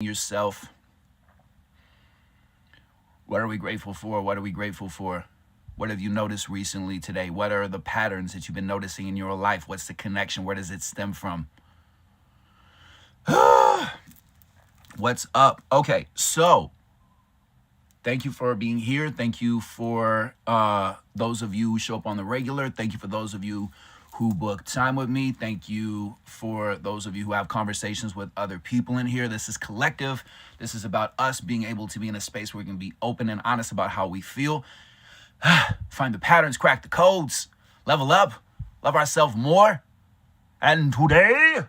yourself, what are we grateful for? What are we grateful for? What have you noticed recently today? What are the patterns that you've been noticing in your life? What's the connection? Where does it stem from? What's up? Okay, so thank you for being here. Thank you for those of you who show up on the regular. Thank you for those of you who book time with me. Thank you for those of you who have conversations with other people in here. This is collective. This is about us being able to be in a space where we can be open and honest about how we feel. Find the patterns, crack the codes, level up, love ourselves more. And today,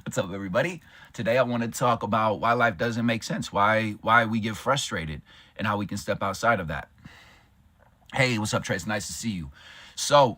what's up, everybody? Today, I want to talk about why life doesn't make sense, why we get frustrated, and how we can step outside of that. Hey, what's up, Trace? Nice to see you. So,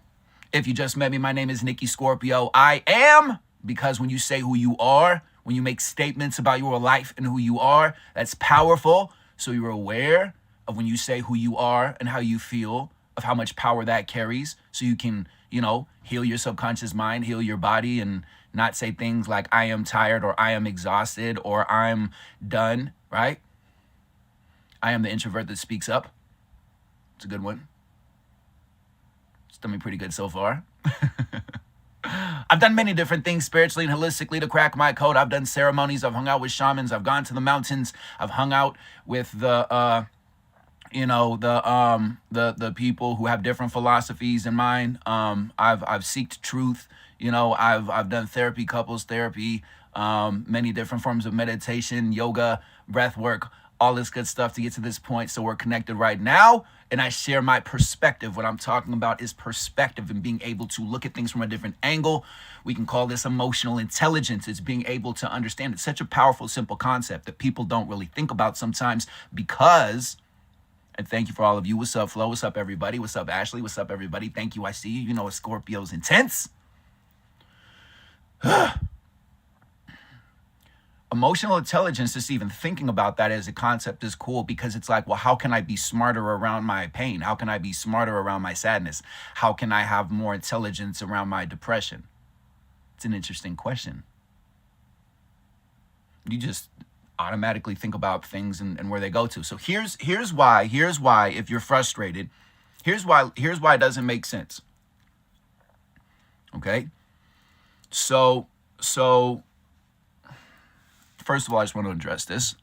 if you just met me, my name is Nikki Scorpio. I am, because when you say who you are, when you make statements about your life and who you are, that's powerful. So you're aware of when you say who you are and how you feel, of how much power that carries, so you can, heal your subconscious mind, heal your body, and not say things like I am tired or I am exhausted or I'm done, right? I am the introvert that speaks up. It's a good one. It's done me pretty good so far. I've done many different things spiritually and holistically to crack my code. I've done ceremonies. I've hung out with shamans. I've gone to the mountains. I've hung out with the people who have different philosophies in mine. I've seeked truth. I've done therapy, couples therapy, many different forms of meditation, yoga, breath work, all this good stuff to get to this point. So we're connected right now, and I share my perspective. What I'm talking about is perspective and being able to look at things from a different angle. We can call this emotional intelligence. It's being able to understand. It's such a powerful, simple concept that people don't really think about sometimes because, and thank you for all of you. What's up, Flo? What's up, everybody? What's up, Ashley? What's up, everybody? Thank you. I see you. You know, a Scorpio's intense. Emotional intelligence, just even thinking about that as a concept is cool because it's like, well, how can I be smarter around my pain? How can I be smarter around my sadness? How can I have more intelligence around my depression? It's an interesting question. You just automatically think about things and where they go to. So here's why, if you're frustrated, here's why it doesn't make sense. Okay? So first of all, I just want to address this.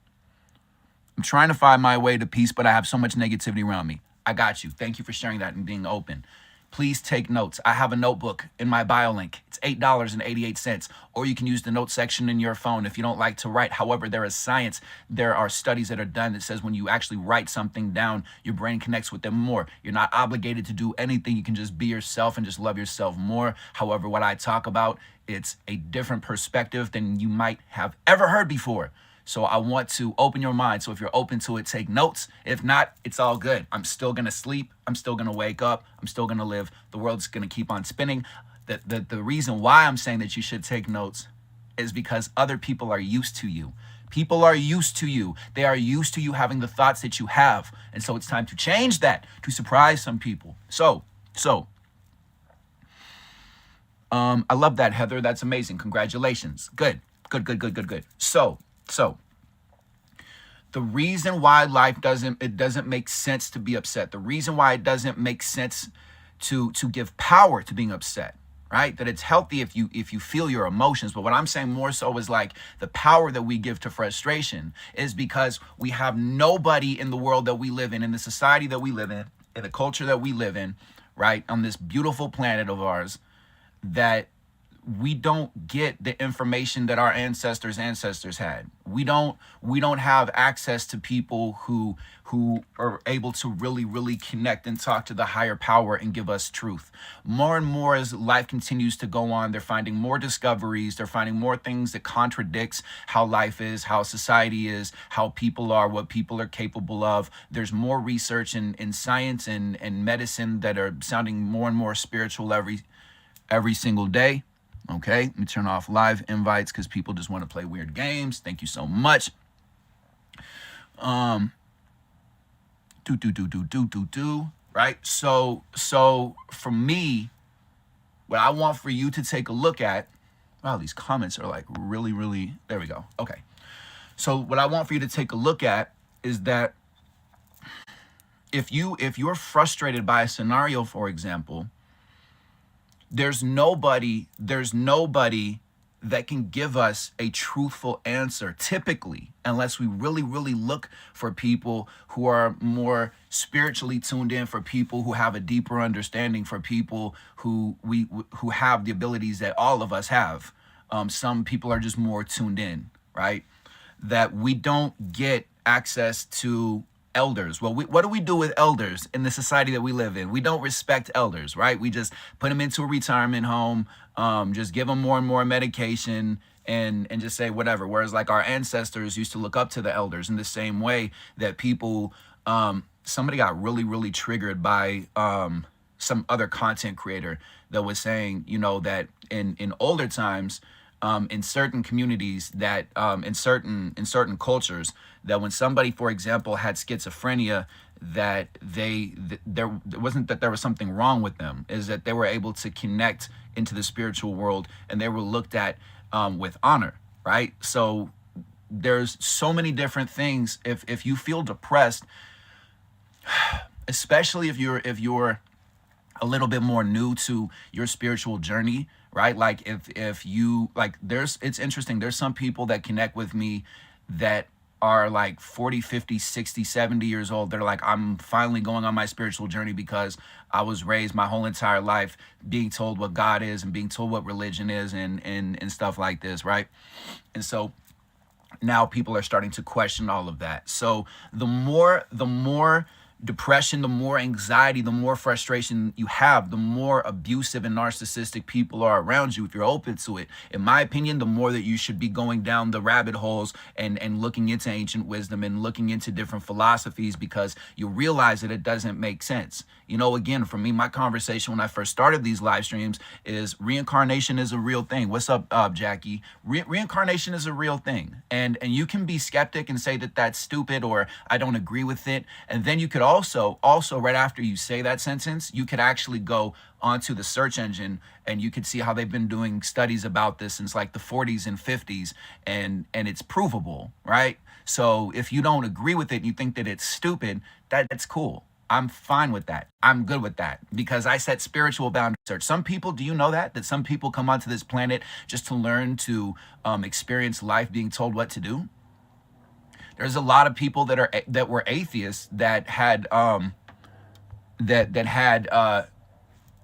I'm trying to find my way to peace, but I have so much negativity around me. I got you. Thank you for sharing that and being open. Please take notes. I have a notebook in my bio link. It's $8.88. Or you can use the note section in your phone if you don't like to write. However, there is science. There are studies that are done that says when you actually write something down, your brain connects with them more. You're not obligated to do anything. You can just be yourself and just love yourself more. However, what I talk about, it's a different perspective than you might have ever heard before. So I want to open your mind. So if you're open to it, take notes. If not, it's all good. I'm still going to sleep. I'm still going to wake up. I'm still going to live. The world's going to keep on spinning. The reason why I'm saying that you should take notes is because other people are used to you. People are used to you. They are used to you having the thoughts that you have. And so it's time to change that, to surprise some people. So I love that, Heather. That's amazing. Congratulations. Good. So the reason why life doesn't make sense to be upset, the reason why it doesn't make sense to give power to being upset, right? That it's healthy if you feel your emotions. But what I'm saying more so is like the power that we give to frustration is because we have nobody in the world that we live in the society that we live in the culture that we live in, right? On this beautiful planet of ours, that we don't get the information that our ancestors had. We don't have access to people who are able to really connect and talk to the higher power and give us truth. More and more as life continues to go on, they're finding more discoveries. They're finding more things that contradicts how life is, how society is, how people are, what people are capable of. There's more research in science and medicine that are sounding more and more spiritual every single day. Okay, let me turn off live invites because people just want to play weird games. Thank you so much. Right? So for me, what I want for you to take a look at, Wow, these comments are like really, really, there we go. Okay. So what I want for you to take a look at is that if you're frustrated by a scenario, for example, there's nobody that can give us a truthful answer typically, unless we really, really look for people who are more spiritually tuned in, for people who have a deeper understanding, for people who have the abilities that all of us have. Some people are just more tuned in, right? That we don't get access to elders. Well, what do we do with elders in the society that we live in? We don't respect elders, right? We just put them into a retirement home, just give them more and more medication, and just say whatever. Whereas like our ancestors used to look up to the elders in the same way that people, somebody got really, really triggered by some other content creator that was saying, that in older times, in certain communities, that in certain cultures, that when somebody, for example, had schizophrenia, that there it wasn't that there was something wrong with them, is that they were able to connect into the spiritual world, and they were looked at with honor, right? So there's so many different things. If you feel depressed, especially if you're a little bit more new to your spiritual journey, right? Like if you like, it's interesting. There's some people that connect with me that are like 40, 50, 60, 70 years old. They're like, I'm finally going on my spiritual journey because I was raised my whole entire life being told what God is and being told what religion is and stuff like this, right? And so now people are starting to question all of that. So the more depression, the more anxiety, the more frustration you have, the more abusive and narcissistic people are around you, if you're open to it. In my opinion, the more that you should be going down the rabbit holes and looking into ancient wisdom and looking into different philosophies, because you realize that it doesn't make sense. Again, for me, my conversation when I first started these live streams is reincarnation is a real thing. What's up, Jackie? Reincarnation is a real thing. And you can be skeptic and say that that's stupid or I don't agree with it. And then you could also right after you say that sentence, you could actually go onto the search engine and you could see how they've been doing studies about this since like the 40s and 50s, and it's provable, right? So if you don't agree with it and you think that it's stupid, that's cool. I'm fine with that. I'm good with that because I set spiritual boundaries. Some people, do you know that some people come onto this planet just to learn to experience life being told what to do? There's a lot of people that were atheists that had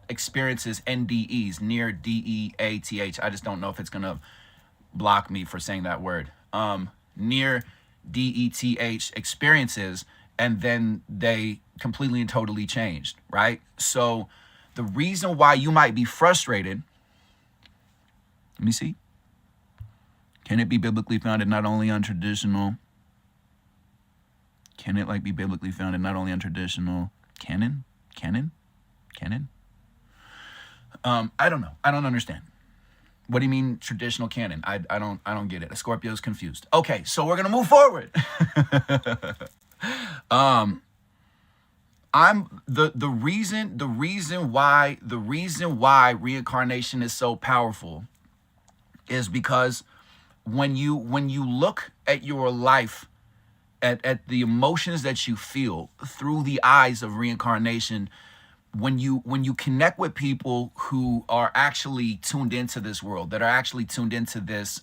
experiences, NDEs, near DEATH. I just don't know if it's gonna block me for saying that word. Near DETH experiences, and then they completely and totally changed, right? So the reason why you might be frustrated, let me see. Can it be biblically founded not only on traditional? Can it be biblically founded not only on traditional canon? I don't know. I don't understand. What do you mean traditional canon? I don't get it. Scorpio's confused. Okay, so we're gonna move forward. The reason why reincarnation is so powerful is because when you look at your life, at the emotions that you feel through the eyes of reincarnation, when you connect with people who are actually tuned into this world, that are actually tuned into this,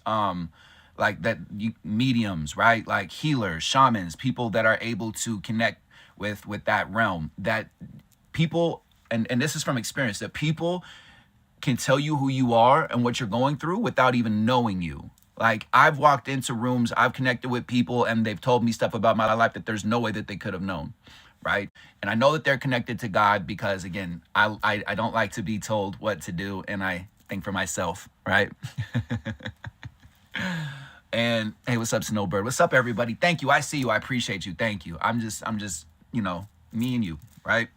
mediums, right? Like healers, shamans, people that are able to connect with that realm, that people, and this is from experience, that people can tell you who you are and what you're going through without even knowing you. Like I've walked into rooms, I've connected with people, and they've told me stuff about my life that there's no way that they could have known, right? And I know that they're connected to God because, again, I don't like to be told what to do, and I think for myself, right? And hey, what's up, Snowbird? What's up, everybody? Thank you. I see you. I appreciate you. Thank you. I'm just me and you, right?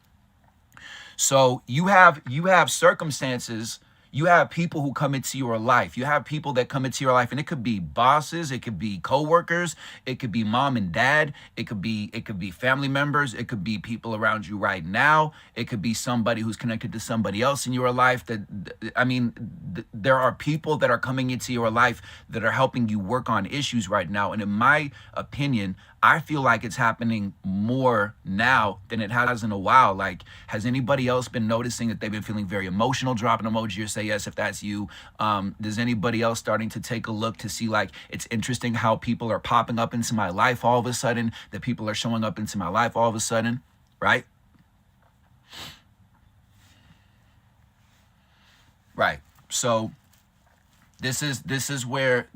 So you have circumstances, You have people who come into your life. You have people that come into your life, and it could be bosses, it could be coworkers, it could be mom and dad, it could be family members, it could be people around you right now, it could be somebody who's connected to somebody else in your life. There are people that are coming into your life that are helping you work on issues right now. And in my opinion, I feel like it's happening more now than it has in a while. Like, has anybody else been noticing that they've been feeling very emotional? Drop an emoji or say yes if that's you. Does anybody else starting to take a look to see, like, it's interesting how people are popping up into my life all of a sudden, that people are showing up into my life all of a sudden, right? Right. So this is where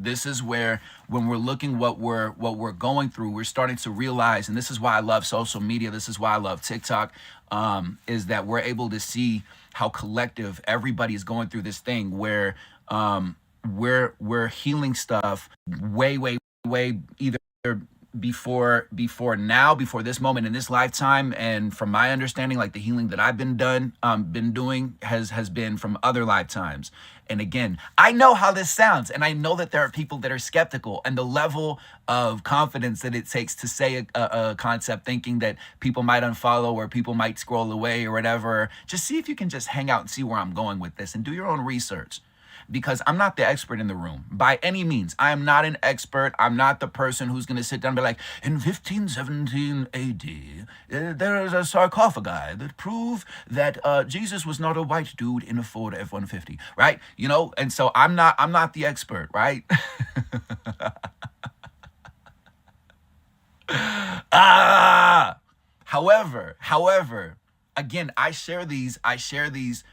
when we're looking what we're going through, we're starting to realize, and this is why I love social media, this is why I love TikTok, is that we're able to see how collective everybody is going through this thing where we're healing stuff way either before this moment in this lifetime. And from my understanding, like, the healing that I've been doing has been from other lifetimes. And again, I know how this sounds, and I know that there are people that are skeptical, and the level of confidence that it takes to say a concept, thinking that people might unfollow or people might scroll away or whatever. Just see if you can just hang out and see where I'm going with this, and do your own research, because I'm not the expert in the room by any means. I am not an expert. I'm not the person who's going to sit down and be like, in 1517 AD, there is a sarcophagi that prove that Jesus was not a white dude in a Ford F-150, right? And so I'm not the expert, right? Ah, however, again, I share these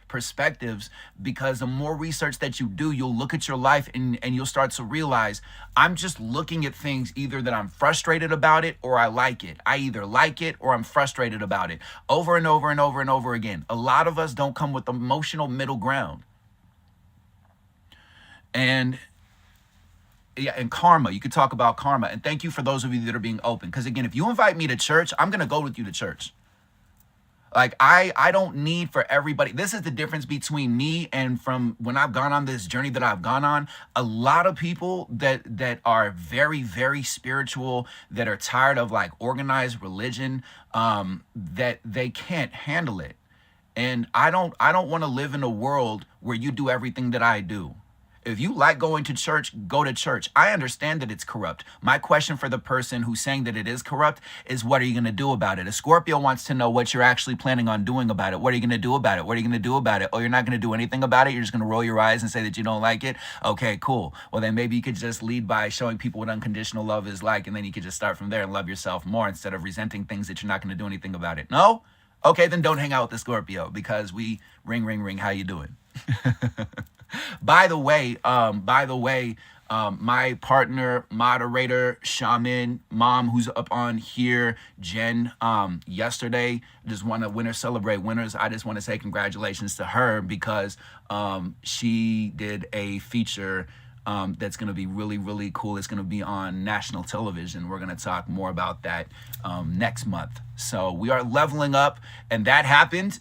perspectives because the more research that you do, you'll look at your life, and you'll start to realize, I'm just looking at things either that I'm frustrated about it or I like it. I either like it or I'm frustrated about it, over and over and over and over again. A lot of us don't come with emotional middle ground. And yeah, and karma. You could talk about karma. And thank you for those of you that are being open. Because again, if you invite me to church, I'm gonna go with you to church. Like, I don't need for everybody. This is the difference between me and from when I've gone on this journey that I've gone on. A lot of people that are very, very spiritual, that are tired of, like, organized religion, that they can't handle it. And I don't want to live in a world where you do everything that I do. If you like going to church, go to church. I understand that it's corrupt. My question for the person who's saying that it is corrupt is, what are you going to do about it? A Scorpio wants to know what you're actually planning on doing about it. What are you going to do about it? What are you going to do about it? Oh, you're not going to do anything about it? You're just going to roll your eyes and say that you don't like it? Okay, cool. Well, then maybe you could just lead by showing people what unconditional love is like, and then you could just start from there and love yourself more instead of resenting things that you're not going to do anything about it. No? Okay, then don't hang out with the Scorpio, because we ring, ring, ring. How you doing? By the way, my partner, moderator, shaman, mom, who's up on here, Jen, yesterday, just want to winner celebrate winners. I just want to say congratulations to her, because she did a feature that's going to be really, really cool. It's going to be on national television. We're going to talk more about that next month. So we are leveling up, and that happened,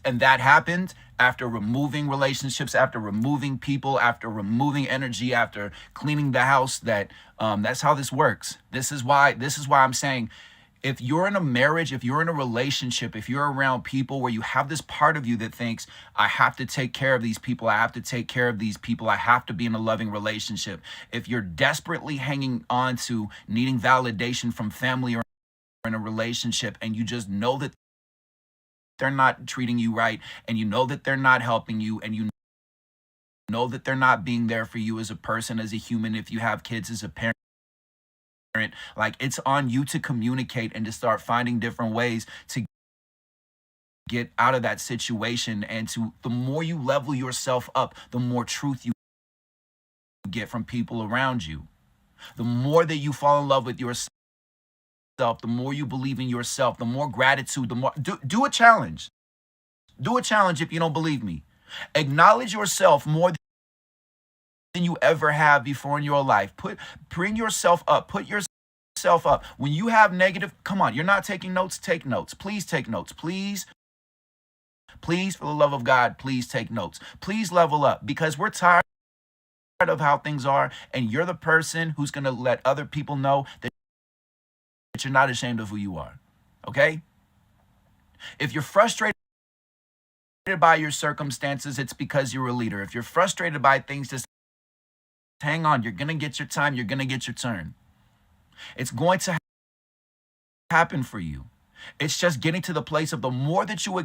after removing relationships, after removing people, after removing energy, after cleaning the house. That's how this works. This is why I'm saying, if you're in a marriage, if you're in a relationship, if you're around people where you have this part of you that thinks, I have to take care of these people, I have to take care of these people, I have to be in a loving relationship. If you're desperately hanging on to needing validation from family or in a relationship, and you just know that they're not treating you right, and you know that they're not helping you, and you know that they're not being there for you as a person, as a human, if you have kids, as a parent, like, it's on you to communicate and to start finding different ways to get out of that situation. And the more you level yourself up, the more truth you get from people around you. The more that you fall in love with yourself, the more you believe in yourself, the more gratitude, the more do a challenge. Do a challenge if you don't believe me. Acknowledge yourself more than you ever have before in your life. Bring yourself up. Put yourself up. When you have negative, come on, you're not taking notes, take notes. Please take notes. Please Please, for the love of God, please take notes. Please level up, because we're tired of how things are, and you're the person who's going to let other people know that you're not ashamed of who you are. Okay? If you're frustrated by your circumstances, it's because you're a leader. If you're frustrated by things, just hang on. You're going to get your time. You're going to get your turn. It's going to happen for you. It's just getting to the place of the more that you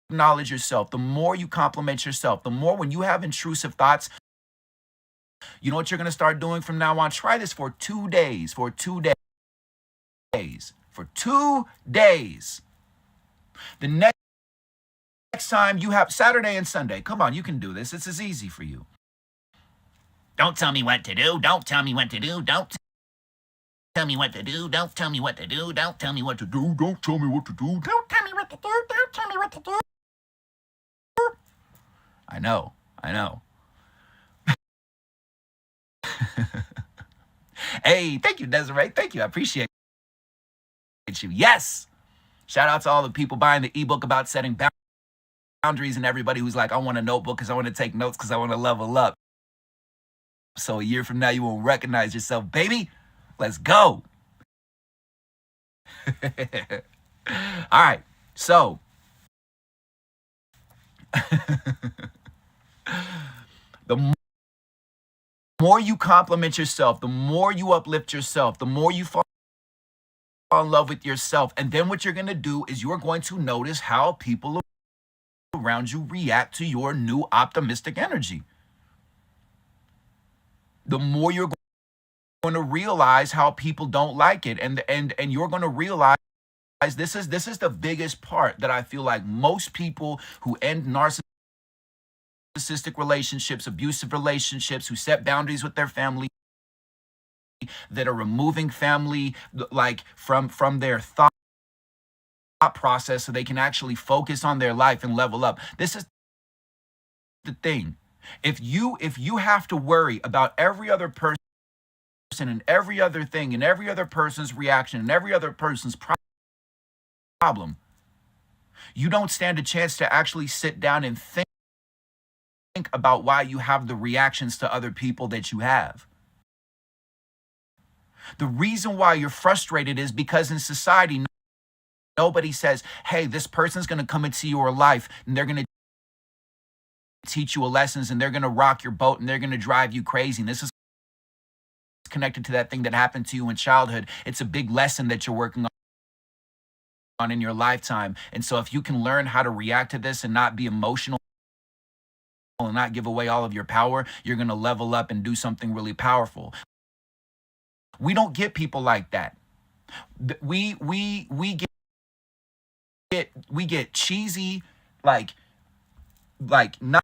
acknowledge yourself, the more you compliment yourself, the more when you have intrusive thoughts, you know what you're going to start doing from now on? Try this for 2 days, for 2 days. The next time you have Saturday and Sunday, come on, you can do this. This is easy for you. Don't tell me what to do. Don't tell me what to do. Don't tell me what to do. Don't tell me what to do. Don't tell me what to do. Don't tell me what to do. Don't tell me what to do. Don't tell me what to do. I know. Hey, thank you, Desiree. Thank you. I appreciate you. Yes. Shout out to all the people buying the ebook about setting boundaries, and everybody who's like, I want a notebook because I want to take notes because I want to level up. So a year from now, you won't recognize yourself, baby. Let's go. All right. So the more you compliment yourself, the more you uplift yourself, the more you fall in love with yourself. And then what you're going to do is you're going to notice how people around you react to your new optimistic energy. The more you're going to realize how people don't like it, and you're going to realize this is the biggest part that I feel like most people who end narcissistic relationships, abusive relationships, who set boundaries with their family, that are removing family like from their thought process so they can actually focus on their life and level up. This is the thing. If you have to worry about every other person and every other thing and every other person's reaction and every other person's problem, you don't stand a chance to actually sit down and think about why you have the reactions to other people that you have. The reason why you're frustrated is because in society, nobody says, hey, this person's going to come into your life and they're going to teach you lessons and they're going to rock your boat and they're going to drive you crazy. And this is connected to that thing that happened to you in childhood. It's a big lesson that you're working on in your lifetime. And so if you can learn how to react to this and not be emotional and not give away all of your power, you're going to level up and do something really powerful. We don't get people like that. We get cheesy, like not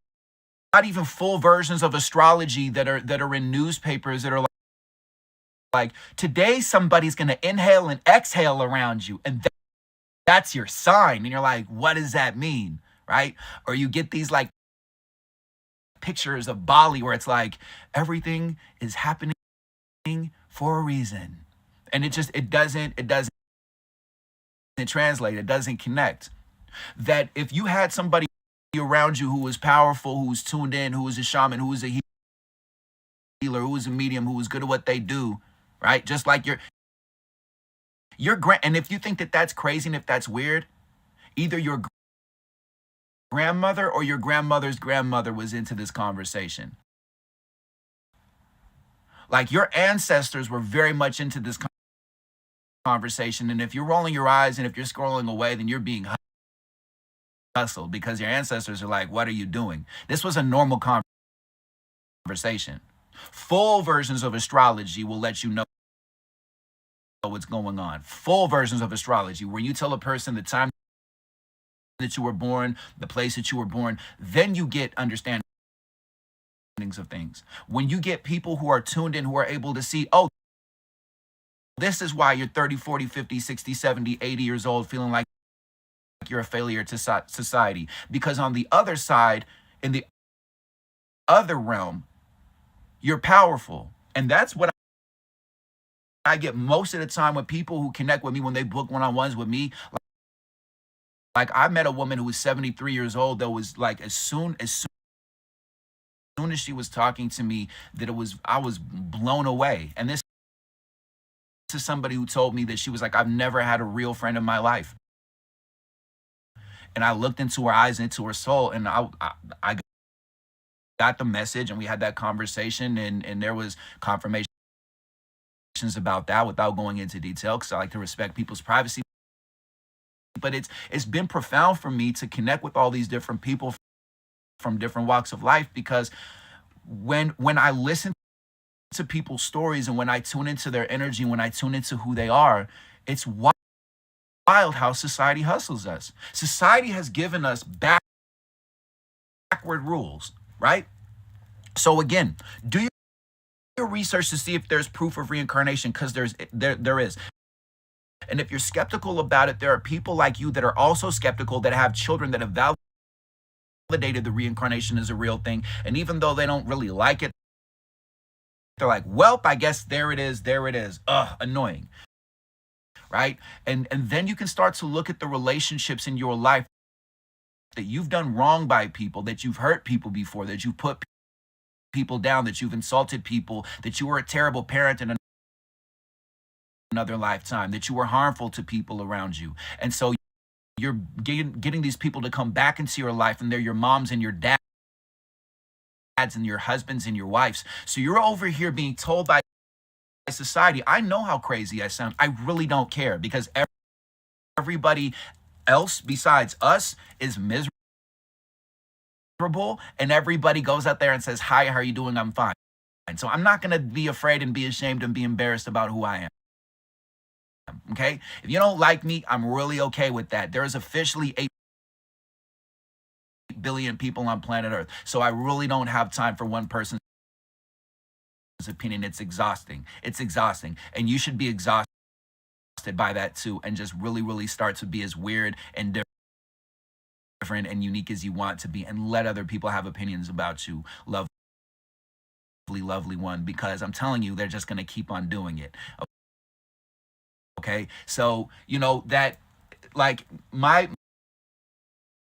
even full versions of astrology that are in newspapers that are like today somebody's going to inhale and exhale around you, and that's your sign. And you're like, what does that mean? Right? Or you get these like pictures of Bali where it's like everything is happening for a reason. And it doesn't translate. It doesn't connect. That if you had somebody around you who was powerful, who was tuned in, who was a shaman, who was a healer, who was a medium, who was good at what they do, right? Just like your and if you think that that's crazy and if that's weird, either your grandmother or your grandmother's grandmother was into this conversation. Like your ancestors were very much into this conversation. And if you're rolling your eyes and if you're scrolling away, then you're being hustled because your ancestors are like, what are you doing? This was a normal conversation. Full versions of astrology will let you know what's going on. Full versions of astrology where you tell a person the time that you were born, the place that you were born, then you get understanding of things. When you get people who are tuned in, who are able to see, oh, this is why you're 30, 40, 50, 60, 70, 80 years old feeling like you're a failure to society. Because on the other side, in the other realm, you're powerful. And that's what I get most of the time with people who connect with me when they book one-on-ones with me. Like I met a woman who was 73 years old that was like as soon as she was talking to me that it was I was blown away. And this is somebody who told me that she was like, I've never had a real friend in my life. And I looked into her eyes, into her soul, and I got the message, and we had that conversation, and there was confirmations about that without going into detail because I like to respect people's privacy. But it's been profound for me to connect with all these different people from different walks of life because when I listen to people's stories and when I tune into their energy, when I tune into who they are, it's wild how society hustles us. Society has given us backward rules, right? So again, do your research to see if there's proof of reincarnation because there is. And if you're skeptical about it, there are people like you that are also skeptical that have children that have validated the reincarnation is a real thing. And even though they don't really like it, they're like, well, I guess there it is. There it is. Ugh, annoying. Right. And then you can start to look at the relationships in your life that you've done wrong by people, that you've hurt people before, that you've put people down, that you've insulted people, that you were a terrible parent in another lifetime, that you were harmful to people around you. And so you're getting these people to come back into your life and they're your moms and your dads and your husbands and your wives. So you're over here being told by society, I know how crazy I sound. I really don't care because everybody else besides us is miserable and everybody goes out there and says, hi, how are you doing? I'm fine. And so I'm not going to be afraid and be ashamed and be embarrassed about who I am. Okay. If you don't like me, I'm really okay with that. There is officially 8 billion people on planet Earth. So I really don't have time for one person's opinion. It's exhausting. It's exhausting. And you should be exhausted by that too. And just really, really start to be as weird and different and unique as you want to be and let other people have opinions about you. Lovely, lovely one, because I'm telling you, they're just going to keep on doing it. Okay. So, that like my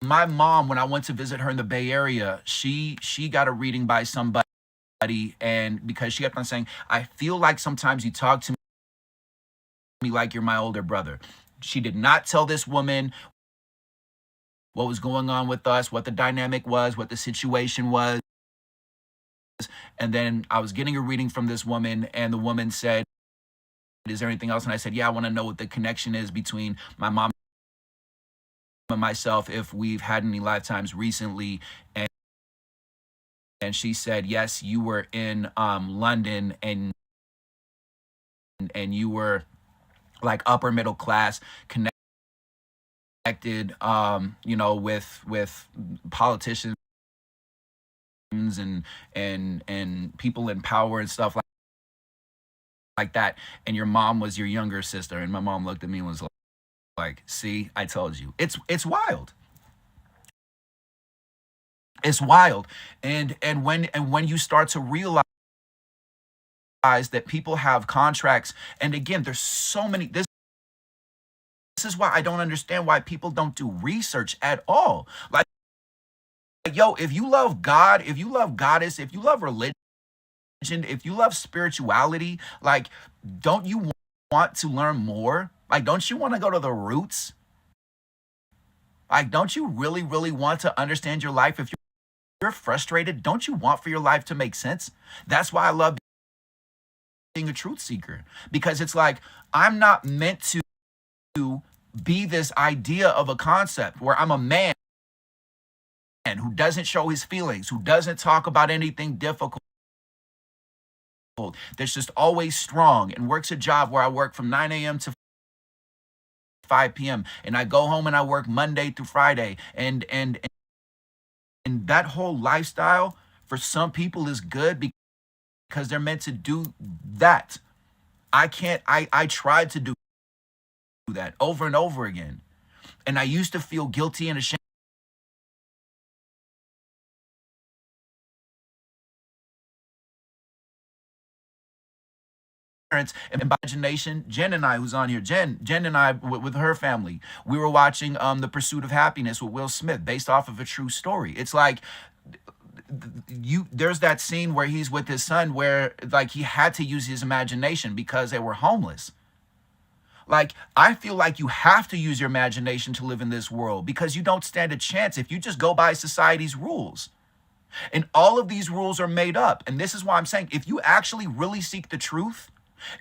mom, when I went to visit her in the Bay Area, she got a reading by somebody, and because she kept on saying, I feel like sometimes you talk to me like you're my older brother. She did not tell this woman what was going on with us, what the dynamic was, what the situation was. And then I was getting a reading from this woman, and the woman said, is there anything else? And I said, yeah, I want to know what the connection is between my mom and myself, if we've had any lifetimes recently. And she said, yes, you were in London, and you were like upper middle class, connected, with politicians and people in power and stuff like that. And your mom was your younger sister. And my mom looked at me and was like, see, I told you. It's wild. It's wild. And when you start to realize that people have contracts, and again, there's so many. This is why I don't understand why people don't do research at all. Like, yo, if you love God, if you love goddess, if you love religion, if you love spirituality, like, don't you want to learn more? Like, don't you want to go to the roots? Like, don't you really, really want to understand your life? If you're frustrated, don't you want for your life to make sense? That's why I love being a truth seeker, because it's like, I'm not meant to be this idea of a concept where I'm a man who doesn't show his feelings, who doesn't talk about anything difficult, that's just always strong and works a job where I work from 9 a.m. to 5 p.m. and I go home and I work Monday through Friday. And that whole lifestyle for some people is good because they're meant to do that. I can't, I tried to do that over and over again. And I used to feel guilty and ashamed parents and imagination. Jen and I, who's on here, Jen and I, with her family, we were watching The Pursuit of Happiness with Will Smith, based off of a true story. It's like, there's that scene where he's with his son where like he had to use his imagination because they were homeless. Like, I feel like you have to use your imagination to live in this world, because you don't stand a chance if you just go by society's rules. And all of these rules are made up. And this is why I'm saying, if you actually really seek the truth,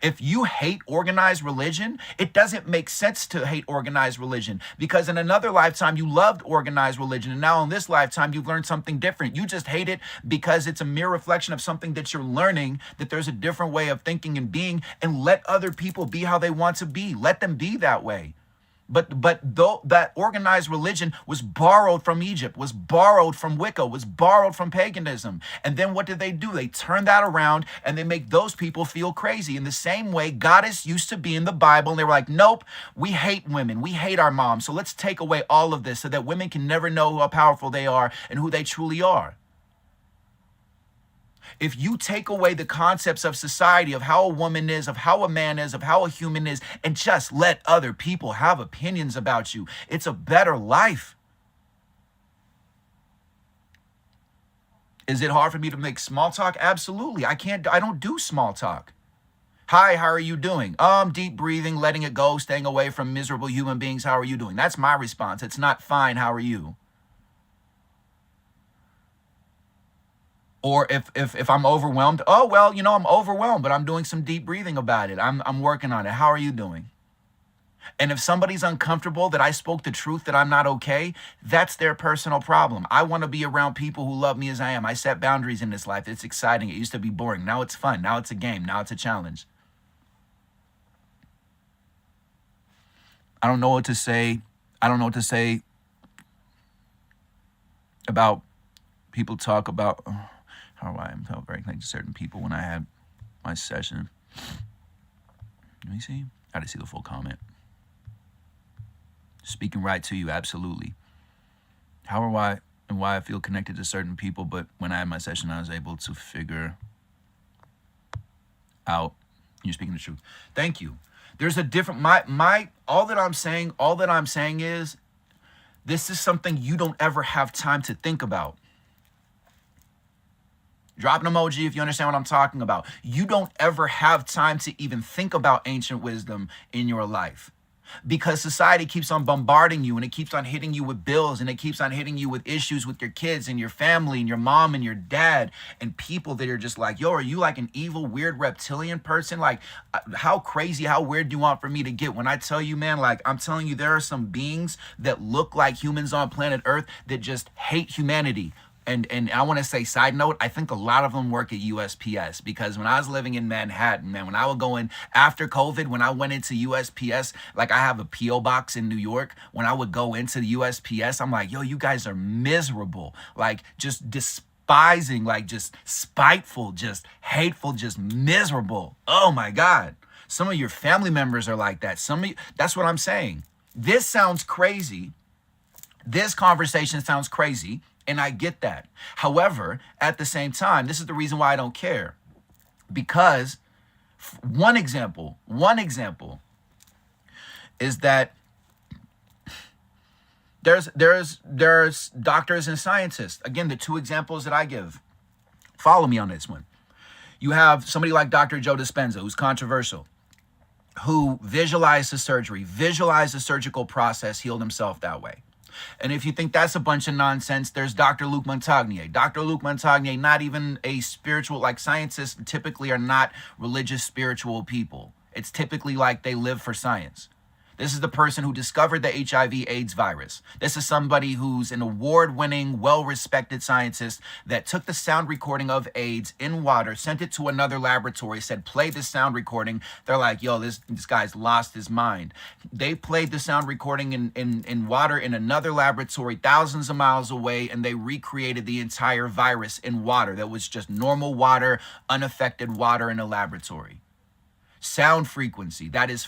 if you hate organized religion, it doesn't make sense to hate organized religion, because in another lifetime you loved organized religion, and now in this lifetime you've learned something different. You just hate it because it's a mere reflection of something that you're learning, that there's a different way of thinking and being, and let other people be how they want to be. Let them be that way. But though that organized religion was borrowed from Egypt, was borrowed from Wicca, was borrowed from paganism. And then what did? They turn that around and they make those people feel crazy. In the same way, goddess used to be in the Bible, and they were like, nope, we hate women. We hate our moms. So let's take away all of this so that women can never know how powerful they are and who they truly are. If you take away the concepts of society, of how a woman is, of how a man is, of how a human is, and just let other people have opinions about you, it's a better life. Is it hard for me to make small talk? Absolutely. I don't do small talk. Hi, how are you doing? Deep breathing, letting it go, staying away from miserable human beings. How are you doing? That's my response. It's not fine. How are you? Or if I'm overwhelmed, oh, well, I'm overwhelmed, but I'm doing some deep breathing about it. I'm working on it. How are you doing? And if somebody's uncomfortable that I spoke the truth, that I'm not okay, that's their personal problem. I want to be around people who love me as I am. I set boundaries in this life. It's exciting. It used to be boring. Now it's fun. Now it's a game. Now it's a challenge. I don't know what to say. I don't know what to say about people talk about how I am felt very connected to certain people when I had my session. Let me see. I gotta see the full comment. Speaking right to you, absolutely. How or why and why I feel connected to certain people, but when I had my session, I was able to figure out you're speaking the truth. Thank you. There's a different all that I'm saying is this is something you don't ever have time to think about. Drop an emoji if you understand what I'm talking about. You don't ever have time to even think about ancient wisdom in your life, because society keeps on bombarding you, and it keeps on hitting you with bills, and it keeps on hitting you with issues with your kids and your family and your mom and your dad, and people that are just like, yo, are you like an evil, weird reptilian person? Like, how crazy, how weird do you want for me to get when I tell you, man, like, I'm telling you, there are some beings that look like humans on planet Earth that just hate humanity. And I want to say, side note, I think a lot of them work at USPS, because when I was living in Manhattan, man, when I would go in after COVID, when I went into USPS, like I have a P.O. box in New York, when I would go into the USPS, I'm like, yo, you guys are miserable, like just despising, like just spiteful, just hateful, just miserable. Oh my God. Some of your family members are like that. That's what I'm saying. This sounds crazy. This conversation sounds crazy. And I get that. However, at the same time, this is the reason why I don't care. Because one example is that there's doctors and scientists. Again, the two examples that I give. Follow me on this one. You have somebody like Dr. Joe Dispenza, who's controversial, who visualized the surgery, visualized the surgical process, healed himself that way. And if you think that's a bunch of nonsense, there's Dr. Luc Montagnier. Dr. Luc Montagnier, not even a spiritual, like scientists typically are not religious, spiritual people. It's typically like they live for science. This is the person who discovered the HIV/AIDS virus. This is somebody who's an award-winning, well-respected scientist that took the sound recording of AIDS in water, sent it to another laboratory, said, play this sound recording. They're like, yo, this guy's lost his mind. They played the sound recording in water in another laboratory thousands of miles away, and they recreated the entire virus in water that was just normal water, unaffected water in a laboratory. Sound frequency, that is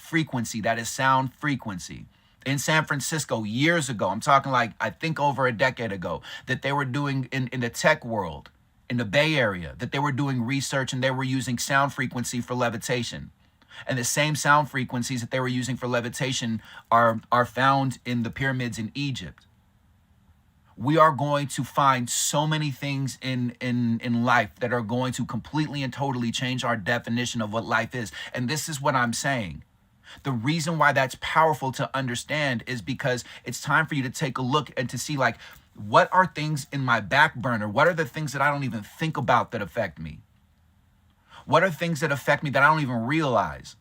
sound frequency. In San Francisco years ago, I'm talking like, I think over a decade ago, that they were doing in the tech world, in the Bay Area, that they were doing research and they were using sound frequency for levitation. And the same sound frequencies that they were using for levitation are found in the pyramids in Egypt. We are going to find so many things in life that are going to completely and totally change our definition of what life is. And this is what I'm saying. The reason why that's powerful to understand is because it's time for you to take a look and to see, like, what are things in my back burner? What are the things that I don't even think about that affect me? What are things that affect me that I don't even realize?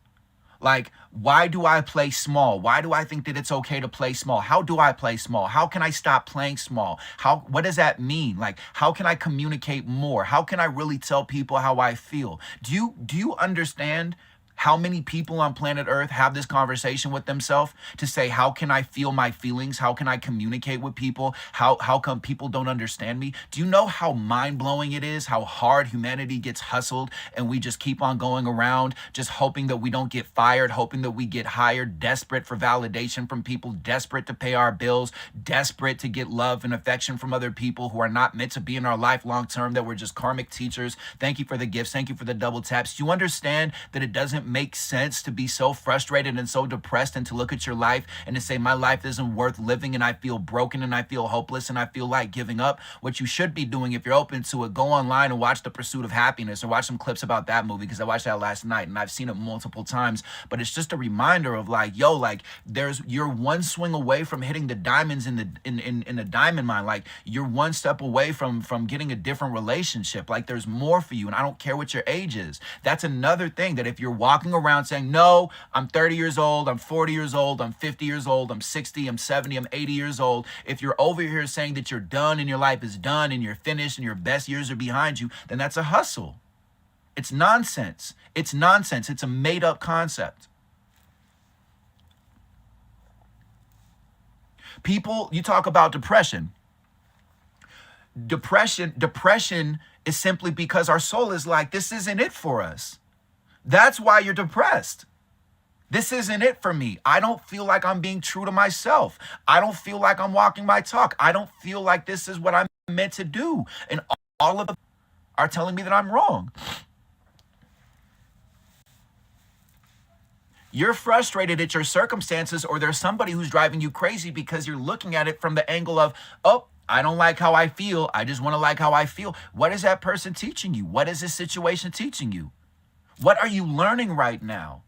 Like, why do I play small? Why do I think that it's okay to play small? How do I play small? How can I stop playing small? What does that mean? Like, how can I communicate more? How can I really tell people how I feel? Do you understand how many people on planet Earth have this conversation with themselves to say, how can I feel my feelings? How can I communicate with people? How come people don't understand me? Do you know how mind-blowing it is, how hard humanity gets hustled, and we just keep on going around just hoping that we don't get fired, hoping that we get hired, desperate for validation from people, desperate to pay our bills, desperate to get love and affection from other people who are not meant to be in our life long term, that we're just karmic teachers. Thank you for the gifts. Thank you for the double taps. Do you understand that it doesn't make sense to be so frustrated and so depressed and to look at your life and to say, my life isn't worth living and I feel broken and I feel hopeless and I feel like giving up? What you should be doing, if you're open to it, go online and watch The Pursuit of Happiness, or watch some clips about that movie, because I watched that last night and I've seen it multiple times. But it's just a reminder of, like, yo, like, you're one swing away from hitting the diamonds in the diamond mine. Like, you're one step away from getting a different relationship. Like, there's more for you, and I don't care what your age is. That's another thing, that if you're walking around saying, no, I'm 30 years old, I'm 40 years old, I'm 50 years old, I'm 60, I'm 70, I'm 80 years old. If you're over here saying that you're done and your life is done and you're finished and your best years are behind you, then that's a hustle. It's nonsense. It's nonsense. It's a made up concept. People, you talk about depression. Depression is simply because our soul is like, this isn't it for us. That's why you're depressed. This isn't it for me. I don't feel like I'm being true to myself. I don't feel like I'm walking my talk. I don't feel like this is what I'm meant to do. And all of them are telling me that I'm wrong. You're frustrated at your circumstances, or there's somebody who's driving you crazy because you're looking at it from the angle of, oh, I don't like how I feel. I just want to like how I feel. What is that person teaching you? What is this situation teaching you? What are you learning right now?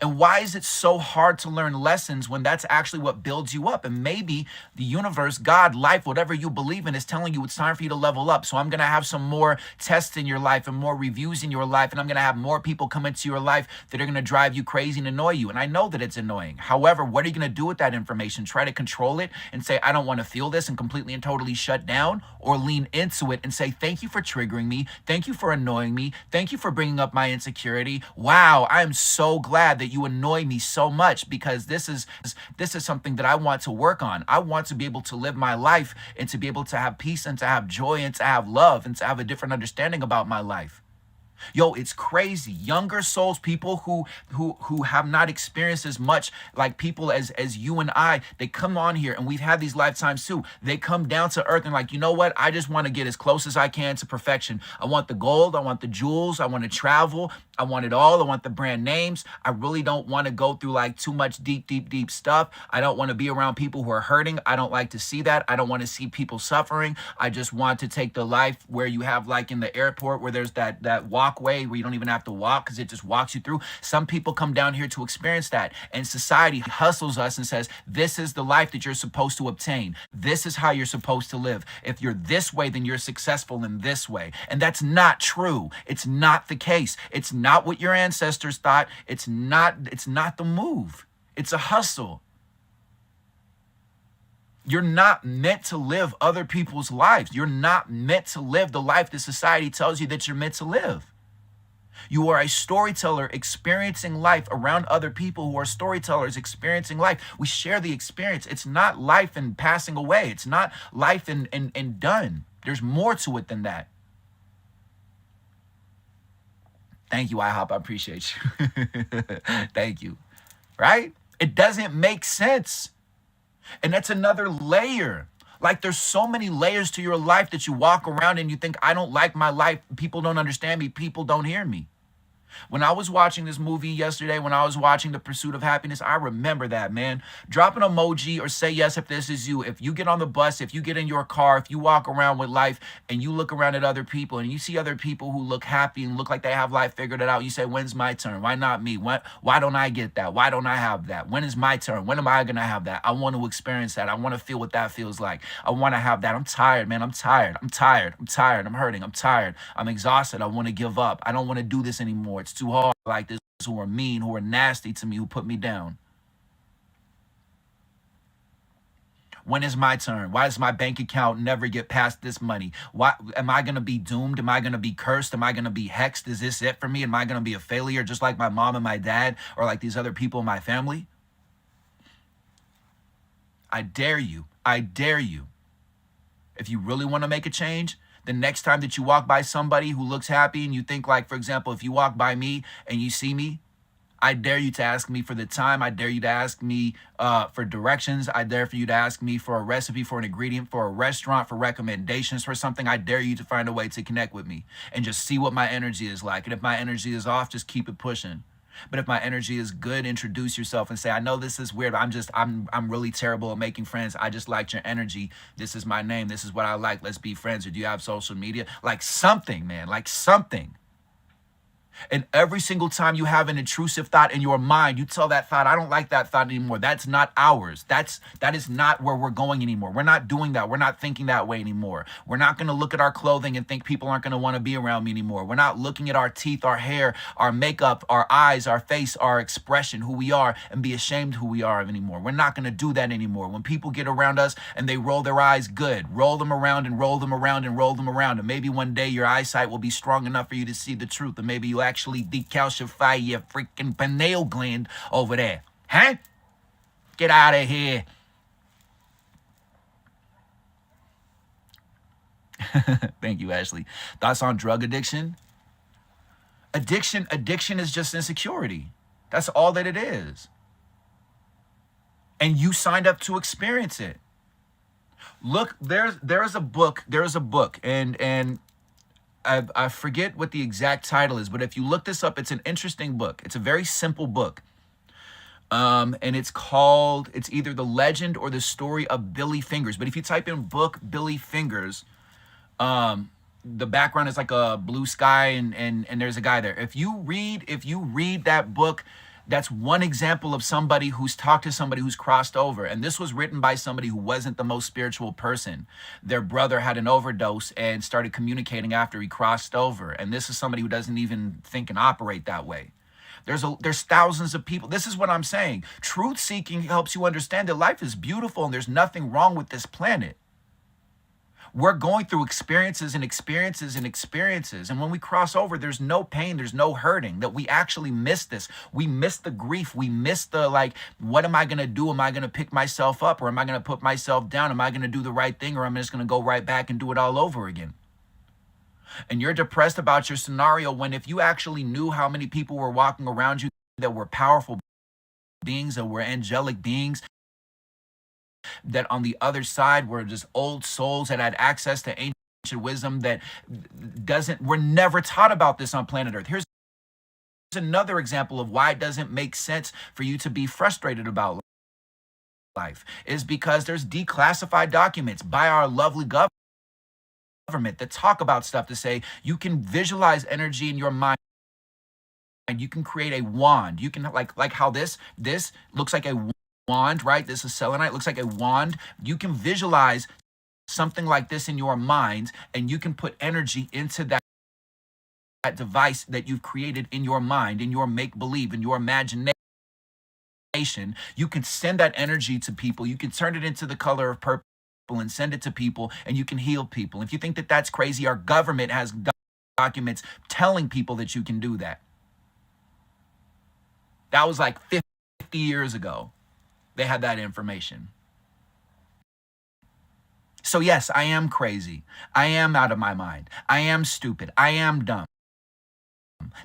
And why is it so hard to learn lessons when that's actually what builds you up? And maybe the universe, God, life, whatever you believe in, is telling you it's time for you to level up. So I'm going to have some more tests in your life and more reviews in your life. And I'm going to have more people come into your life that are going to drive you crazy and annoy you. And I know that it's annoying. However, what are you going to do with that information? Try to control it and say, I don't want to feel this, and completely and totally shut down? Or lean into it and say, thank you for triggering me. Thank you for annoying me. Thank you for bringing up my insecurity. Wow, I am so glad that you annoy me so much, because this is something that I want to work on. I want to be able to live my life and to be able to have peace and to have joy and to have love and to have a different understanding about my life. Yo, it's crazy. Younger souls, people who have not experienced as much, like people as you and I, they come on here, and we've had these lifetimes too. They come down to earth and like, you know what? I just want to get as close as I can to perfection. I want the gold. I want the jewels. I want to travel. I want it all. I want the brand names. I really don't want to go through like too much deep stuff. I don't want to be around people who are hurting. I don't like to see that. I don't want to see people suffering. I just want to take the life where you have, like in the airport, where there's that walkway where you don't even have to walk because it just walks you through. Some people come down here to experience that, and society hustles us and says, this is the life that you're supposed to obtain. This is how you're supposed to live. If you're this way, then you're successful in this way. And that's not true. It's not the case. It's not what your ancestors thought. It's not the move. It's a hustle. You're not meant to live other people's lives. You're not meant to live the life that society tells you that you're meant to live. You are a storyteller experiencing life around other people who are storytellers experiencing life. We share the experience. It's not life and passing away. It's not life and done. There's more to it than that. Thank you, IHOP. I appreciate you. Thank you. Right? It doesn't make sense. And that's another layer. Like, there's so many layers to your life that you walk around and you think, I don't like my life. People don't understand me. People don't hear me. When I was watching this movie yesterday, when I was watching The Pursuit of Happiness, I remember that, man. Drop an emoji or say yes if this is you. If you get on the bus, if you get in your car, if you walk around with life and you look around at other people and you see other people who look happy and look like they have life figured it out, you say, when's my turn? Why not me? Why don't I get that? Why don't I have that? When is my turn? When am I going to have that? I want to experience that. I want to feel what that feels like. I want to have that. I'm tired, man. I'm tired. I'm tired. I'm tired. I'm hurting. I'm tired. I'm exhausted. I want to give up. I don't want to do this anymore. It's too hard. Like this, who are mean, who are nasty to me, who put me down. When is my turn? Why does my bank account never get past this money? Why am I going to be doomed? Am I going to be cursed? Am I going to be hexed? Is this it for me? Am I going to be a failure just like my mom and my dad or like these other people in my family? I dare you. I dare you. If you really want to make a change, the next time that you walk by somebody who looks happy and you think like, for example, if you walk by me and you see me, I dare you to ask me for the time. I dare you to ask me for directions. I dare for you to ask me for a recipe, for an ingredient, for a restaurant, for recommendations for something. I dare you to find a way to connect with me and just see what my energy is like. And if my energy is off, just keep it pushing. But if my energy is good, introduce yourself and say, I know this is weird, but I'm really terrible at making friends. I just liked your energy. This is my name. This is what I like. Let's be friends. Or do you have social media? Like something, man, like something. And every single time you have an intrusive thought in your mind, you tell that thought, I don't like that thought anymore. That's not ours. That is not where we're going anymore. We're not doing that. We're not thinking that way anymore. We're not going to look at our clothing and think people aren't going to want to be around me anymore. We're not looking at our teeth, our hair, our makeup, our eyes, our face, our expression, who we are, and be ashamed who we are anymore. We're not going to do that anymore. When people get around us and they roll their eyes, good. Roll them around and roll them around and roll them around. And maybe one day your eyesight will be strong enough for you to see the truth. And maybe you actually decalcify your freaking pineal gland over there. Huh? Get out of here. Thank you, Ashley. Thoughts on drug addiction? Addiction is just insecurity. That's all that it is. And you signed up to experience it. Look, there's a book, and I forget what the exact title is, but if you look this up, it's an interesting book. It's a very simple book. And it's either The Legend or The Story of Billy Fingers. But if you type in book Billy Fingers, the background is like a blue sky and there's a guy there. If you read that book, that's one example of somebody who's talked to somebody who's crossed over. And this was written by somebody who wasn't the most spiritual person. Their brother had an overdose and started communicating after he crossed over. And this is somebody who doesn't even think and operate that way. There's thousands of people. This is what I'm saying. Truth seeking helps you understand that life is beautiful and there's nothing wrong with this planet. We're going through experiences and experiences and experiences. And when we cross over, there's no pain, there's no hurting, that we actually miss this. We miss the grief. We miss the, like, what am I going to do? Am I going to pick myself up or am I going to put myself down? Am I going to do the right thing or am I just going to go right back and do it all over again? And you're depressed about your scenario when if you actually knew how many people were walking around you that were powerful beings, that were angelic beings, that on the other side were just old souls that had access to ancient wisdom that we're never taught about this on planet Earth. Here's another example of why it doesn't make sense for you to be frustrated about life, is because there's declassified documents by our lovely government that talk about stuff to say you can visualize energy in your mind. And you can create a wand. You can like how this looks like a wand, right? This is selenite, looks like a wand. You can visualize something like this in your mind, and you can put energy into that device that you've created in your mind, in your make-believe, in your imagination. You can send that energy to people. You can turn it into the color of purple and send it to people, and you can heal people. If you think that that's crazy, our government has documents telling people that you can do that. That was like 50 years ago. They had that information. So yes, I am crazy. I am out of my mind. I am stupid. I am dumb.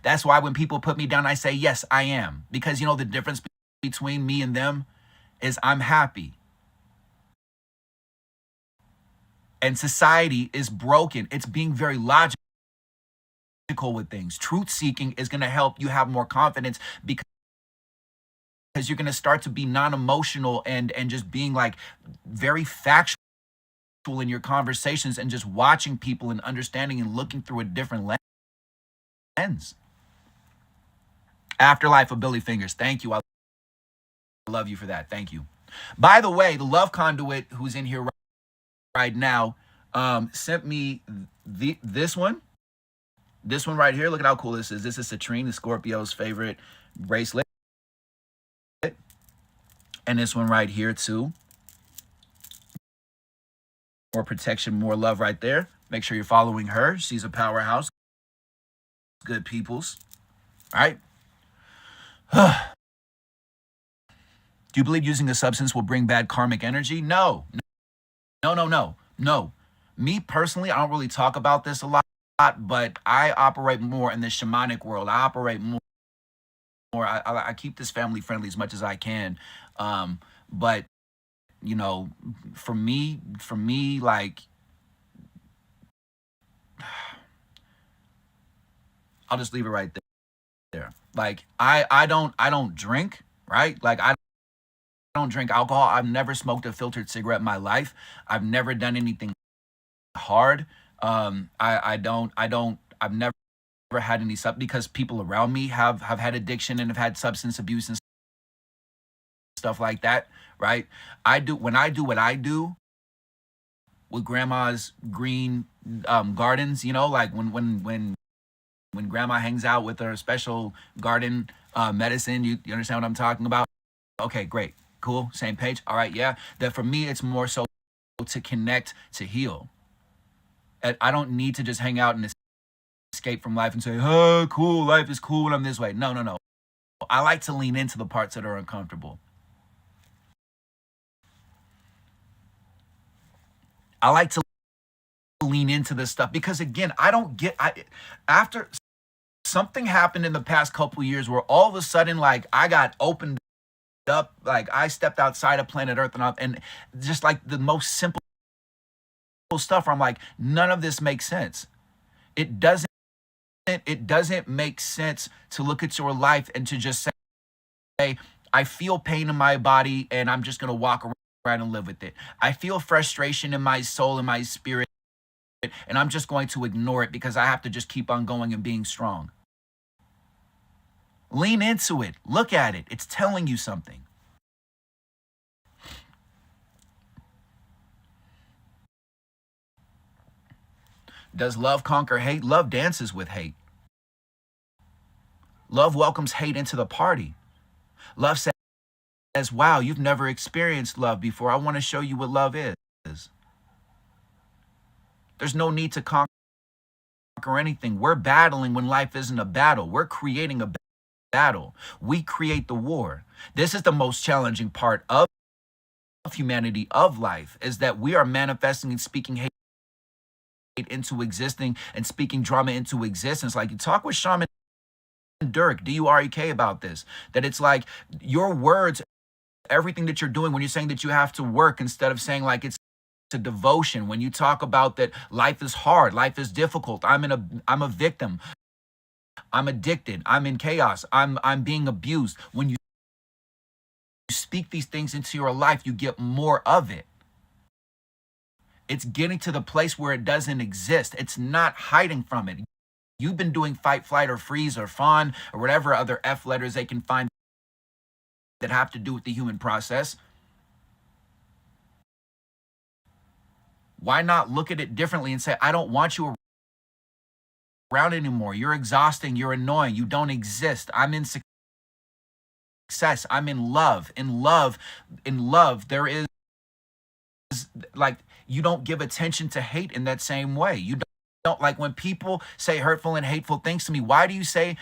That's why when people put me down, I say, yes, I am. Because you know the difference between me and them is I'm happy. And society is broken. It's being very logical. with things. Truth seeking is going to help you have more confidence because you're going to start to be non-emotional and just being like very factual in your conversations and just watching people and understanding and looking through a different lens. Afterlife of Billy Fingers. Thank you. I love you for that. Thank you. By the way, the Love Conduit who's in here right now sent me this one. This one right here. Look at how cool this is. This is Citrine, the Scorpio's favorite bracelet. And this one right here too. More protection, more love right there. Make sure you're following her. She's a powerhouse. Good peoples. All right. Do you believe using a substance will bring bad karmic energy? No. No. Me personally, I don't really talk about this a lot, but I operate more in the shamanic world. I operate more. I keep this family friendly as much as I can. But you know, for me, like, I'll just leave it right there. Like, I don't drink, right? Like, I don't drink alcohol. I've never smoked a filtered cigarette in my life. I've never done anything hard. I've never had any because people around me have had addiction and have had substance abuse and stuff like that, right? When I do what I do with grandma's green gardens, you know, like when grandma hangs out with her special garden medicine, you understand what I'm talking about? Okay, great, cool, same page. All right, yeah. That for me, it's more so to connect, to heal. I don't need to just hang out and escape from life and say, oh, cool, life is cool when I'm this way. No. I like to lean into the parts that are uncomfortable. I like to lean into this stuff because, again, after something happened in the past couple years where all of a sudden, like, I got opened up, like I stepped outside of planet Earth and just like the most simple stuff where I'm like, none of this makes sense. It doesn't make sense to look at your life and to just say, I feel pain in my body and I'm just going to walk around and live with it. I feel frustration in my soul and my spirit and I'm just going to ignore it because I have to just keep on going and being strong. Lean into it. Look at it. It's telling you something. Does love conquer hate? Love dances with hate. Love welcomes hate into the party. Love says, wow, you've never experienced love before. I want to show you what love is. There's no need to conquer anything. We're battling when life isn't a battle. We're creating a battle. We create the war. This is the most challenging part of humanity, of life, is that we are manifesting and speaking hate into existing and speaking drama into existence. Like, you talk with Shaman Durek, D-U-R-E-K, about this, that it's like your words, everything that you're doing, when you're saying that you have to work instead of saying like it's a devotion, when you talk about that life is hard, life is difficult, I'm a victim, I'm addicted, I'm in chaos, I'm being abused. When you speak these things into your life, you get more of it. It's getting to the place where it doesn't exist. It's not hiding from it. You've been doing fight, flight, or freeze, or fawn, or whatever other F letters they can find that have to do with the human process. Why not look at it differently and say, I don't want you around anymore. You're exhausting. You're annoying. You don't exist. I'm in success. I'm in love. In love, there is, like, you don't give attention to hate in that same way. You don't, like, when people say hurtful and hateful things to me, why do you think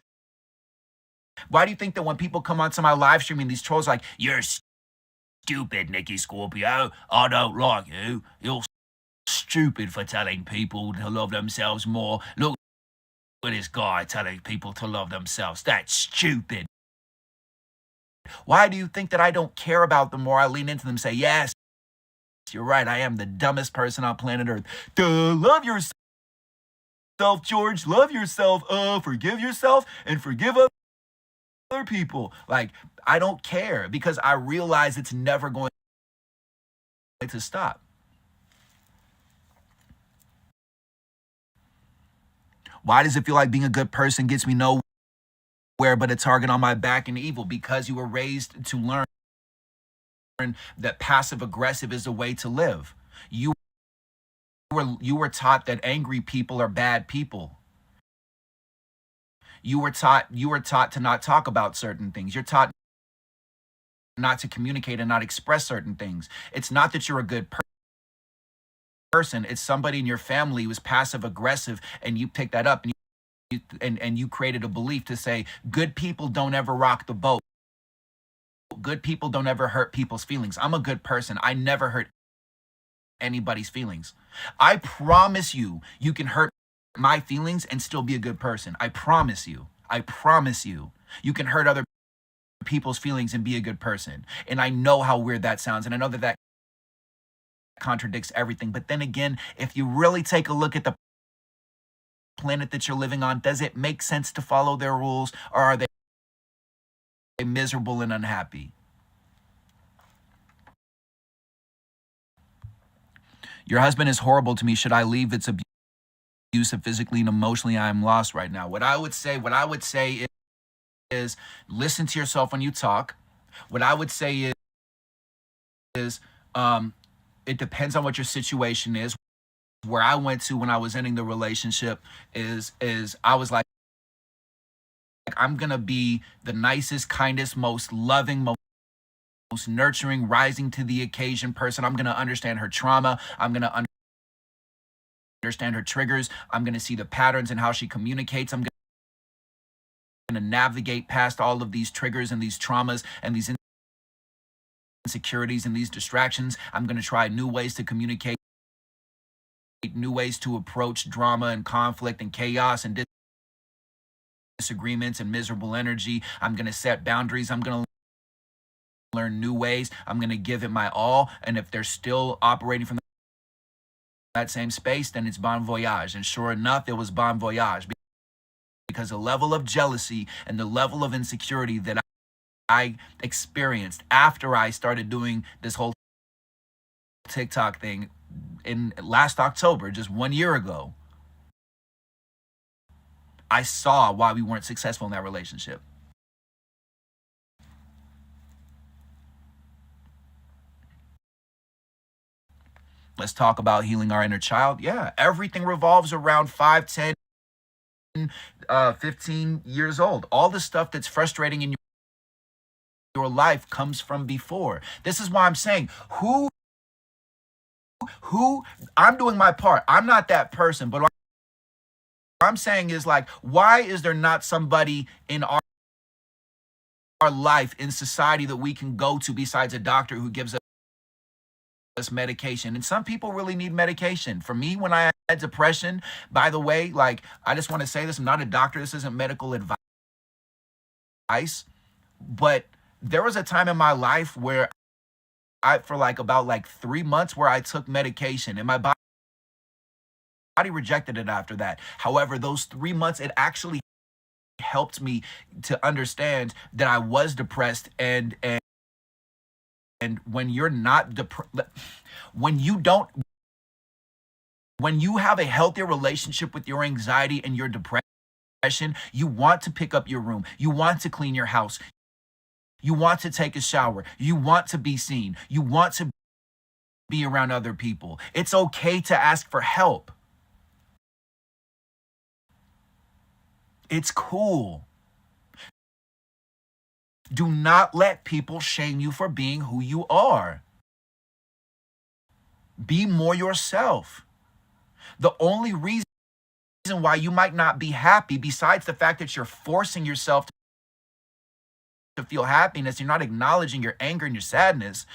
that when people come onto my live stream and these trolls are like, you're stupid, Nikki Scorpio, I don't like you, you're stupid for telling people to love themselves more, look at this guy telling people to love themselves, that's stupid. Why do you think that I don't care about them more? I lean into them and say, yes, you're right, I am the dumbest person on planet Earth. Duh, love yourself. yourself, George. Love yourself. Forgive yourself and forgive other people. Like, I don't care because I realize it's never going to stop. Why does it feel like being a good person gets me nowhere but a target on my back and evil? Because you were raised to learn that passive aggressive is the way to live. You were taught that angry people are bad people. You were taught to not talk about certain things. You're taught not to communicate and not express certain things. It's not that you're a good person. It's somebody in your family who's passive aggressive, and you pick that up, and you created a belief to say good people don't ever rock the boat. Good people don't ever hurt people's feelings. I'm a good person. I never hurt anybody's feelings. I promise you, you can hurt my feelings and still be a good person. I promise you. I promise you. You can hurt other people's feelings and be a good person. And I know how weird that sounds. And I know that that contradicts everything. But then again, if you really take a look at the planet that you're living on, does it make sense to follow their rules, or are they miserable and unhappy? Your husband is horrible to me. Should I leave? It's abusive physically and emotionally. I am lost right now. What I would say is listen to yourself when you talk. What I would say is it depends on what your situation is. Where I went to when I was ending the relationship is I was like, I'm gonna be the nicest, kindest, most loving, most nurturing, rising to the occasion person. I'm gonna understand her trauma. I'm gonna understand her triggers. I'm gonna see the patterns and how she communicates. I'm gonna navigate past all of these triggers and these traumas and these insecurities and these distractions. I'm gonna try new ways to communicate, new ways to approach drama and conflict and chaos and disagreements and miserable energy. I'm going to set boundaries. I'm going to learn new ways. I'm going to give it my all. And if they're still operating from that same space, then it's bon voyage. And sure enough, it was bon voyage, because the level of jealousy and the level of insecurity that I experienced after I started doing this whole TikTok thing in last October, just 1 year ago, I saw why we weren't successful in that relationship. Let's talk about healing our inner child. Yeah, everything revolves around 5, 10, 15 years old. All the stuff that's frustrating in your life comes from before. This is why I'm saying, who I'm doing my part. I'm not that person, but what I'm saying is, like, why is there not somebody in our life, in society, that we can go to besides a doctor who gives us medication? And some people really need medication. For me, when I had depression, by the way, like, I just want to say this, I'm not a doctor. This isn't medical advice, but there was a time in my life where for about 3 months, where I took medication, and my body rejected it after that. However, those 3 months, it actually helped me to understand that I was depressed. And when you're not when you have a healthier relationship with your anxiety and your depression, you want to pick up your room, you want to clean your house, you want to take a shower, you want to be seen, you want to be around other people. It's okay to ask for help. It's cool. Do not let people shame you for being who you are. Be more yourself. The only reason why you might not be happy, besides the fact that you're forcing yourself to feel happiness, you're not acknowledging your anger and your sadness,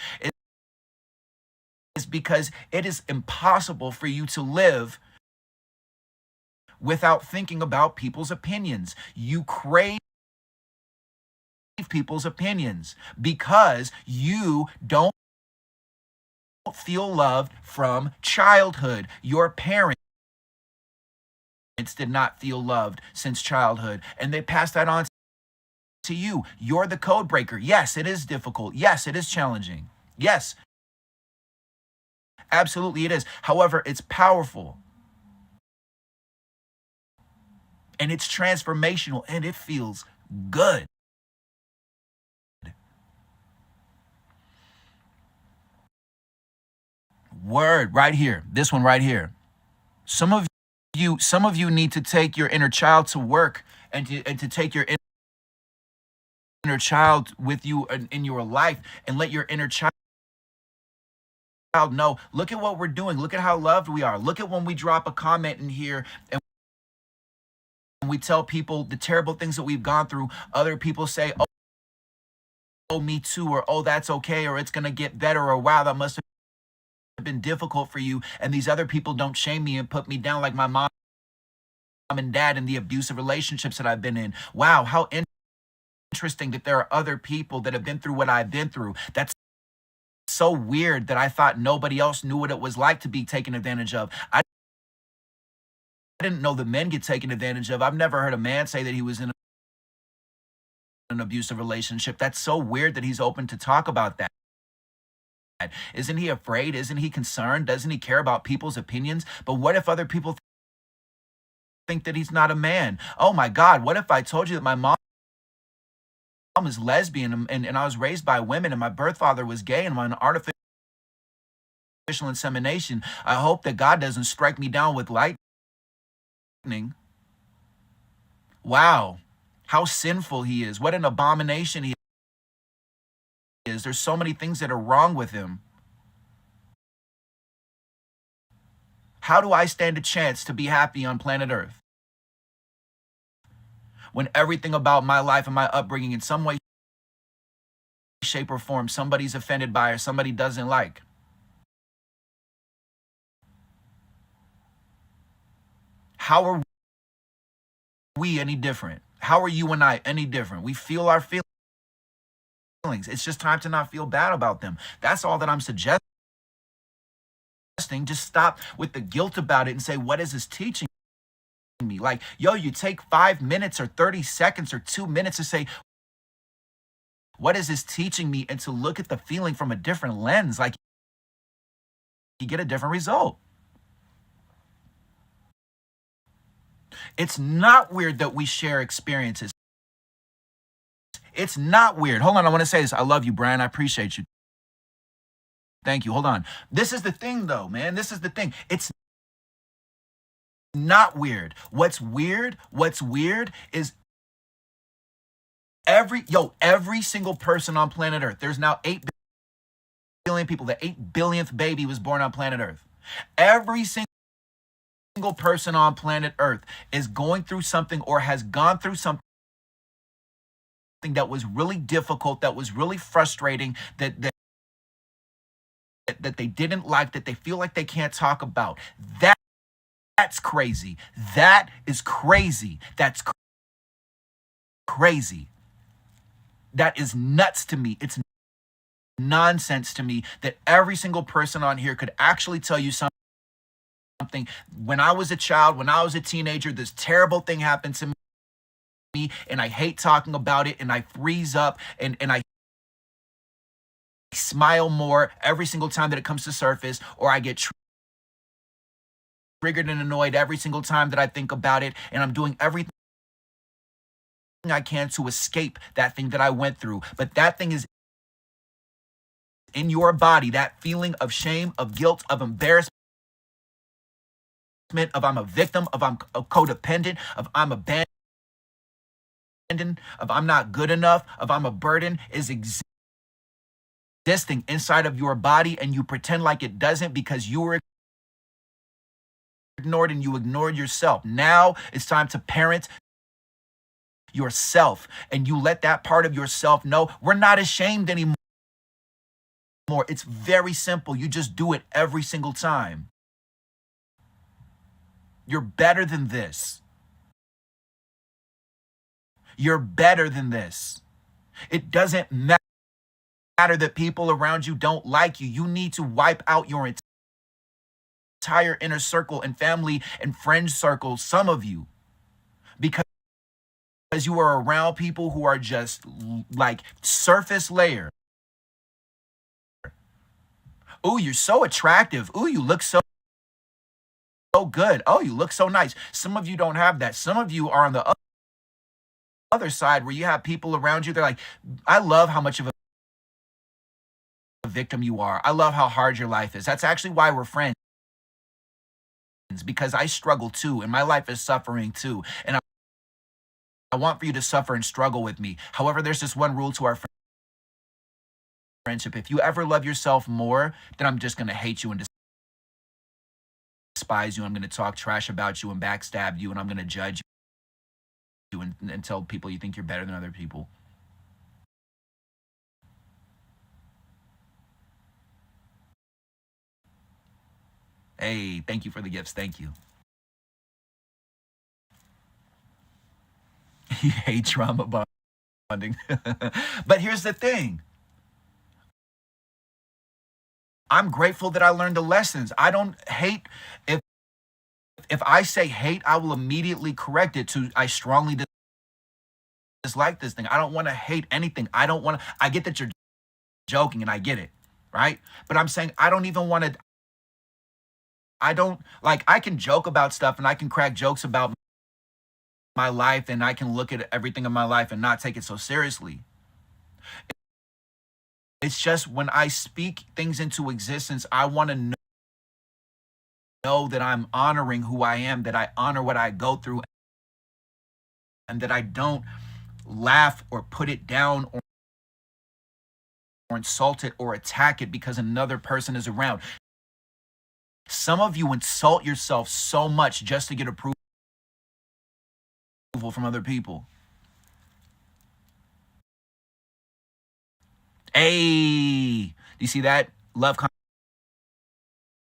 is because it is impossible for you to live without thinking about people's opinions. You crave people's opinions because you don't feel loved from childhood. Your parents did not feel loved since childhood, and they pass that on to you. You're the code breaker. Yes, it is difficult. Yes, it is challenging. Yes, absolutely it is. However, it's powerful and it's transformational and it feels good. Word right here. This one right here. Some of you need to take your inner child to work and to take your inner child with you in your life and let your inner child know, look at what we're doing. Look at how loved we are. Look at when we drop a comment in here and we tell people the terrible things that we've gone through. Other people say, oh, me too, or oh, that's okay, or it's going to get better, or wow, that must have been difficult for you. And these other people don't shame me and put me down like my mom and dad in the abusive relationships that I've been in. Wow, how interesting that there are other people that have been through what I've been through. That's so weird that I thought nobody else knew what it was like to be taken advantage of. I didn't know that men get taken advantage of. I've never heard a man say that he was in an abusive relationship. That's so weird that he's open to talk about that. Isn't he afraid? Isn't he concerned? Doesn't he care about people's opinions? But what if other people think that he's not a man? Oh my God, what if I told you that my mom is lesbian and I was raised by women and my birth father was gay and I'm on artificial insemination? I hope that God doesn't strike me down with lightning. Wow, how sinful he is. What an abomination he is. There's so many things that are wrong with him. How do I stand a chance to be happy on planet Earth when everything about my life and my upbringing in some way, shape, or form somebody's offended by or somebody doesn't like? How are we any different? How are you and I any different? We feel our feelings. It's just time to not feel bad about them. That's all that I'm suggesting. Just stop with the guilt about it and say, what is this teaching me? Like, yo, you take 5 minutes or 30 seconds or 2 minutes to say, what is this teaching me? And to look at the feeling from a different lens, like you get a different result. It's not weird that we share experiences. It's not weird. Hold on, I want to say this. I love you, Brian. I appreciate you. Thank you. Hold on. This is the thing, though, man. This is the thing. It's not weird. What's weird is every single person on planet Earth. There's now 8 billion people. The 8 billionth baby was born on planet Earth. Every single person on planet Earth is going through something or has gone through something that was really difficult, that was really frustrating, that they didn't like, that they feel like they can't talk about. That's crazy. That is crazy. That's crazy. That is nuts to me. It's nonsense to me that every single person on here could actually tell you something. When I was a child, when I was a teenager, this terrible thing happened to me and I hate talking about it and I freeze up and I smile more every single time that it comes to surface, or I get triggered and annoyed every single time that I think about it, and I'm doing everything I can to escape that thing that I went through. But that thing is in your body, that feeling of shame, of guilt, of embarrassment, of I'm a victim, of I'm a codependent, of I'm abandoned, of I'm not good enough, of I'm a burden, is existing inside of your body, and you pretend like it doesn't because you were ignored and you ignored yourself. Now it's time to parent yourself, and you let that part of yourself know we're not ashamed anymore. It's very simple. You just do it every single time. You're better than this. You're better than this. It doesn't matter that people around you don't like you. You need to wipe out your entire inner circle and family and friend circle, some of you, because you are around people who are just like surface layer. Oh, you're so attractive. Oh, you look so good. Oh, you look so nice. Some of you don't have that. Some of you are on the other side where you have people around you. They're like, I love how much of a victim you are. I love how hard your life is. That's actually why we're friends, because I struggle too, and my life is suffering too. And I want for you to suffer and struggle with me. However, there's just one rule to our friendship. If you ever love yourself more, then I'm just going to hate you and despise you. I'm going to talk trash about you and backstab you, and I'm going to judge you and tell people you think you're better than other people. Hey, thank you for the gifts. Thank you. You hate trauma bonding. But here's the thing. I'm grateful that I learned the lessons. I don't hate. If I say hate, I will immediately correct it to I strongly dislike this thing. I don't want to hate anything. I get that you're joking and I get it, right? But I'm saying I don't even want to. I don't like, I can joke about stuff and I can crack jokes about my life and I can look at everything in my life and not take it so seriously. It's just when I speak things into existence, I want to know that I'm honoring who I am, that I honor what I go through, and that I don't laugh or put it down or insult it or attack it because another person is around. Some of you insult yourself so much just to get approval from other people. Hey, do you see that? Love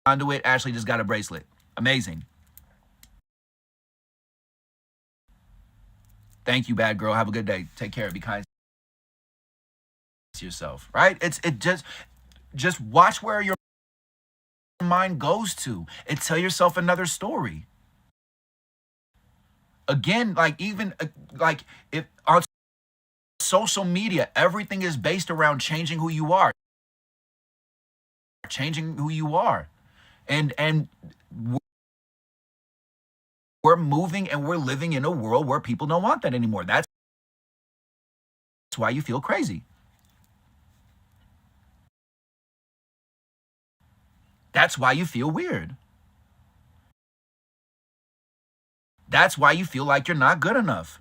conduit. Ashley just got a bracelet. Amazing. Thank you, bad girl. Have a good day. Take care. Be kind to yourself, right? It just watch where your mind goes to and tell yourself another story. Again, like even like if on social media, everything is based around changing who you are. Changing who you are. And we're moving and we're living in a world where people don't want that anymore. That's why you feel crazy. That's why you feel weird. That's why you feel like you're not good enough.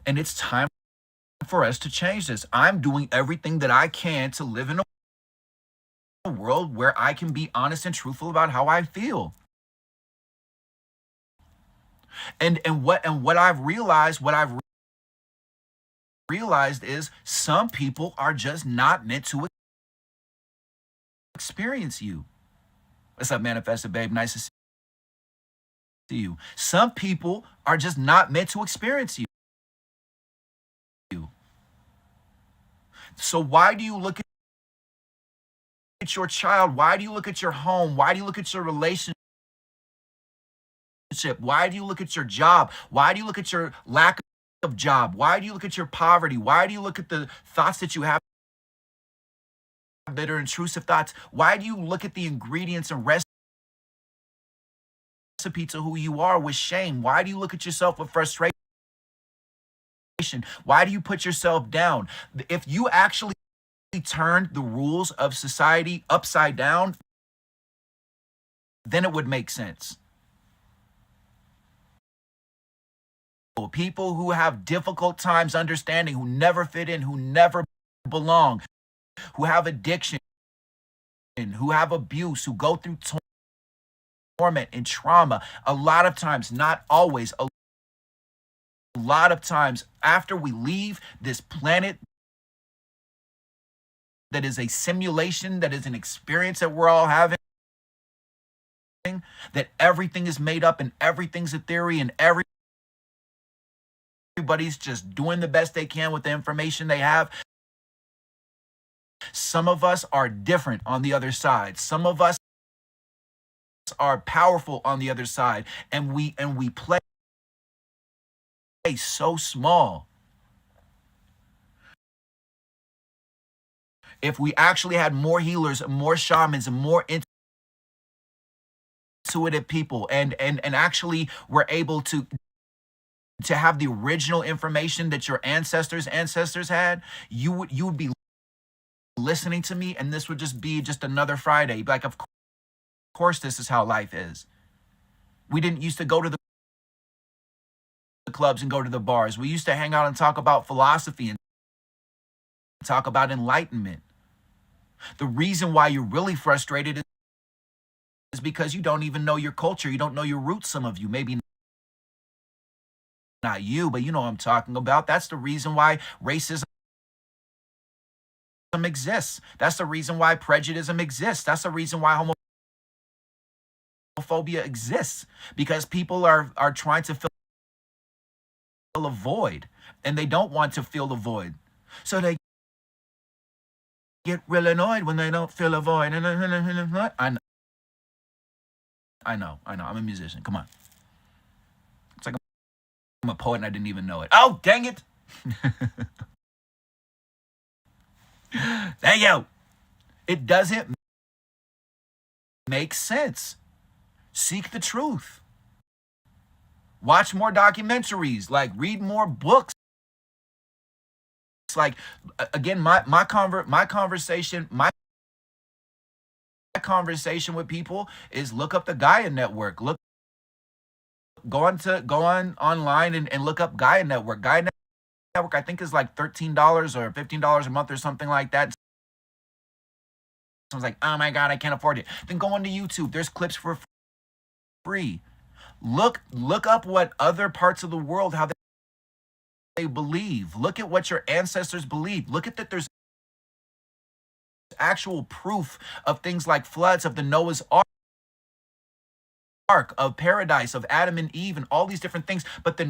And it's time for us to change this. I'm doing everything that I can to live in a world where I can be honest and truthful about how I feel. And what I've realized, is some people are just not meant to experience you. What's up, Manifested Babe? Nice to see you. Some people are just not meant to experience you. So why do you look at your child? Why do you look at your home? Why do you look at your relationship? Why do you look at your job? Why do you look at your lack of job? Why do you look at your poverty? Why do you look at the thoughts that you have that are intrusive thoughts? Why do you look at the ingredients and recipe to who you are with shame? Why do you look at yourself with frustration? Why do you put yourself down? If you actually turned the rules of society upside down, then it would make sense. People who have difficult times understanding, who never fit in, who never belong, who have addiction, who have abuse, who go through torment and trauma, a lot of times, not always, a lot of times after we leave this planet that is a simulation, that is an experience that we're all having, that everything is made up and everything's a theory and everybody's just doing the best they can with the information they have. Some of us are different on the other side. Some of us are powerful on the other side, and we play so small. If we actually had more healers, more shamans, and more intuitive people, and actually were able to have the original information that your ancestors had, you would be listening to me, and this would just be just another Friday. Like, of course, this is how life is. We didn't used to go to the clubs and go to the bars. We used to hang out and talk about philosophy and talk about enlightenment. The reason why you're really frustrated is because you don't even know your culture. You don't know your roots, some of you. Maybe not you, but you know what I'm talking about. That's the reason why racism exists. That's the reason why prejudice exists. That's the reason why homophobia exists. Because people are trying to fill a void, and they don't want to fill the void. So they get real annoyed when they don't fill a void. I know. I'm a musician. Come on. It's like I'm a poet and I didn't even know it. Oh, dang it. Thank you. It doesn't make sense. Seek the truth. Watch more documentaries. Like, read more books. Like, again, my conversation with people is look up the Gaia Network. Go on online and look up Gaia Network. Gaia Network, I think, is like $13 or $15 a month or something like that. Someone's like, oh my God, I can't afford it. Then go onto YouTube. There's clips for free. Look up what other parts of the world, how they believe. Look at what your ancestors believe. Look at that there's actual proof of things like floods, of the Noah's Ark, of paradise, of Adam and Eve, and all these different things. But the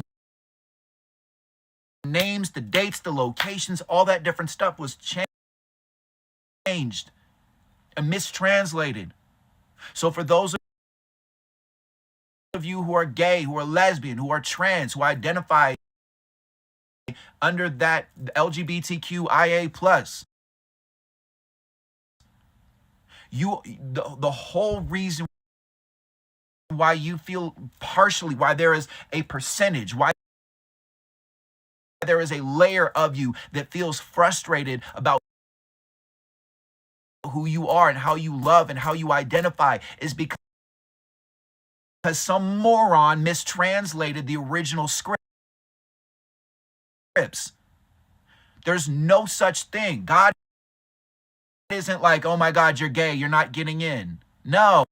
names, the dates, the locations, all that different stuff was changed and mistranslated. So for those of you who are gay, who are lesbian, who are trans, who identify under that LGBTQIA+, the whole reason why you feel partially, why there is a percentage, why there is a layer of you that feels frustrated about who you are and how you love and how you identify, is because some moron mistranslated the original scripts. There's no such thing. God isn't like, oh my God, you're gay, you're not getting in. No.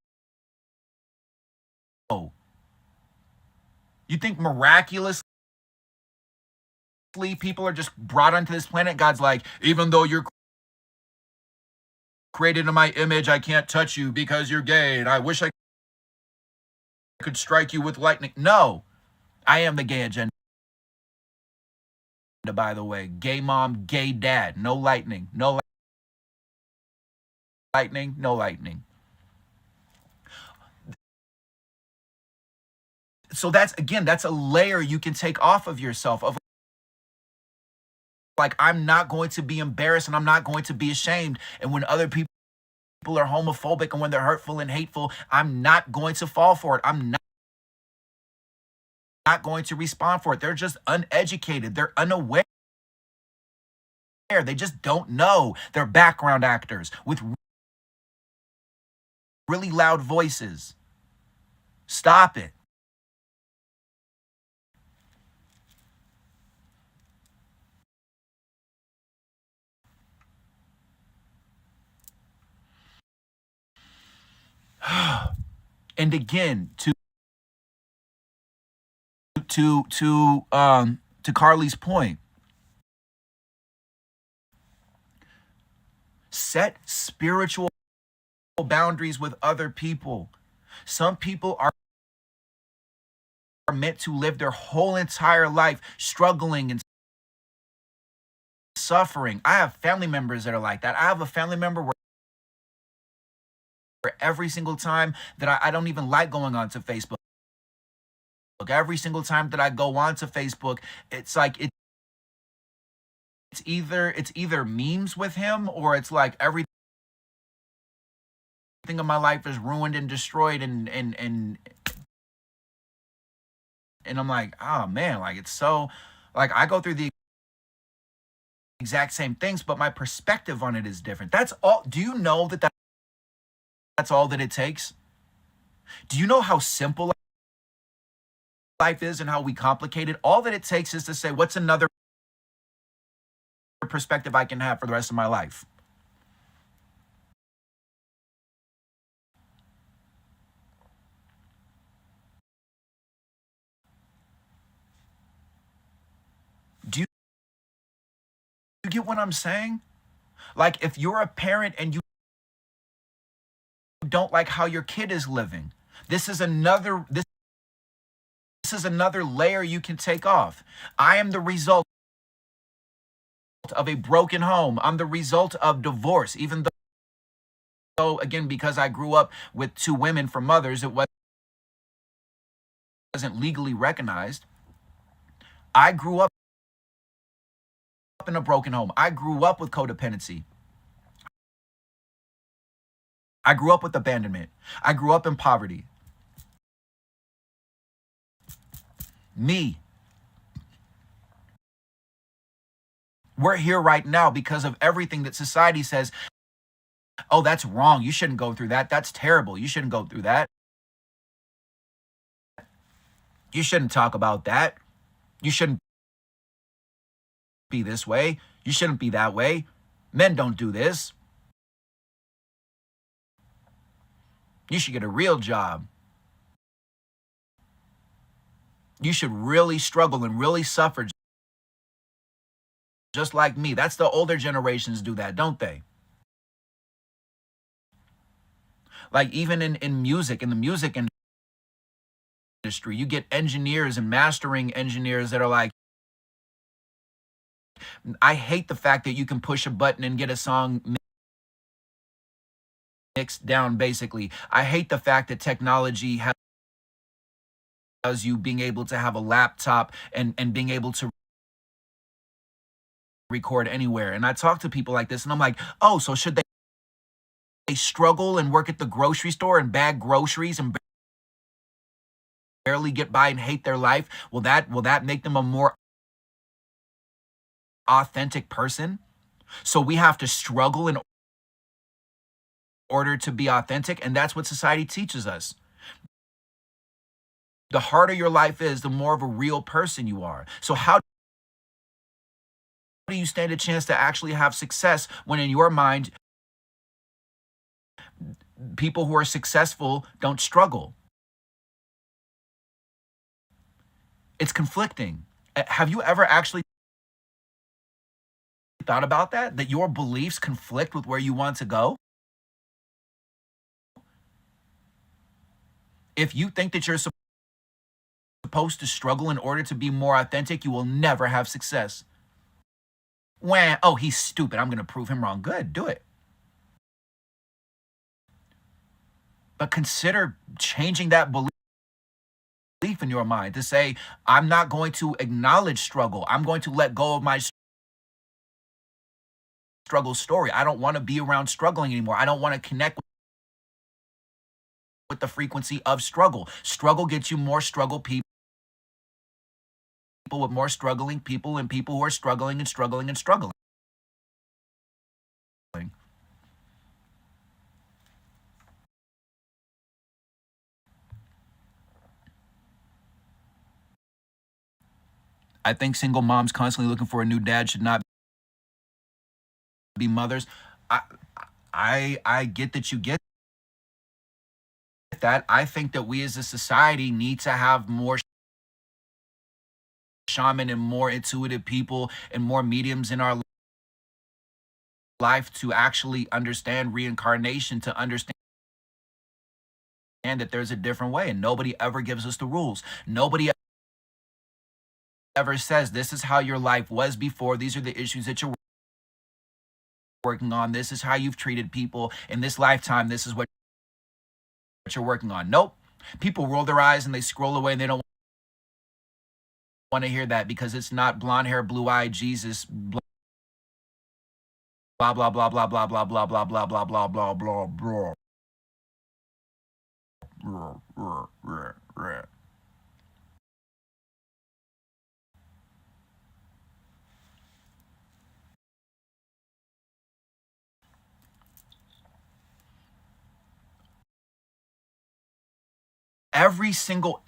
You think miraculously people are just brought onto this planet? God's like, even though you're created in my image, I can't touch you because you're gay, and I wish I could strike you with lightning. No. I am the gay agenda, by the way. Gay mom, gay dad. No lightning. No lightning. No lightning. So that's a layer you can take off of yourself, of like, I'm not going to be embarrassed and I'm not going to be ashamed. And when other people are homophobic and when they're hurtful and hateful, I'm not going to fall for it. I'm not going to respond for it. They're just uneducated. They're unaware. They just don't know. They're background actors with really loud voices. Stop it. And again, to Carly's point, set spiritual boundaries with other people. Some people are meant to live their whole entire life struggling and suffering. I have family members that are like that. I have a family member where every single time that I don't even like going onto Facebook. Every single time that I go onto Facebook, it's like it's either memes with him, or it's like everything of my life is ruined and destroyed, and I'm like, oh man, like it's so, like I go through the exact same things, but my perspective on it is different. That's all. Do you know that that's all that it takes? Do you know how simple life is and how we complicate it? All that it takes is to say, what's another perspective I can have for the rest of my life? Do you get what I'm saying? Like, if you're a parent and you don't like how your kid is living, this is another layer you can take off. I am the result of a broken home. I'm the result of divorce. Even though, again, because I grew up with two women for mothers, it wasn't legally recognized. I grew up in a broken home. I grew up with codependency. I grew up with abandonment. I grew up in poverty. Me. We're here right now because of everything that society says, oh, that's wrong. You shouldn't go through that. That's terrible. You shouldn't go through that. You shouldn't talk about that. You shouldn't be this way. You shouldn't be that way. Men don't do this. You should get a real job. You should really struggle and really suffer just like me. That's the older generations do that, don't they? Like even in music, in the music industry, you get engineers and mastering engineers that are like, I hate the fact that you can push a button and get a song mixed down, basically. I hate the fact that technology has you being able to have a laptop and being able to record anywhere. And I talk to people like this and I'm like, oh, so should they struggle and work at the grocery store and bag groceries and barely get by and hate their life? Will that make them a more authentic person? So we have to struggle in order to be authentic, and that's what society teaches us. The harder your life is, the more of a real person you are. So how do you stand a chance to actually have success when in your mind people who are successful don't struggle? It's conflicting. Have you ever actually thought about that? That your beliefs conflict with where you want to go? If you think that you're supposed to struggle in order to be more authentic, you will never have success. When, oh, he's stupid. I'm going to prove him wrong. Good, do it. But consider changing that belief in your mind to say, I'm not going to acknowledge struggle. I'm going to let go of my struggle story. I don't want to be around struggling anymore. I don't want to connect with the frequency of struggle. Struggle gets you more struggle people with more struggling people and people who are struggling and struggling and struggling. I think single moms constantly looking for a new dad should not be mothers. I I get that you get that. I think that we as a society need to have more shaman and more intuitive people and more mediums in our life to actually understand reincarnation, to understand that there's a different way, and nobody ever gives us the rules. Nobody ever says this is how your life was before. These are the issues that you're working on. This is how you've treated people in this lifetime. This is what you're working on. Nope. People roll their eyes and they scroll away and they don't want to hear that because it's not blonde hair, blue eyed Jesus, blah, blah, blah, blah, blah, blah, blah, blah, blah, blah, blah, blah, blah, blah, blah. Every single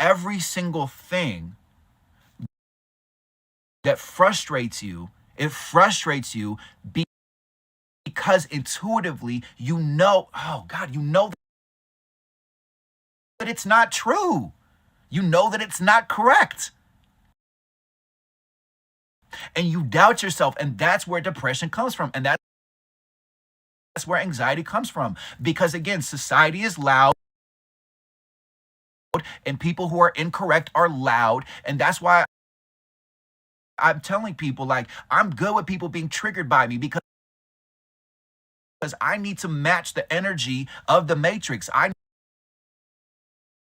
thing that frustrates you, it frustrates you because intuitively you know, oh God, you know that it's not true. You know that it's not correct. And you doubt yourself, and that's where depression comes from, and that's where anxiety comes from. Because again, society is loud, and people who are incorrect are loud, and that's why I'm telling people, like, I'm good with people being triggered by me because I need to match the energy of the matrix. I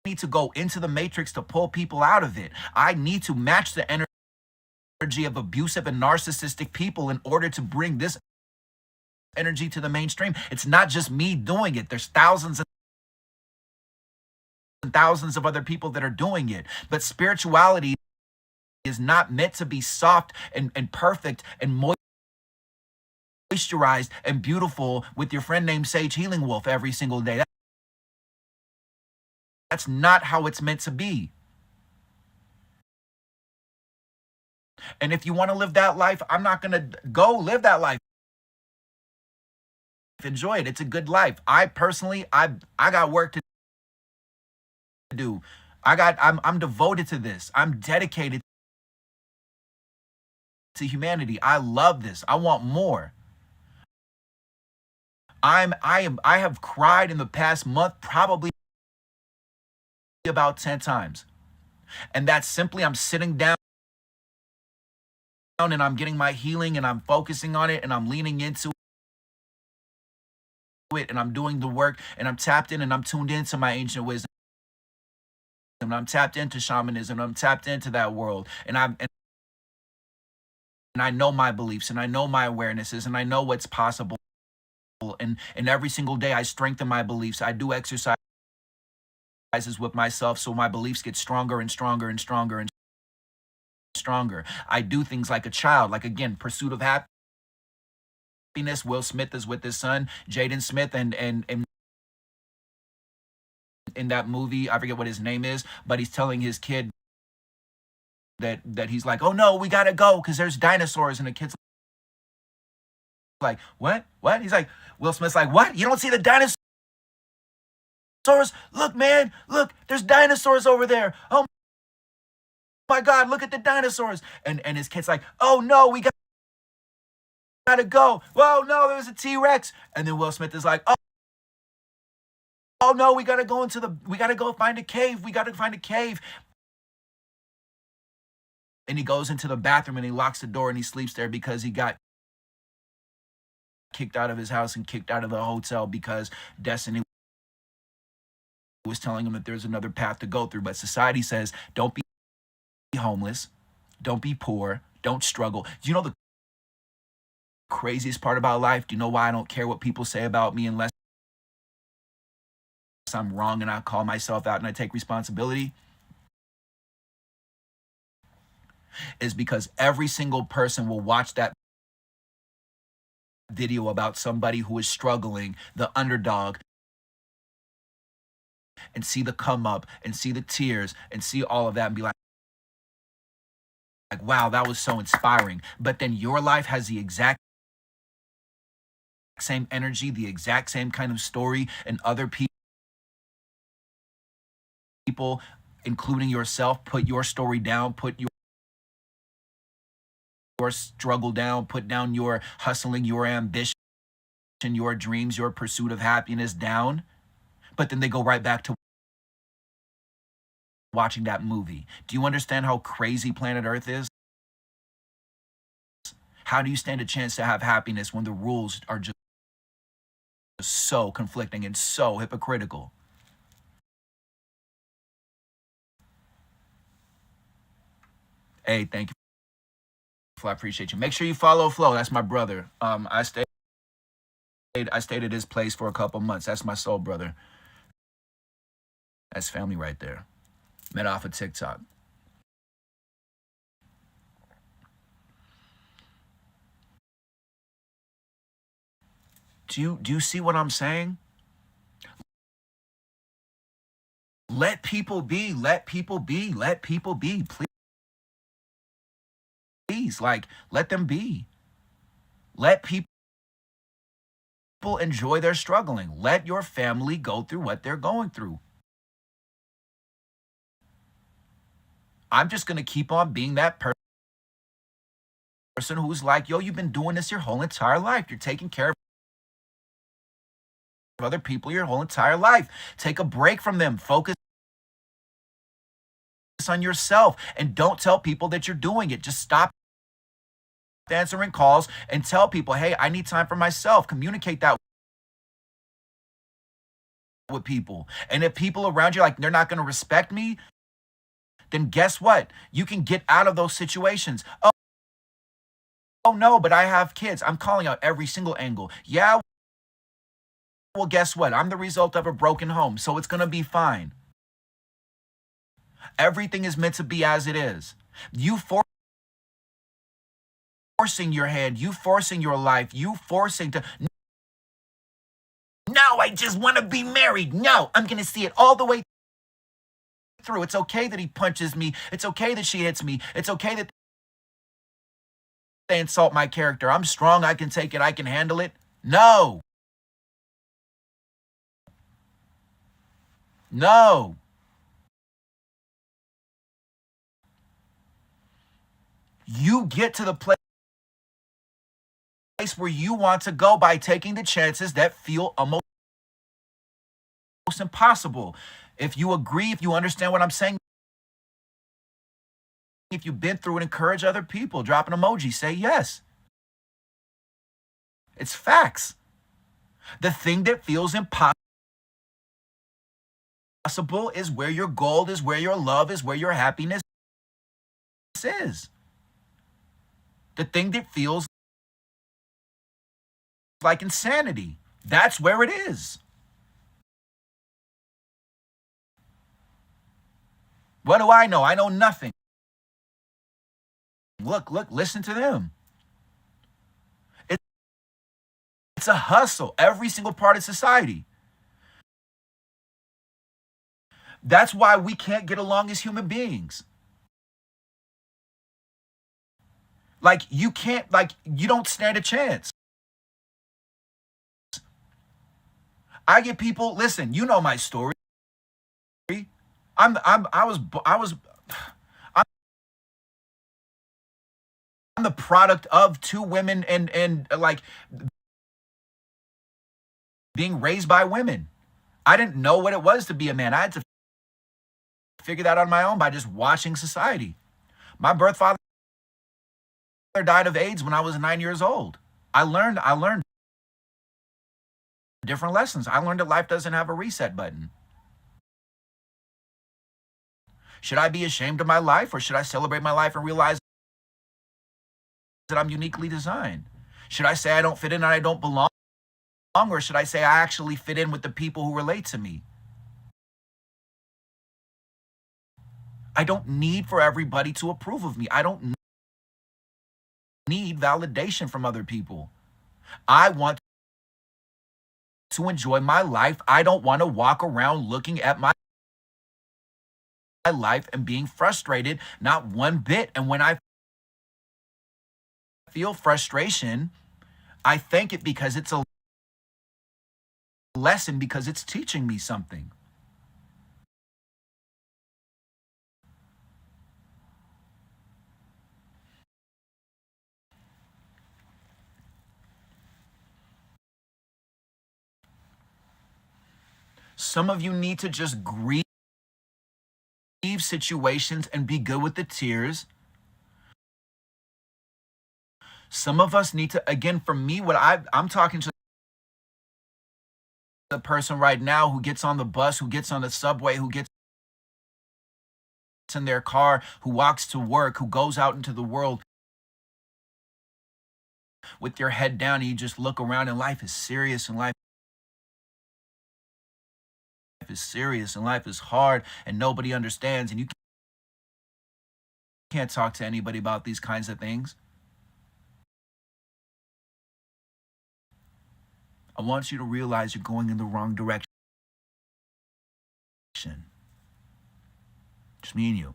need to go into the matrix to pull people out of it. I need to match the energy of abusive and narcissistic people in order to bring this energy to the mainstream. It's not just me doing it. There's thousands and thousands of other people that are doing it. But spirituality is not meant to be soft and perfect and moisturized and beautiful with your friend named Sage Healing Wolf every single day. That's not how it's meant to be. And if you want to live that life, I'm not going to go live that life. Enjoy it. It's a good life. I personally, I got work to do. I'm devoted to this. I'm dedicated to humanity. I love this. I want more. I have cried in the past month probably about 10 times. And that's simply I'm sitting down and I'm getting my healing and I'm focusing on it and I'm leaning into it and I'm doing the work and I'm tapped in and I'm tuned into my ancient wisdom. And I'm tapped into shamanism. I'm tapped into that world. And I know my beliefs and I know my awarenesses and I know what's possible. And every single day I strengthen my beliefs. I do exercises with myself so my beliefs get stronger and stronger and stronger and stronger. I do things like a child, like again, pursuit of happiness. Will Smith is with his son, Jaden Smith, and in that movie, I forget what his name is, but he's telling his kid that he's like, oh no, we gotta go because there's dinosaurs, and the kid's like, what? He's like, Will Smith's like, what? You don't see the dinosaurs? Look, man, look, there's dinosaurs over there. Oh my God, look at the dinosaurs. And his kid's like, oh no, we gotta go. Well, no, there's a T-Rex. And then Will Smith is like, oh no, we gotta go find a cave. We gotta find a cave. And he goes into the bathroom and he locks the door and he sleeps there because he got kicked out of his house and kicked out of the hotel because destiny was telling him that there's another path to go through. But society says, don't be homeless, don't be poor, don't struggle. Do you know the craziest part about life? Do you know why I don't care what people say about me unless I'm wrong and I call myself out and I take responsibility? Is because every single person will watch that video about somebody who is struggling, the underdog, and see the come up and see the tears and see all of that and be like, wow, that was so inspiring. But then your life has the exact same energy, the exact same kind of story, and other people, including yourself, put your story down, put your struggle down, put down your hustling, your ambition, your dreams, your pursuit of happiness down. But then they go right back to watching that movie. Do you understand how crazy planet Earth is? How do you stand a chance to have happiness when the rules are just was so conflicting and so hypocritical. Hey, thank you. I appreciate you. Make sure you follow Flo. That's my brother. I stayed at his place for a couple months. That's my soul brother. That's family right there. Met off of TikTok. Do you see what I'm saying? Let people be. Let people be. Let people be. Please, like, let them be. Let people enjoy their struggling. Let your family go through what they're going through. I'm just going to keep on being that person who's like, yo, you've been doing this your whole entire life. You're taking care of other people your whole entire life. Take a break from them. Focus on yourself and don't tell people that you're doing it. Just stop answering calls and tell people, hey, I need time for myself. Communicate that with people. And if people around you, like, they're not going to respect me, then guess what? You can get out of those situations. Oh no, but I have kids. I'm calling out every single angle. Yeah, well, guess what? I'm the result of a broken home, so it's going to be fine. Everything is meant to be as it is. You forcing your hand, you forcing your life, you forcing to, no, I just want to be married. No, I'm going to see it all the way through. It's okay that he punches me. It's okay that she hits me. It's okay that they insult my character. I'm strong. I can take it. I can handle it. No. No. You get to the place where you want to go by taking the chances that feel almost impossible. If you agree, if you understand what I'm saying, if you've been through it, encourage other people. Drop an emoji. Say yes. It's facts. The thing that feels impossible is where your gold is, where your love is, where your happiness is. The thing that feels like insanity, that's where it is. What do I know? I know nothing. Look, listen to them. It's a hustle, every single part of society. That's why we can't get along as human beings. Like, you can't, like, you don't stand a chance. I get people, listen, you know my story. I'm the product of two women and like being raised by women. I didn't know what it was to be a man. I had to figure that out on my own by just watching society. My birth father died of AIDS when I was 9 years old. I learned different lessons. I learned that life doesn't have a reset button. Should I be ashamed of my life, or should I celebrate my life and realize that I'm uniquely designed? Should I say I don't fit in and I don't belong, or should I say I actually fit in with the people who relate to me? I don't need for everybody to approve of me. I don't need validation from other people. I want to enjoy my life. I don't want to walk around looking at my life and being frustrated, not one bit. And when I feel frustration, I thank it because it's a lesson, because it's teaching me something. Some of you need to just grieve situations and be good with the tears. Some of us need to, again, for me, what I'm talking to the person right now who gets on the bus, who gets on the subway, who gets in their car, who walks to work, who goes out into the world with your head down, and you just look around and life is serious and life is serious and life is hard and nobody understands and you can't talk to anybody about these kinds of things. I want you to realize you're going in the wrong direction. Just me and you.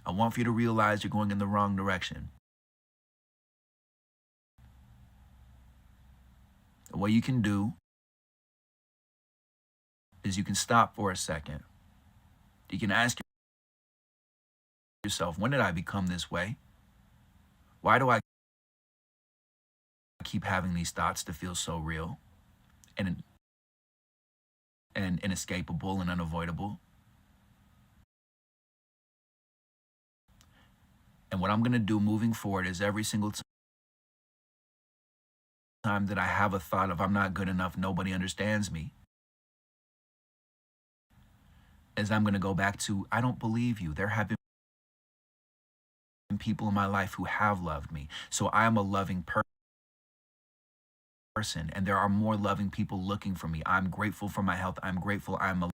I want for you to realize you're going in the wrong direction. What you can do is you can stop for a second. You can ask yourself, when did I become this way? Why do I keep having these thoughts that feel so real and inescapable and unavoidable? And what I'm going to do moving forward is every single time that I have a thought of I'm not good enough, nobody understands me, is I'm going to go back to, I don't believe you. There have been people in my life who have loved me. So I am a loving person, and there are more loving people looking for me. I'm grateful for my health. I'm grateful I'm a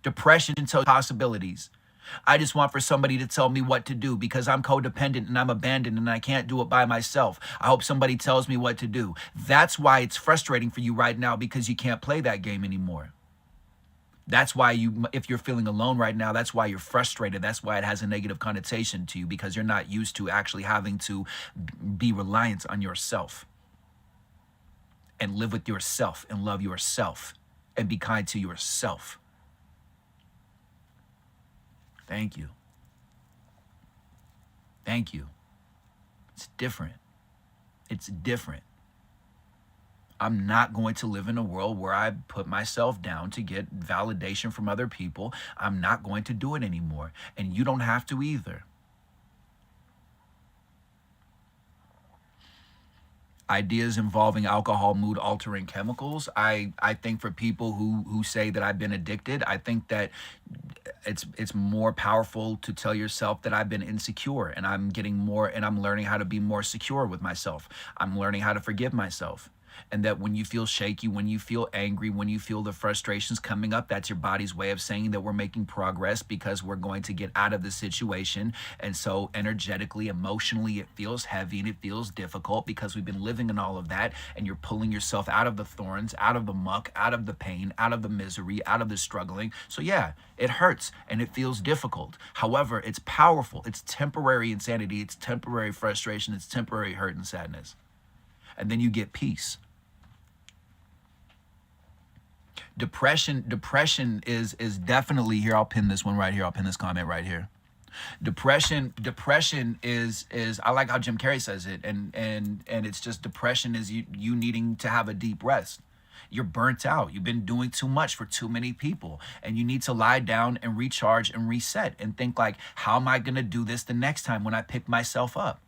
depression into possibilities. I just want for somebody to tell me what to do because I'm codependent and I'm abandoned and I can't do it by myself. I hope somebody tells me what to do. That's why it's frustrating for you right now, because you can't play that game anymore. That's why if you're feeling alone right now, that's why you're frustrated. That's why it has a negative connotation to you, because you're not used to actually having to be reliant on yourself and live with yourself and love yourself and be kind to yourself. Thank you. Thank you. It's different. It's different. I'm not going to live in a world where I put myself down to get validation from other people. I'm not going to do it anymore. And you don't have to either. Ideas involving alcohol, mood altering chemicals. I think for people who say that I've been addicted, I think that it's more powerful to tell yourself that I've been insecure and I'm getting more, and I'm learning how to be more secure with myself. I'm learning how to forgive myself. And that when you feel shaky, when you feel angry, when you feel the frustrations coming up, that's your body's way of saying that we're making progress, because we're going to get out of the situation. And so energetically, emotionally, it feels heavy and it feels difficult because we've been living in all of that, and you're pulling yourself out of the thorns, out of the muck, out of the pain, out of the misery, out of the struggling. So yeah, it hurts and it feels difficult. However, it's powerful. It's temporary insanity. It's temporary frustration. It's temporary hurt and sadness. And then you get peace. Depression is definitely here. I'll pin this one right here. I'll pin this comment right here. Depression is I like how Jim Carrey says it, and it's just, depression is you needing to have a deep rest. You're burnt out. You've been doing too much for too many people, and you need to lie down and recharge and reset and think like, how am I going to do this the next time when I pick myself up?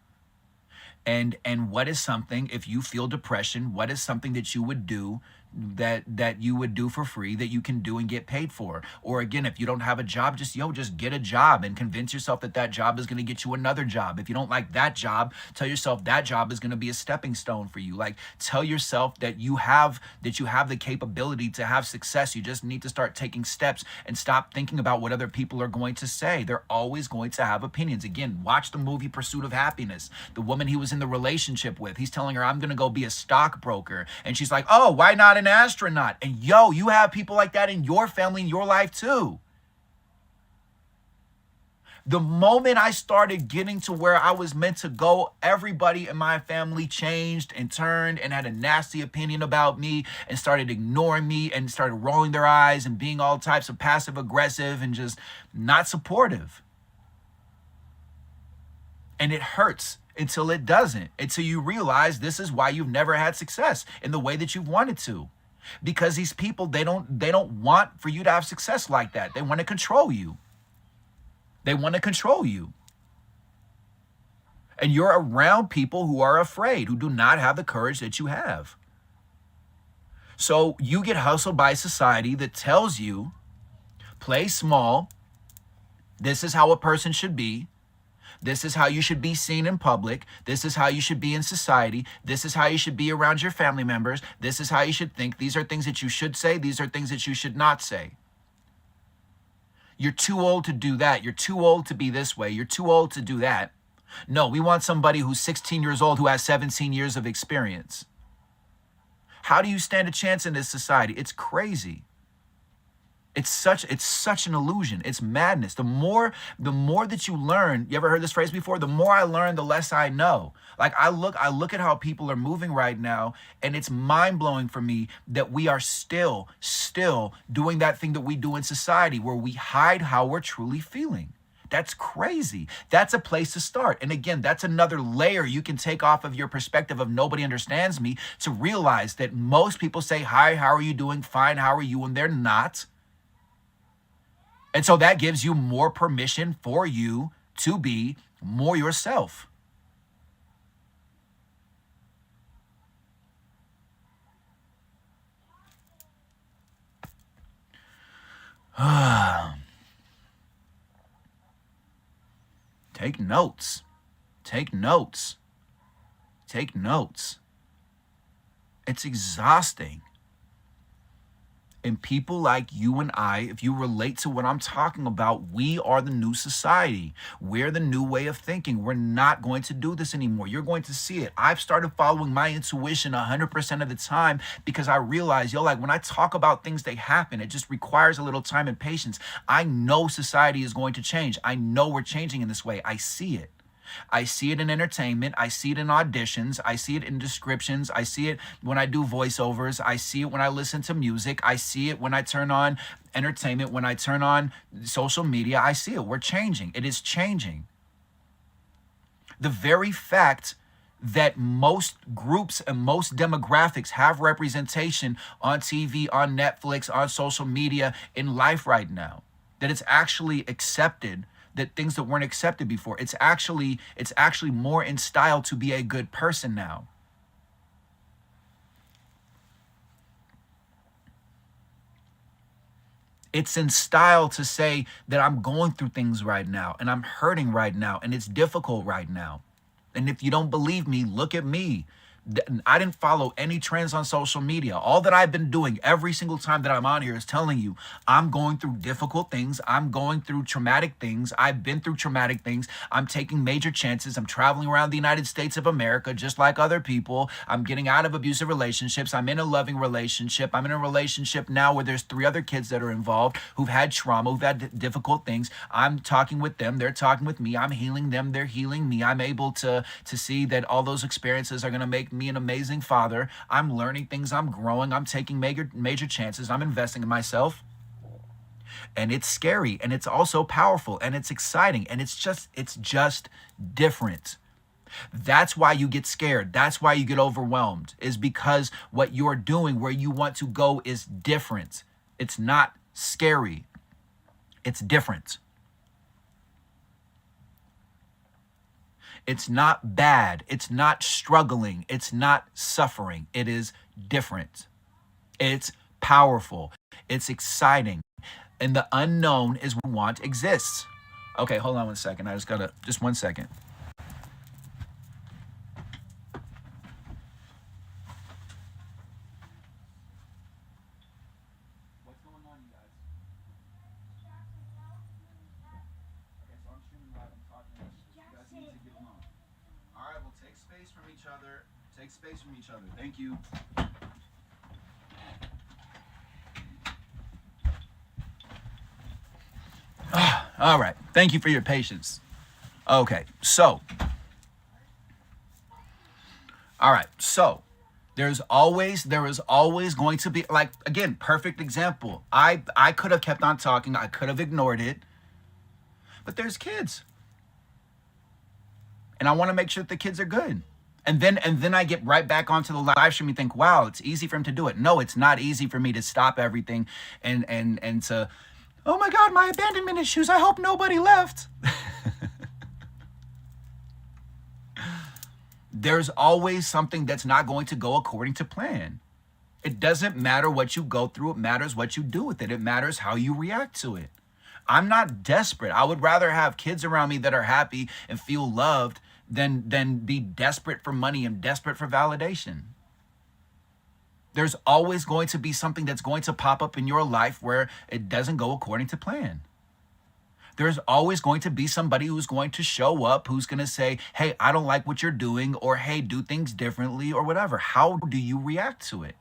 And what is something, if you feel depression, what is something that you would do that you would do for free, that you can do and get paid for? Or again, if you don't have a job, just get a job and convince yourself that that job is going to get you another job. If you don't like that job, tell yourself that job is going to be a stepping stone for you. Like, tell yourself that you have the capability to have success. You just need to start taking steps and stop thinking about what other people are going to say. They're always going to have opinions. Again, watch the movie Pursuit of Happiness. The woman he was in the relationship with, he's telling her, I'm going to go be a stockbroker. And she's like, oh, why not an astronaut? And you have people like that in your family, in your life too. The moment I started getting to where I was meant to go, everybody in my family changed and turned and had a nasty opinion about me and started ignoring me and started rolling their eyes and being all types of passive aggressive and just not supportive. And it hurts until it doesn't, until you realize this is why you've never had success in the way that you've wanted to. Because these people, they don't want for you to have success like that. They want to control you. They want to control you. And you're around people who are afraid, who do not have the courage that you have. So you get hustled by society that tells you, play small. This is how a person should be. This is how you should be seen in public. This is how you should be in society. This is how you should be around your family members. This is how you should think. These are things that you should say. These are things that you should not say. You're too old to do that. You're too old to be this way. You're too old to do that. No, we want somebody who's 16 years old who has 17 years of experience. How do you stand a chance in this society? It's crazy. It's such an illusion. It's madness. The more that you learn, you ever heard this phrase before? The more I learn, the less I know. Like I look at how people are moving right now, and it's mind-blowing for me that we are still doing that thing that we do in society where we hide how we're truly feeling. That's crazy. That's a place to start. And again, that's another layer you can take off of your perspective of nobody understands me to realize that most people say, hi, how are you doing? Fine, how are you? And they're not. And so that gives you more permission for you to be more yourself. Take notes. Take notes. Take notes. It's exhausting. And people like you and I, if you relate to what I'm talking about, we are the new society. We're the new way of thinking. We're not going to do this anymore. You're going to see it. I've started following my intuition 100% of the time because I realize, like when I talk about things, they happen. It just requires a little time and patience. I know society is going to change. I know we're changing in this way. I see it. I see it in entertainment. I see it in auditions. I see it in descriptions. I see it when I do voiceovers. I see it when I listen to music. I see it when I turn on entertainment, when I turn on social media. I see it. We're changing. It is changing. The very fact that most groups and most demographics have representation on TV, on Netflix, on social media, in life right now, that it's actually accepted, that things that weren't accepted before. It's actually more in style to be a good person now. It's in style to say that I'm going through things right now and I'm hurting right now and it's difficult right now. And if you don't believe me, look at me. I didn't follow any trends on social media. All that I've been doing every single time that I'm on here is telling you I'm going through difficult things. I'm going through traumatic things. I've been through traumatic things. I'm taking major chances. I'm traveling around the United States of America just like other people. I'm getting out of abusive relationships. I'm in a loving relationship. I'm in a relationship now where there's 3 other kids that are involved who've had trauma, who've had difficult things. I'm talking with them. They're talking with me. I'm healing them. They're healing me. I'm able to see that all those experiences are going to make me an amazing father. I'm learning things. I'm growing. I'm taking major chances. I'm investing in myself. And it's scary, and it's also powerful, and it's exciting, and it's just different. That's why you get scared. That's why you get overwhelmed, is because what you're doing, where you want to go, is different. It's not scary. It's different. It's not bad. It's not struggling. It's not suffering. It is different. It's powerful. It's exciting. And the unknown is what we want exists. Okay, hold on one second. Just 1 second. What's going on, you guys? Okay, so I'm streaming live. I'm talking. You guys need to get along. All right, well, take space from each other. Take space from each other. Thank you. All right. Thank you for your patience. Okay, so. All right, so. There is always going to be, like, again, perfect example. I could have kept on talking. I could have ignored it. But there's kids. And I want to make sure that the kids are good. And then I get right back onto the live stream and think, wow, it's easy for him to do it. No, it's not easy for me to stop everything and to Oh my God, my abandonment issues. I hope nobody left. There's always something that's not going to go according to plan. It doesn't matter what you go through. It matters what you do with it. It matters how you react to it. I'm not desperate. I would rather have kids around me that are happy and feel loved than be desperate for money and desperate for validation. There's always going to be something that's going to pop up in your life where it doesn't go according to plan. There's always going to be somebody who's going to show up, who's going to say, hey, I don't like what you're doing, or hey, do things differently, or whatever. How do you react to it?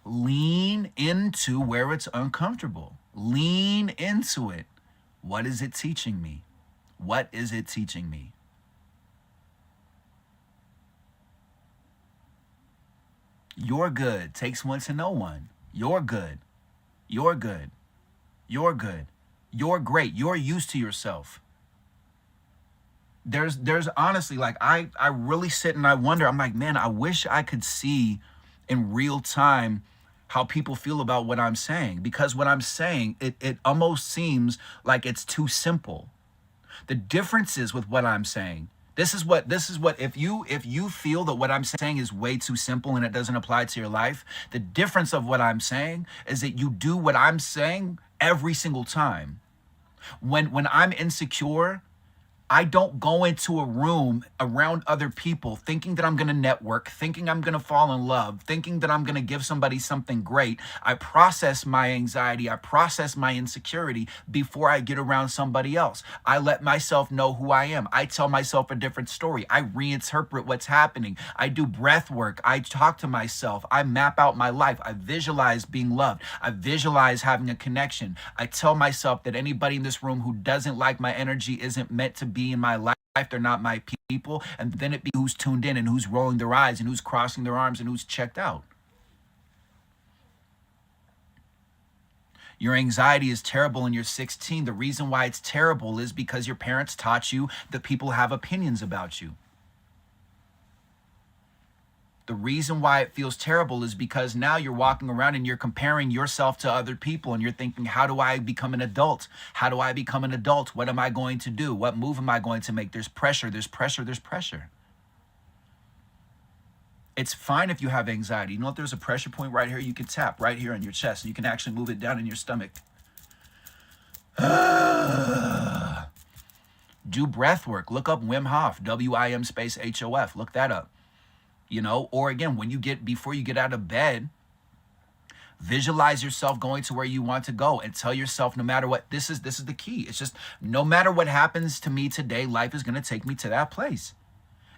Lean into where it's uncomfortable. Lean into it. What is it teaching me? What is it teaching me? You're good. Takes one to know one. You're good. You're good. You're good. You're great. You're used to yourself. There's honestly, like, I really sit and I wonder, I'm like, man, I wish I could see in real time how people feel about what I'm saying, because what I'm saying, it almost seems like it's too simple. The difference is with what I'm saying. This is what if you feel that what I'm saying is way too simple and it doesn't apply to your life, the difference of what I'm saying is that you do what I'm saying every single time. When I'm insecure, I don't go into a room around other people thinking that I'm going to network, thinking I'm going to fall in love, thinking that I'm going to give somebody something great. I process my anxiety. I process my insecurity before I get around somebody else. I let myself know who I am. I tell myself a different story. I reinterpret what's happening. I do breath work. I talk to myself. I map out my life. I visualize being loved. I visualize having a connection. I tell myself that anybody in this room who doesn't like my energy isn't meant to be in my life. They're not my people. And then it be who's tuned in and who's rolling their eyes and who's crossing their arms and who's checked out. Your anxiety is terrible and you're 16. The reason why it's terrible is because your parents taught you that people have opinions about you. The reason why it feels terrible is because now you're walking around and you're comparing yourself to other people and you're thinking, how do I become an adult? How do I become an adult? What am I going to do? What move am I going to make? There's pressure, there's pressure, there's pressure. It's fine if you have anxiety. You know, if there's a pressure point right here, you can tap right here on your chest and you can actually move it down in your stomach. Do breath work. Look up Wim Hof, WIM space HOF. Look that up. You know, or again, before you get out of bed, visualize yourself going to where you want to go and tell yourself, no matter what, this is the key. It's just, no matter what happens to me today, life is going to take me to that place.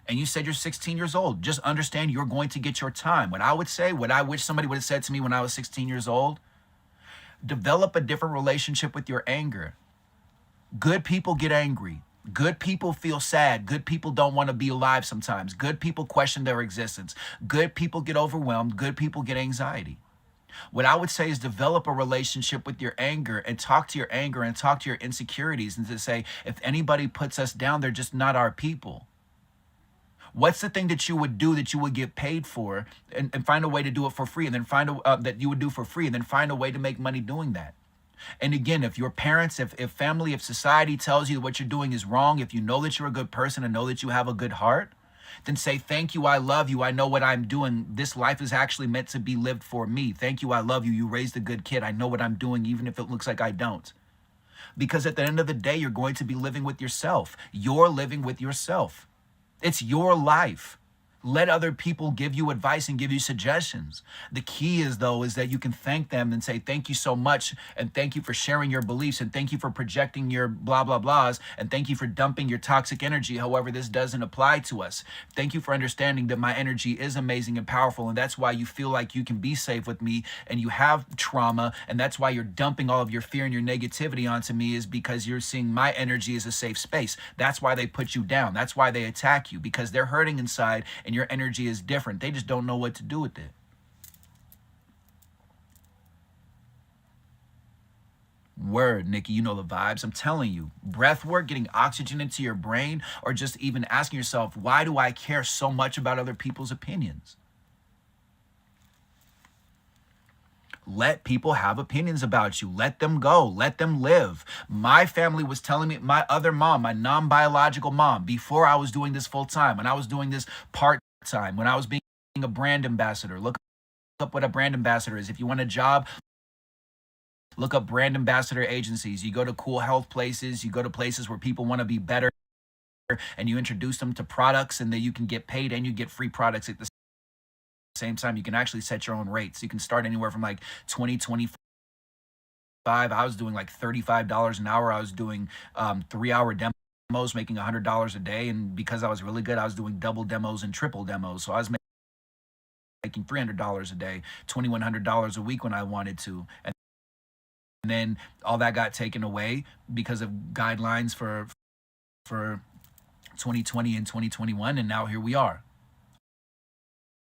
And you said you're 16 years old. Just understand you're going to get your time. What I wish somebody would have said to me when I was 16 years old, develop a different relationship with your anger. Good people get angry. Good people feel sad. Good people don't want to be alive sometimes. Good people question their existence. Good people get overwhelmed. Good people get anxiety. What I would say is develop a relationship with your anger and talk to your anger and talk to your insecurities and to say, if anybody puts us down, they're just not our people. What's the thing that you would do that you would get paid for and find a way to do it for free and then that you would do for free and then find a way to make money doing that? And again, if your parents, if family, if society tells you what you're doing is wrong, if you know that you're a good person and know that you have a good heart, then say, thank you, I love you, I know what I'm doing. This life is actually meant to be lived for me. Thank you, I love you. You raised a good kid. I know what I'm doing, even if it looks like I don't. Because at the end of the day, you're going to be living with yourself. You're living with yourself. It's your life. Let other people give you advice and give you suggestions. The key is, though, is that you can thank them and say, thank you so much. And thank you for sharing your beliefs. And thank you for projecting your blah, blah, blahs. And thank you for dumping your toxic energy. However, this doesn't apply to us. Thank you for understanding that my energy is amazing and powerful. And that's why you feel like you can be safe with me and you have trauma. And that's why you're dumping all of your fear and your negativity onto me, is because you're seeing my energy as a safe space. That's why they put you down. That's why they attack you, because they're hurting inside and your energy is different. They just don't know what to do with it. Word, Nikki, you know the vibes. I'm telling you, breath work, getting oxygen into your brain, or just even asking yourself, why do I care so much about other people's opinions? Let people have opinions about you. Let them go. Let them live. My family was telling me, my other mom, my non-biological mom, before I was doing this full time, when I was doing this part time, when I was being a brand ambassador. Look up what a brand ambassador is. If you want a job, look up brand ambassador agencies. You go to cool health places, you go to places where people want to be better, and you introduce them to products, and then you can get paid and you get free products at the same time. You can actually set your own rates. You can start anywhere from like 20, 25. I was doing like $35 an hour. I was doing 3-hour demos, making $100 a day. And because I was really good, I was doing double demos and triple demos. So I was making $300 a day, $2,100 a week when I wanted to. And then all that got taken away because of guidelines for 2020 and 2021. And now here we are.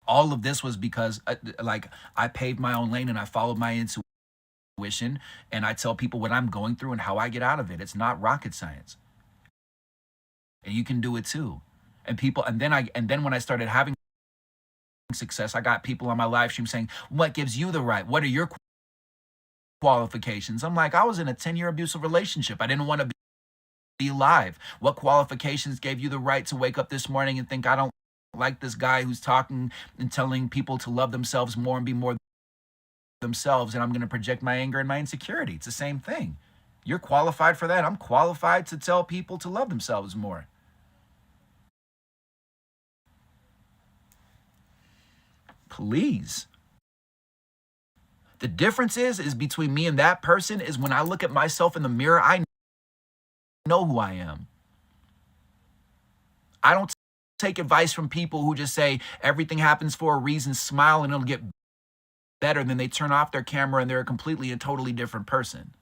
All of this was because like I paved my own lane and I followed my intuition, and I tell people what I'm going through and how I get out of it. It's not rocket science. And you can do it too. And people, and then when I started having success, I got people on my live stream saying, what gives you the right? What are your qualifications? I'm like, I was in a 10-year abusive relationship. I didn't want to be alive. What qualifications gave you the right to wake up this morning and think, I don't like this guy who's talking and telling people to love themselves more and be more themselves, and I'm going to project my anger and my insecurity? It's the same thing. You're qualified for that. I'm qualified to tell people to love themselves more. Please. The difference is between me and that person is when I look at myself in the mirror, I know who I am. I don't take advice from people who just say everything happens for a reason, smile and it'll get better. Then they turn off their camera and they're a completely and totally different person.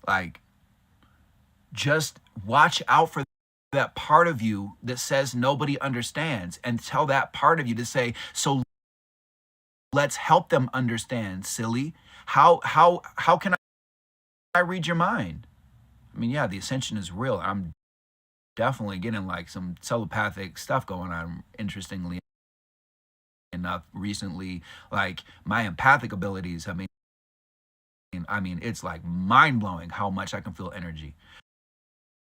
Like, just watch out for that part of you that says nobody understands, and tell that part of you to say, so let's help them understand, silly. How can I read your mind? I mean, yeah, the ascension is real. I'm definitely getting like some telepathic stuff going on, interestingly enough, recently. Like, my empathic abilities, I mean, it's like mind-blowing how much I can feel energy.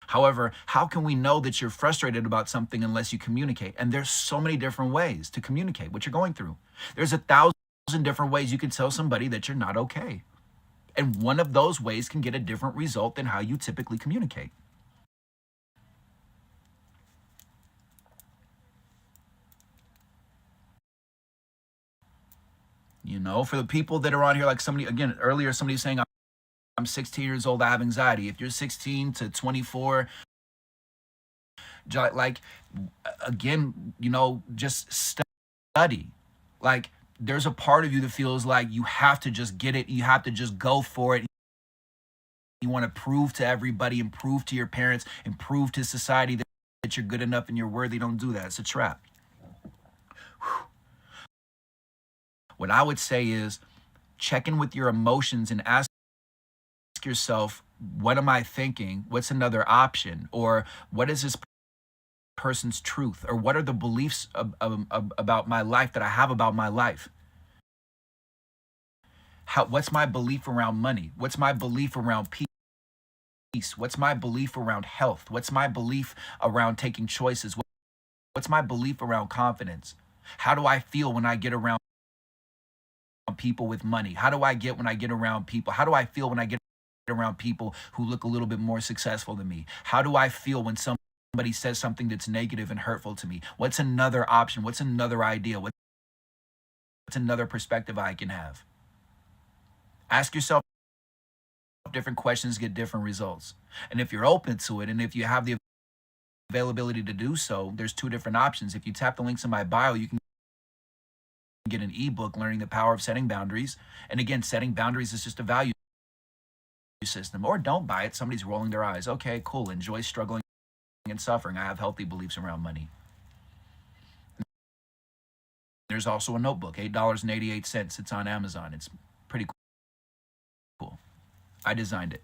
However, how can we know that you're frustrated about something unless you communicate? And there's so many different ways to communicate what you're going through. There's 1,000 different ways you can tell somebody that you're not okay. And one of those ways can get a different result than how you typically communicate. You know, for the people that are on here, like somebody, again, earlier, somebody saying, I'm 16 years old, I have anxiety. If you're 16 to 24, like, again, you know, just study. Like, there's a part of you that feels like you have to just get it. You have to just go for it. You want to prove to everybody and prove to your parents and prove to society that you're good enough and you're worthy. Don't do that. It's a trap. What I would say is check in with your emotions and ask yourself, what am I thinking? What's another option? Or what is this person's truth? Or what are the beliefs about my life that I have about my life? What's my belief around money? What's my belief around peace? What's my belief around health? What's my belief around taking choices? What's my belief around confidence? How do I feel when I get around people with money? How do I get when I get around people? How do I feel when I get around people who look a little bit more successful than me? How do I feel when somebody says something that's negative and hurtful to me? What's another option? What's another idea? What's another perspective I can have? Ask yourself different questions, get different results. And if you're open to it, and if you have the availability to do so, there's 2 different options. If you tap the links in my bio, you can get an ebook, Learning the Power of Setting Boundaries. And again, setting boundaries is just a value system. Or don't buy it. Somebody's rolling their eyes. Okay, cool. Enjoy struggling and suffering. I have healthy beliefs around money. There's also a notebook, $8.88. It's on Amazon. It's pretty cool. I designed it.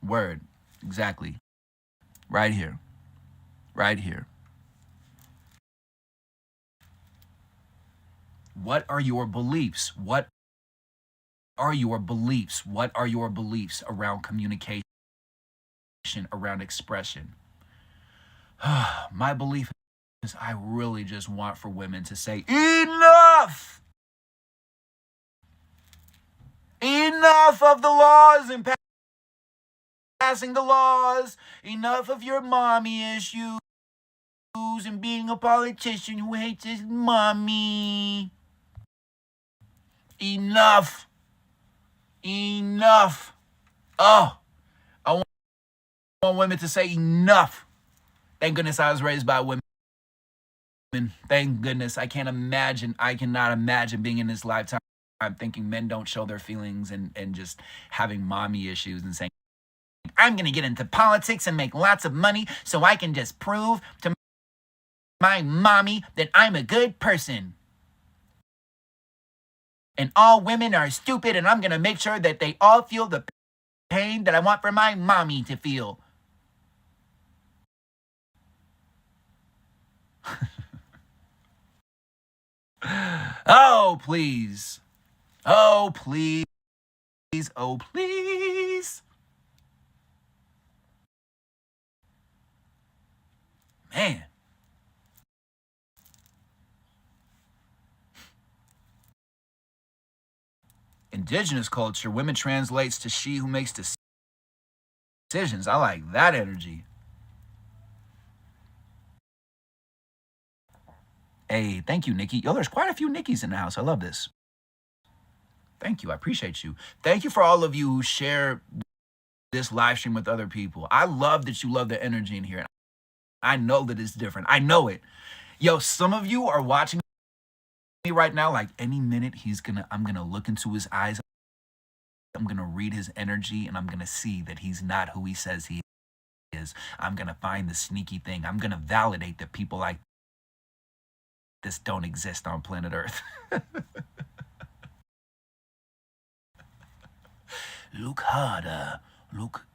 Word. Exactly. Right here. Right here. What are your beliefs? What are your beliefs? What are your beliefs around communication, around expression? My belief is I really just want for women to say, enough! Enough of the laws and passing the laws. Enough of your mommy issues and being a politician who hates his mommy. Enough. Enough. Oh, I want women to say enough. Thank goodness I was raised by women. Thank goodness. I cannot imagine being in this lifetime thinking men don't show their feelings and just having mommy issues and saying, I'm going to get into politics and make lots of money so I can just prove to my mommy that I'm a good person. And all women are stupid, and I'm going to make sure that they all feel the pain that I want for my mommy to feel. Oh, please. Oh, please. Oh, please. Man. Indigenous culture, women translates to she who makes decisions. I like that energy. Hey, thank you, Nikki. Yo, there's quite a few Nikki's in the house. I love this. Thank you. I appreciate you. Thank you for all of you who share this live stream with other people. I love that you love the energy in here. I know that it's different. I know it. Yo, some of you are watching me right now like any minute I'm going to look into his eyes. I'm going to read his energy and I'm going to see that he's not who he says he is. I'm going to find the sneaky thing. I'm going to validate that people like this don't exist on planet Earth. Look harder. Look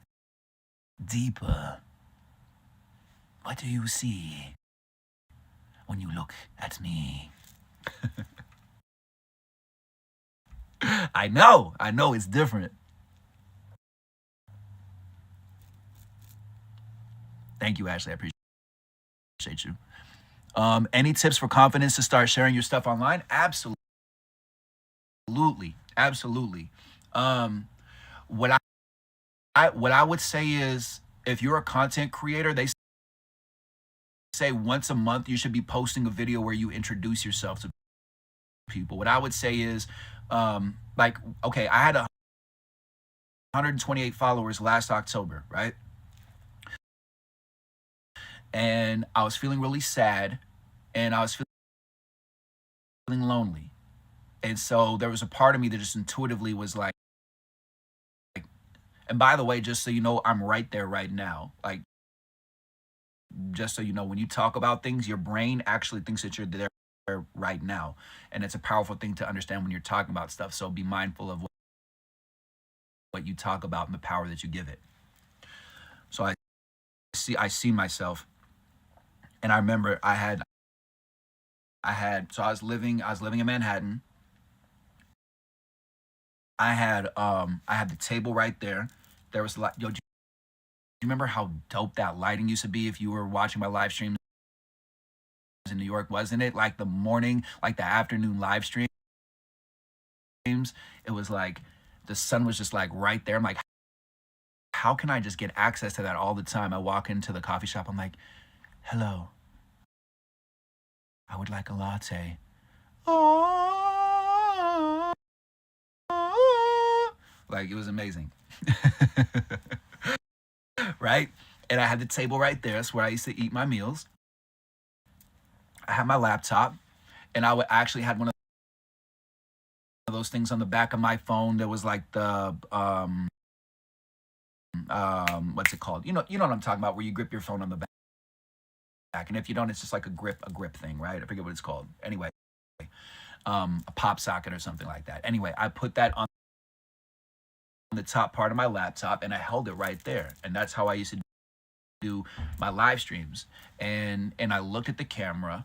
deeper. What do you see when you look at me? I know, it's different. Thank you, Ashley. I appreciate you. Any tips for confidence to start sharing your stuff online? Absolutely. Absolutely. What I would say is, if you're a content creator, they say once a month you should be posting a video where you introduce yourself to people. What I would say is, okay, I had 128 followers last October, right? And I was feeling really sad, and I was feeling lonely. And so there was a part of me that just intuitively was like, and by the way, just so you know, I'm right there right now. Like, just so you know, when you talk about things, your brain actually thinks that you're there right now. And it's a powerful thing to understand when you're talking about stuff. So be mindful of what you talk about and the power that you give it. So I see myself, and I remember I was living in Manhattan. I had the table right there. There was do you remember how dope that lighting used to be if you were watching my live streams in New York? Wasn't it like the morning, like the afternoon live streams? It was like the sun was just like right there. I'm like, how can I just get access to that all the time? I walk into the coffee shop. I'm like, hello, I would like a latte. Oh, like, it was amazing. Right? And I had the table right there. That's where I used to eat my meals. I had my laptop, and I would actually had one of those things on the back of my phone that was like the what's it called? You know what I'm talking about, where you grip your phone on the back. And if you don't, it's just like a grip thing, right? I forget what it's called. Anyway, a pop socket or something like that. Anyway, I put that on the top part of my laptop and I held it right there. And that's how I used to do my live streams. And I looked at the camera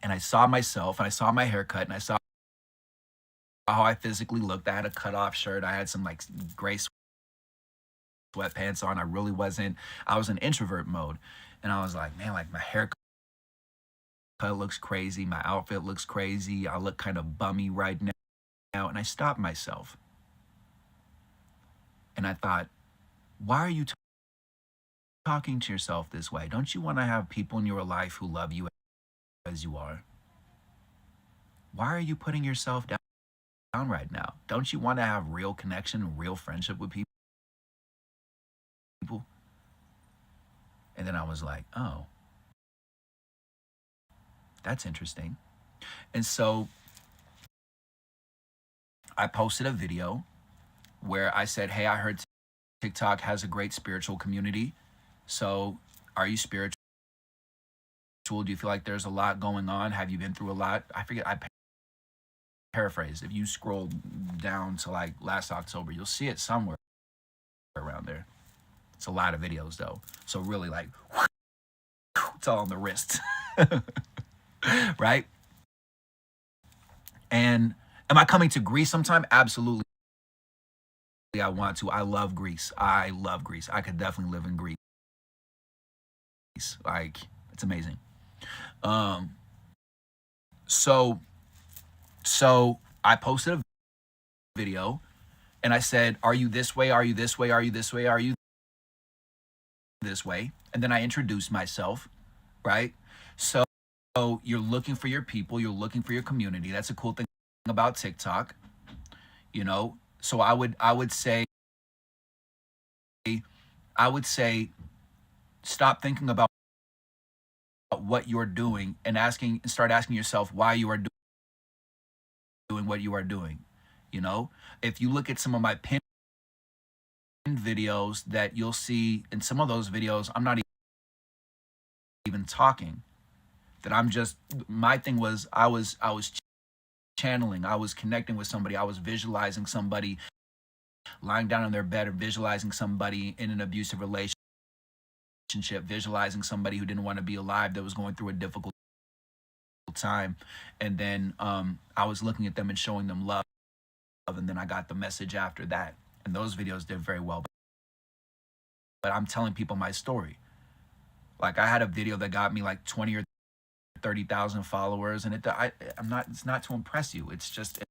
and I saw myself and I saw my haircut and I saw how I physically looked. I had a cut off shirt. I had some like gray sweatpants on. I was in introvert mode. And I was like, man, like my haircut looks crazy. My outfit looks crazy. I look kind of bummy right now. And I stopped myself. And I thought, why are you talking to yourself this way? Don't you want to have people in your life who love you as you are? Why are you putting yourself down right now? Don't you want to have real connection and real friendship with people? And then I was like, oh, that's interesting. And so I posted a video where I said, hey, I heard TikTok has a great spiritual community. So are you spiritual? Do you feel like there's a lot going on? Have you been through a lot? I forget, I paraphrased. If you scroll down to like last October, you'll see it somewhere around there. It's a lot of videos though. So really like, it's all on the wrist, right? And am I coming to Greece sometime? Absolutely. I want to. I love Greece. I love Greece. I could definitely live in Greece. Like, it's amazing. So I posted a video and I said, are you this way? Are you this way? Are you this way? Are you this way? And then I introduced myself, right? So you're looking for your people, you're looking for your community. That's a cool thing about TikTok, you know? So I would say, stop thinking about what you're doing and start asking yourself why you are doing what you are doing. You know, if you look at some of my pinned videos, that you'll see in some of those videos, I'm not even talking. That I'm just, my thing was, I was channeling, I was connecting with somebody, I was visualizing somebody lying down on their bed, or visualizing somebody in an abusive relationship, visualizing somebody who didn't want to be alive, that was going through a difficult time. And then I was looking at them and showing them love. And then I got the message after that. And those videos did very well. But I'm telling people my story. Like, I had a video that got me like 20 or 30,000 followers, and it's not to impress you. It's just,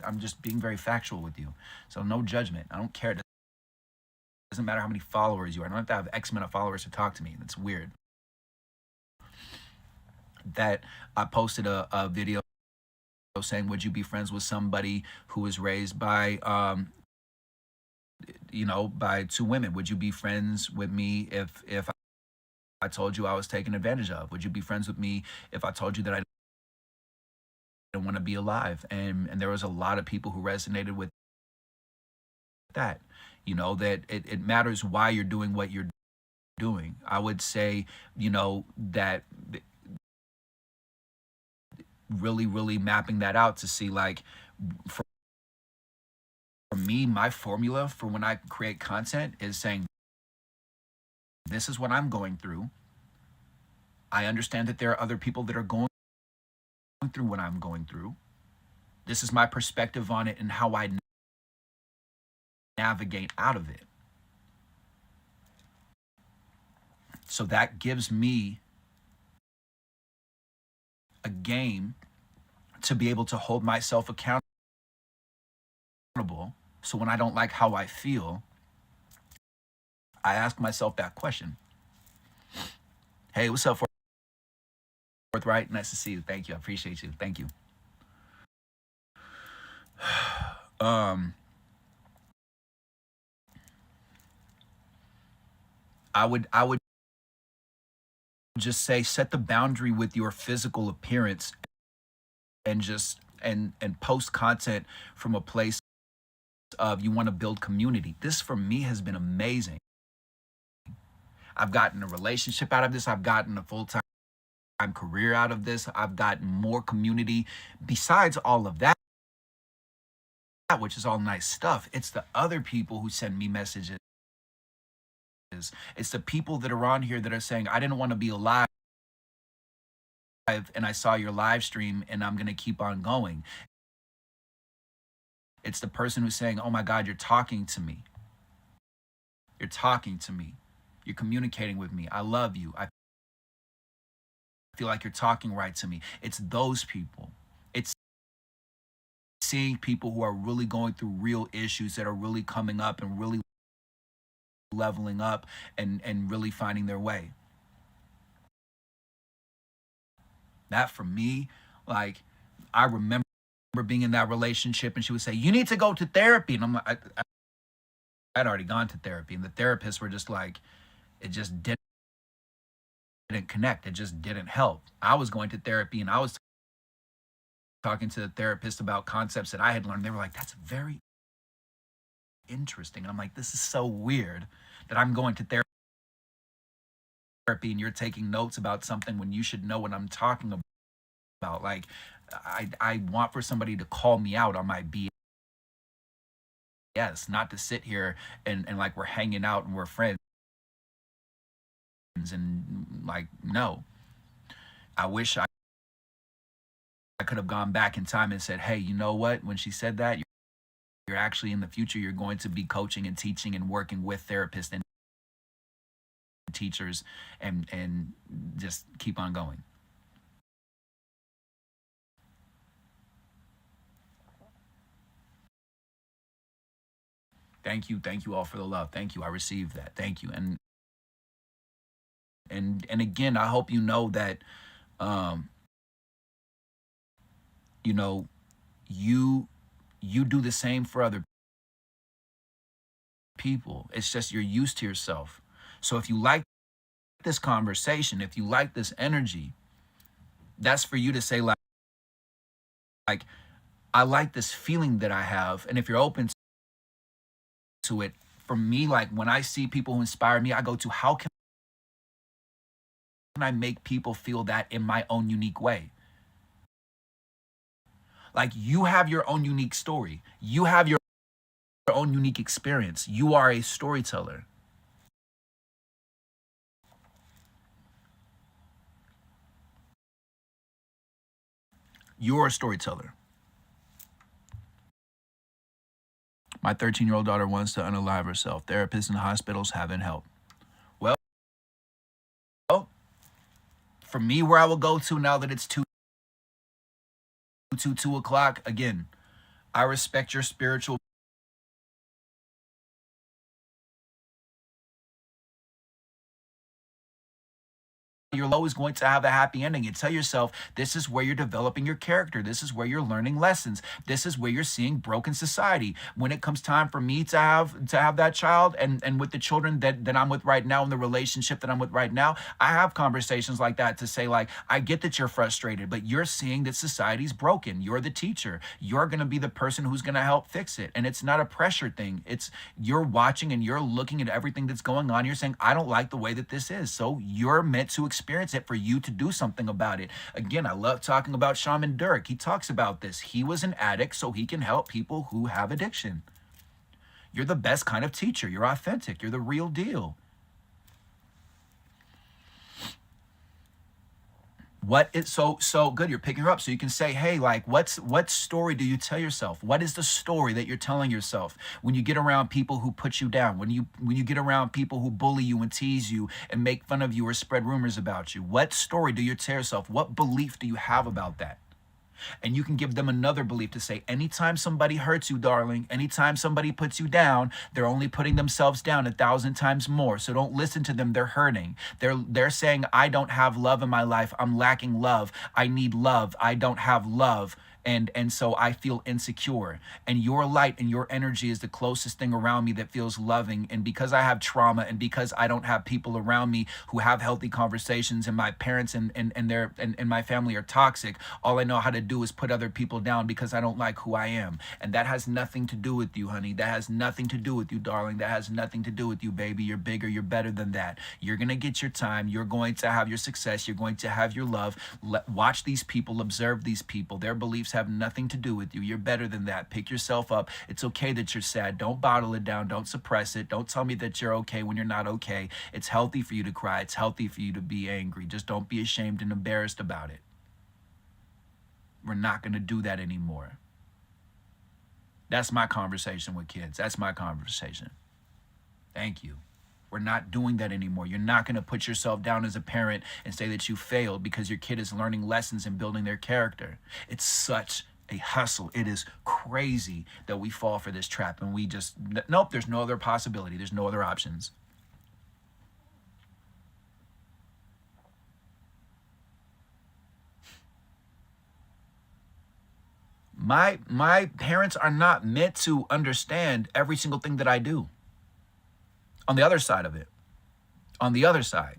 I'm just being very factual with you. So no judgment. I don't care. It doesn't matter how many followers you are. I don't have to have X amount of followers to talk to me. That's weird. That I posted a video saying, would you be friends with somebody who was raised by, by two women? Would you be friends with me if I told you I was taken advantage of? Would you be friends with me if I told you that I didn't want to be alive? And there was a lot of people who resonated with that. You know, that it matters why you're doing what you're doing. I would say, that really, really mapping that out to see, like, for me, my formula for when I create content is saying, this is what I'm going through. I understand that there are other people that are going through what I'm going through. This is my perspective on it and how I navigate out of it. So that gives me a game to be able to hold myself accountable. So when I don't like how I feel, I ask myself that question. Hey, what's up, Forthright? Nice to see you. Thank you. I appreciate you. Thank you. I would just say, set the boundary with your physical appearance and just and post content from a place of, you want to build community. This for me has been amazing. I've gotten a relationship out of this. I've gotten a full-time career out of this. I've gotten more community besides all of that, which is all nice stuff. It's the other people who send me messages. It's the people that are on here that are saying, I didn't want to be alive and I saw your live stream and I'm going to keep on going. It's the person who's saying, oh my God, you're talking to me. You're talking to me. You're communicating with me. I love you. I feel like you're talking right to me. It's those people. It's seeing people who are really going through real issues that are really coming up and really leveling up and really finding their way. That for me, like, I remember being in that relationship and she would say, you need to go to therapy. And I'm like, I'd already gone to therapy. And the therapists were just like, it just didn't connect. It just didn't help. I was going to therapy and I was talking to the therapist about concepts that I had learned. They were like, that's very interesting. And I'm like, this is so weird that I'm going to therapy and you're taking notes about something when you should know what I'm talking about. Like, I want for somebody to call me out on my BS, not to sit here and like we're hanging out and we're friends. And like, no, I wish I could have gone back in time and said, hey, you know what? When she said that, you're actually in the future, you're going to be coaching and teaching and working with therapists and teachers and just keep on going. Thank you all for the love. Thank you. I received that. Thank you. And again, I hope you know that um you know you do the same for other people. It's just you're used to yourself. So if you like this conversation, if you like this energy, that's for you to say like I like this feeling that I have. And if you're open to it, for me, like when I see people who inspire me, I go to how can I make people feel that in my own unique way? Like you have your own unique story. You have your own unique experience. You are a storyteller. You're a storyteller. My 13-year-old daughter wants to unalive herself. Therapists and hospitals haven't helped. Well, for me, where I will go to now that it's 2 o'clock, again, I respect your spiritual. You're always going to have a happy ending. You tell yourself this is where you're developing your character. This is where you're learning lessons. This is where you're seeing broken society. When it comes time for me to have that child and with the children that I'm with right now, in the relationship that I'm with right now, I have conversations like that to say, like, I get that you're frustrated, but you're seeing that society's broken. You're the teacher. You're gonna be the person who's gonna help fix it. And it's not a pressure thing. It's you're watching and you're looking at everything that's going on. You're saying, I don't like the way that this is. So you're meant to experience it for you to do something about it. Again, I love talking about Shaman Durek. He talks about this. He was an addict so he can help people who have addiction. You're the best kind of teacher. You're authentic. You're the real deal. What is so good? You're picking her up so you can say, hey, like, what story do you tell yourself? What is the story that you're telling yourself when you get around people who put you down, when you get around people who bully you and tease you and make fun of you or spread rumors about you? What story do you tell yourself? What belief do you have about that? And you can give them another belief to say, anytime somebody hurts you, darling, anytime somebody puts you down, they're only putting themselves down 1,000 times more. So don't listen to them. They're hurting. They're saying, I don't have love in my life. I'm lacking love. I need love. I don't have love. And so I feel insecure, and your light and your energy is the closest thing around me that feels loving. And because I have trauma, and because I don't have people around me who have healthy conversations, and my parents and my family are toxic, all I know how to do is put other people down because I don't like who I am. And that has nothing to do with you, honey. That has nothing to do with you, darling. That has nothing to do with you, baby. You're bigger, you're better than that. You're gonna get your time, you're going to have your success, you're going to have your love. Watch these people, observe these people. Their beliefs have nothing to do with you. You're better than that. Pick yourself up. It's okay that you're sad. Don't bottle it down. Don't suppress it. Don't tell me that you're okay when you're not okay. It's healthy for you to cry. It's healthy for you to be angry. Just don't be ashamed and embarrassed about it. We're not going to do that anymore. That's my conversation with kids. That's my conversation. Thank you. We're not doing that anymore. You're not going to put yourself down as a parent and say that you failed because your kid is learning lessons and building their character. It's such a hustle. It is crazy that we fall for this trap, and we just, nope, there's no other possibility. There's no other options. My parents are not meant to understand every single thing that I do. On the other side of it, on the other side,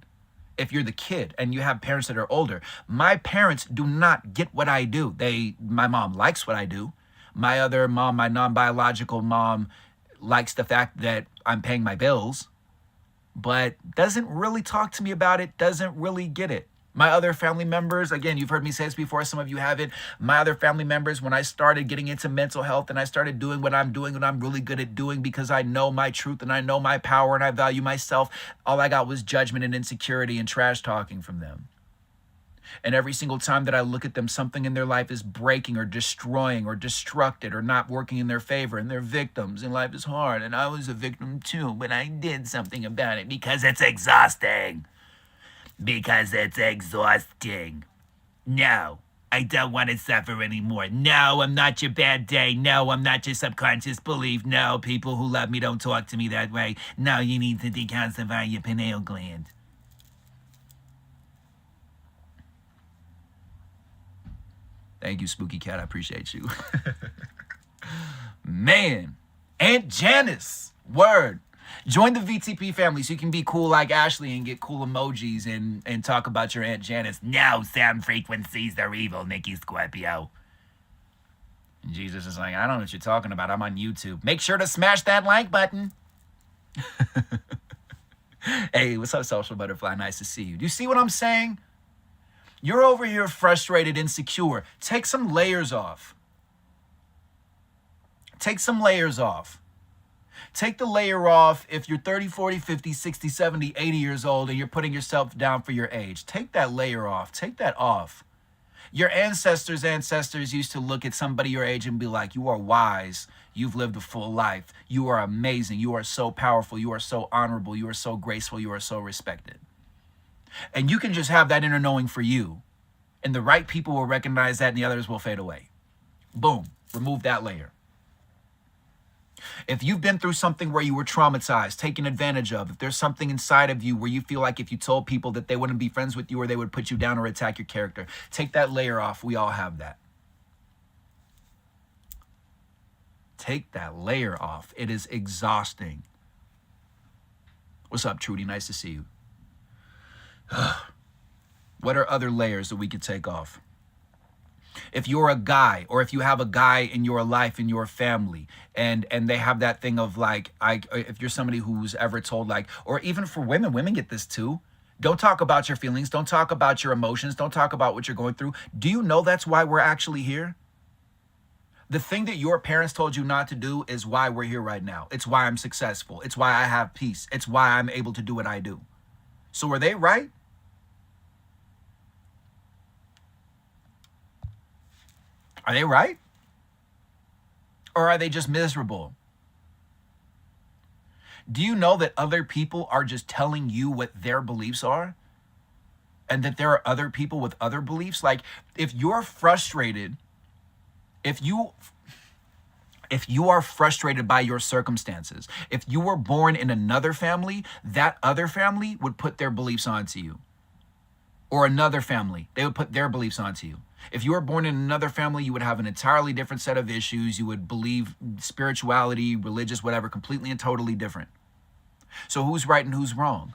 if you're the kid and you have parents that are older, my parents do not get what I do. My mom likes what I do. My other mom, my non-biological mom, likes the fact that I'm paying my bills, but doesn't really talk to me about it, doesn't really get it. My other family members, again, you've heard me say this before, some of you haven't. My other family members, when I started getting into mental health and I started doing what I'm doing, what I'm really good at doing because I know my truth and I know my power and I value myself, all I got was judgment and insecurity and trash talking from them. And every single time that I look at them, something in their life is breaking or destroying or destructed or not working in their favor, and they're victims and life is hard. And I was a victim too, but I did something about it because it's exhausting. Because it's exhausting. No, I don't want to suffer anymore. No, I'm not your bad day. No, I'm not your subconscious belief. No, people who love me don't talk to me that way. No, you need to decalcify your pineal gland. Thank you, Spooky Cat. I appreciate you. Man, Aunt Janice. Word. Join the VTP family so you can be cool like Ashley and get cool emojis and talk about your Aunt Janice. No, sound frequencies are evil, Nikki Scorpio. And Jesus is like, I don't know what you're talking about. I'm on YouTube. Make sure to smash that like button. Hey, what's up, Social Butterfly? Nice to see you. Do you see what I'm saying? You're over here frustrated, insecure. Take some layers off. Take some layers off. Take the layer off if you're 30, 40, 50, 60, 70, 80 years old and you're putting yourself down for your age. Take that layer off. Take that off. Your ancestors used to look at somebody your age and be like, you are wise. You've lived a full life. You are amazing. You are so powerful. You are so honorable. You are so graceful. You are so respected. And you can just have that inner knowing for you. And the right people will recognize that and the others will fade away. Boom. Remove that layer. If you've been through something where you were traumatized, taken advantage of, if there's something inside of you where you feel like if you told people that they wouldn't be friends with you or they would put you down or attack your character, take that layer off. We all have that. Take that layer off. It is exhausting. What's up, Trudy? Nice to see you. What are other layers that we could take off? If you're a guy, or if you have a guy in your life, in your family, and they have that thing of like, if you're somebody who's ever told like, or even for women get this too. Don't talk about your feelings. Don't talk about your emotions. Don't talk about what you're going through. Do you know that's why we're actually here? The thing that your parents told you not to do is why we're here right now. It's why I'm successful. It's why I have peace. It's why I'm able to do what I do. So are they right? Are they right? Or are they just miserable? Do you know that other people are just telling you what their beliefs are? And that there are other people with other beliefs? Like, if you're frustrated, if you are frustrated by your circumstances, if you were born in another family, that other family would put their beliefs onto you. or another family. They would put their beliefs onto you. If you were born in another family, you would have an entirely different set of issues. You would believe spirituality, religious, whatever, completely and totally different. So who's right and who's wrong?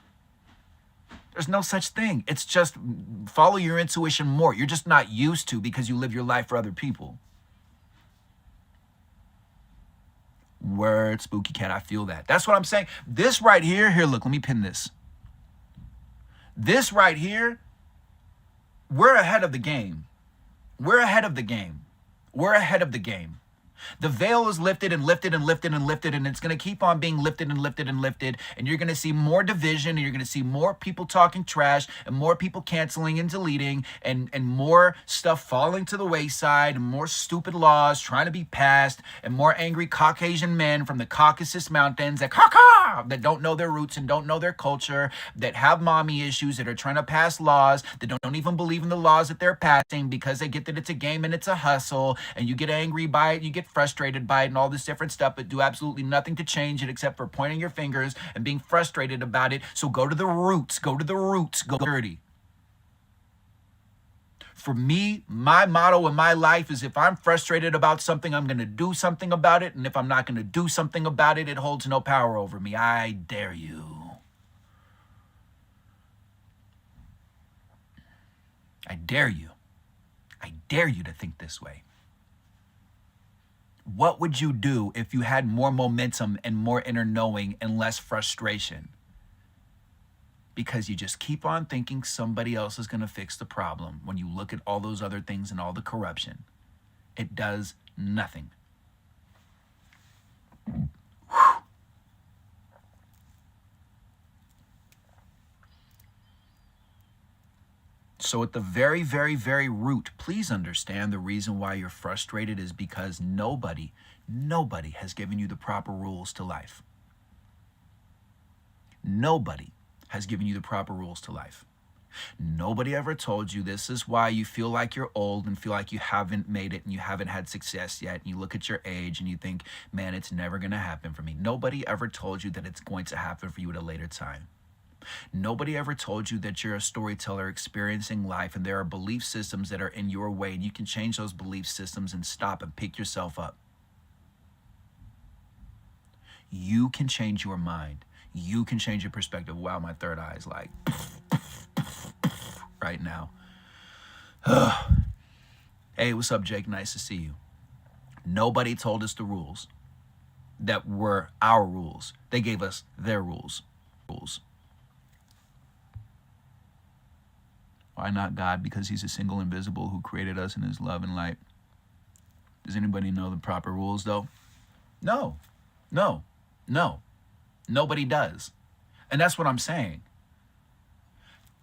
There's no such thing. It's just follow your intuition more. You're just not used to because you live your life for other people. Word, Spooky Cat, I feel that. That's what I'm saying. This right here, look, let me pin this. This right here, we're ahead of the game. We're ahead of the game. We're ahead of the game. The veil is lifted and lifted and lifted and lifted, and it's going to keep on being lifted and lifted and lifted, and you're going to see more division, and you're going to see more people talking trash, and more people canceling and deleting, and more stuff falling to the wayside, and more stupid laws trying to be passed, and more angry Caucasian men from the Caucasus Mountains that don't know their roots and don't know their culture, that have mommy issues, that are trying to pass laws, that don't even believe in the laws that they're passing because they get that it's a game and it's a hustle, and you get angry by it, you get frustrated by it and all this different stuff, but do absolutely nothing to change it except for pointing your fingers and being frustrated about it. So go to the roots, go dirty. For me, my motto in my life is if I'm frustrated about something, I'm going to do something about it. And if I'm not going to do something about it, it holds no power over me. I dare you. I dare you. I dare you to think this way. What would you do if you had more momentum and more inner knowing and less frustration? Because you just keep on thinking somebody else is going to fix the problem when you look at all those other things and all the corruption. It does nothing. Whew. So at the very, very, very root, please understand the reason why you're frustrated is because nobody has given you the proper rules to life. Nobody has given you the proper rules to life. Nobody ever told you this is why you feel like you're old and feel like you haven't made it and you haven't had success yet. And you look at your age and you think, man, it's never going to happen for me. Nobody ever told you that it's going to happen for you at a later time. Nobody ever told you that you're a storyteller experiencing life and there are belief systems that are in your way and you can change those belief systems and stop and pick yourself up. You can change your mind. You can change your perspective. Wow, my third eye is like right now. Hey, what's up, Jake? Nice to see you. Nobody told us the rules that were our rules. They gave us their rules. Why not God? Because he's a single invisible who created us in his love and light. Does anybody know the proper rules, though? No. Nobody does. And that's what I'm saying.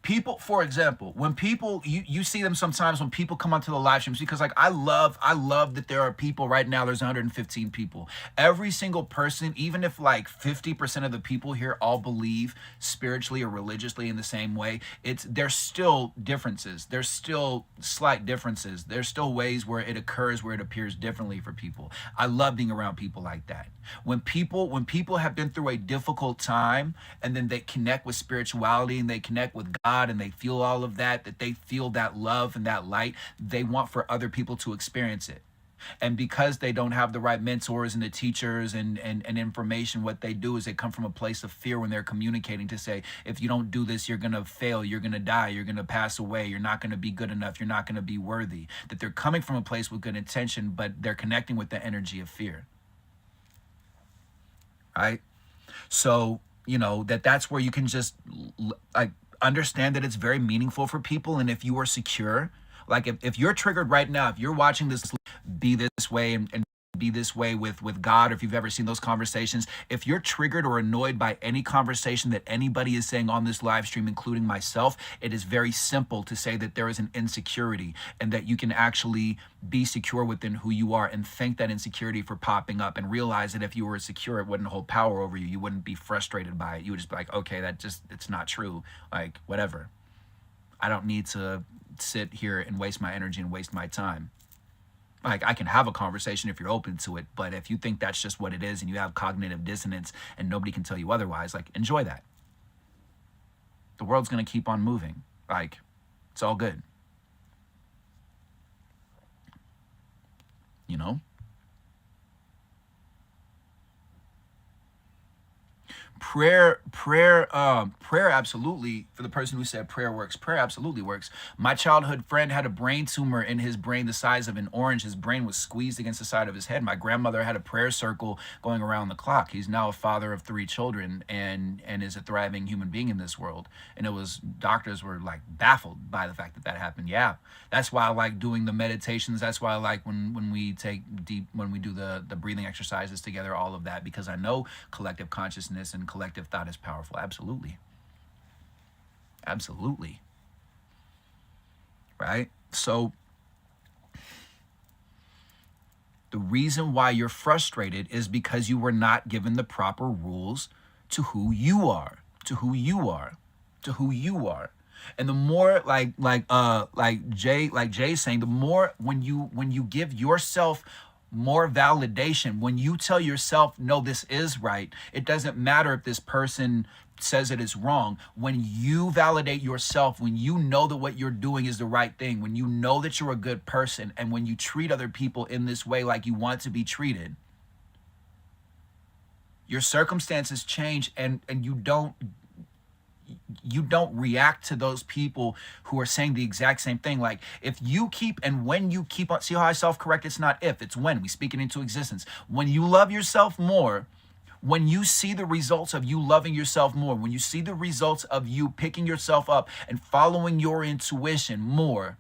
People, for example, when people, you see them sometimes when people come onto the live streams, because like I love that there are people right now, there's 115 people. Every single person, even if like 50% of the people here all believe spiritually or religiously in the same way, there's still differences. There's still slight differences. There's still ways where it occurs, where it appears differently for people. I love being around people like that. When people have been through a difficult time and then they connect with spirituality and they connect with God and they feel all of that they feel that love and that light, they want for other people to experience it. And because they don't have the right mentors and the teachers and information, what they do is they come from a place of fear when they're communicating to say, if you don't do this, you're going to fail, you're going to die, you're going to pass away, you're not going to be good enough, you're not going to be worthy. That they're coming from a place with good intention, but they're connecting with the energy of fear. Right? So, that's where you can just like understand that it's very meaningful for people. And if you are secure, like if you're triggered right now, if you're watching this, be this way and be this way with God, or if you've ever seen those conversations, if you're triggered or annoyed by any conversation that anybody is saying on this live stream, including myself, it is very simple to say that there is an insecurity and that you can actually be secure within who you are and thank that insecurity for popping up and realize that if you were secure, it wouldn't hold power over you. You wouldn't be frustrated by it. You would just be like, okay, it's not true. Like, whatever. I don't need to sit here and waste my energy and waste my time. Like, I can have a conversation if you're open to it, but if you think that's just what it is and you have cognitive dissonance and nobody can tell you otherwise, like, enjoy that. The world's going to keep on moving. Like, It's all good. You know? Prayer absolutely, for the person who said prayer works, prayer absolutely works. My childhood friend had a brain tumor in his brain the size of an orange. His brain was squeezed against the side of his head. My grandmother had a prayer circle going around the clock. He's now a father of 3 children and is a thriving human being in this world. And it was, doctors were like baffled by the fact that that happened. Yeah, that's why I like doing the meditations. That's why I like when we take deep, when we do the breathing exercises together, all of that, because I know collective consciousness and collective thought is powerful. Absolutely. Absolutely. Right? So the reason why you're frustrated is because you were not given the proper rules to who you are, to who you are, to who you are. And the more like Jay's saying, the more when you give yourself more validation, when you tell yourself, no, this is right, it doesn't matter if this person says it is wrong. When you validate yourself, when you know that what you're doing is the right thing, when you know that you're a good person, and when you treat other people in this way like you want to be treated, your circumstances change, and you don't react to those people who are saying the exact same thing. Like if you keep, and when you keep on, see how I self-correct? It's not if, it's when. We speak it into existence. When you love yourself more, when you see the results of you loving yourself more, when you see the results of you picking yourself up and following your intuition more,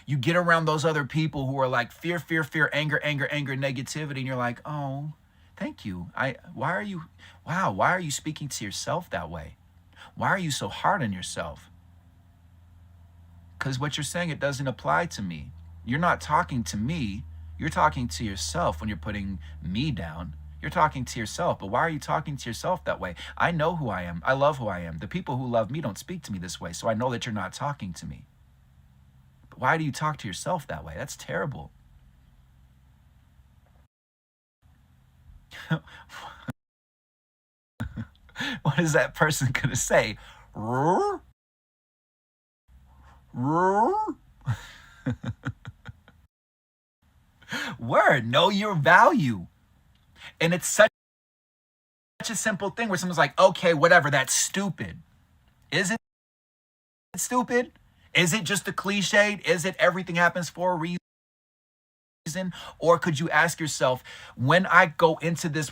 you get around those other people who are like fear, fear, fear, anger, anger, anger, negativity, and you're like, oh, thank you. Why are you speaking to yourself that way? Why are you so hard on yourself? Because what you're saying, it doesn't apply to me. You're not talking to me. You're talking to yourself when you're putting me down. You're talking to yourself. But why are you talking to yourself that way? I know who I am. I love who I am. The people who love me don't speak to me this way, so I know that you're not talking to me. But why do you talk to yourself that way? That's terrible. What is that person going to say? Roar? Roar? Word, know your value. And it's such a simple thing where someone's like, okay, whatever, that's stupid. Is it stupid? Is it just a cliche? Is it everything happens for a reason? Or could you ask yourself, when I go into this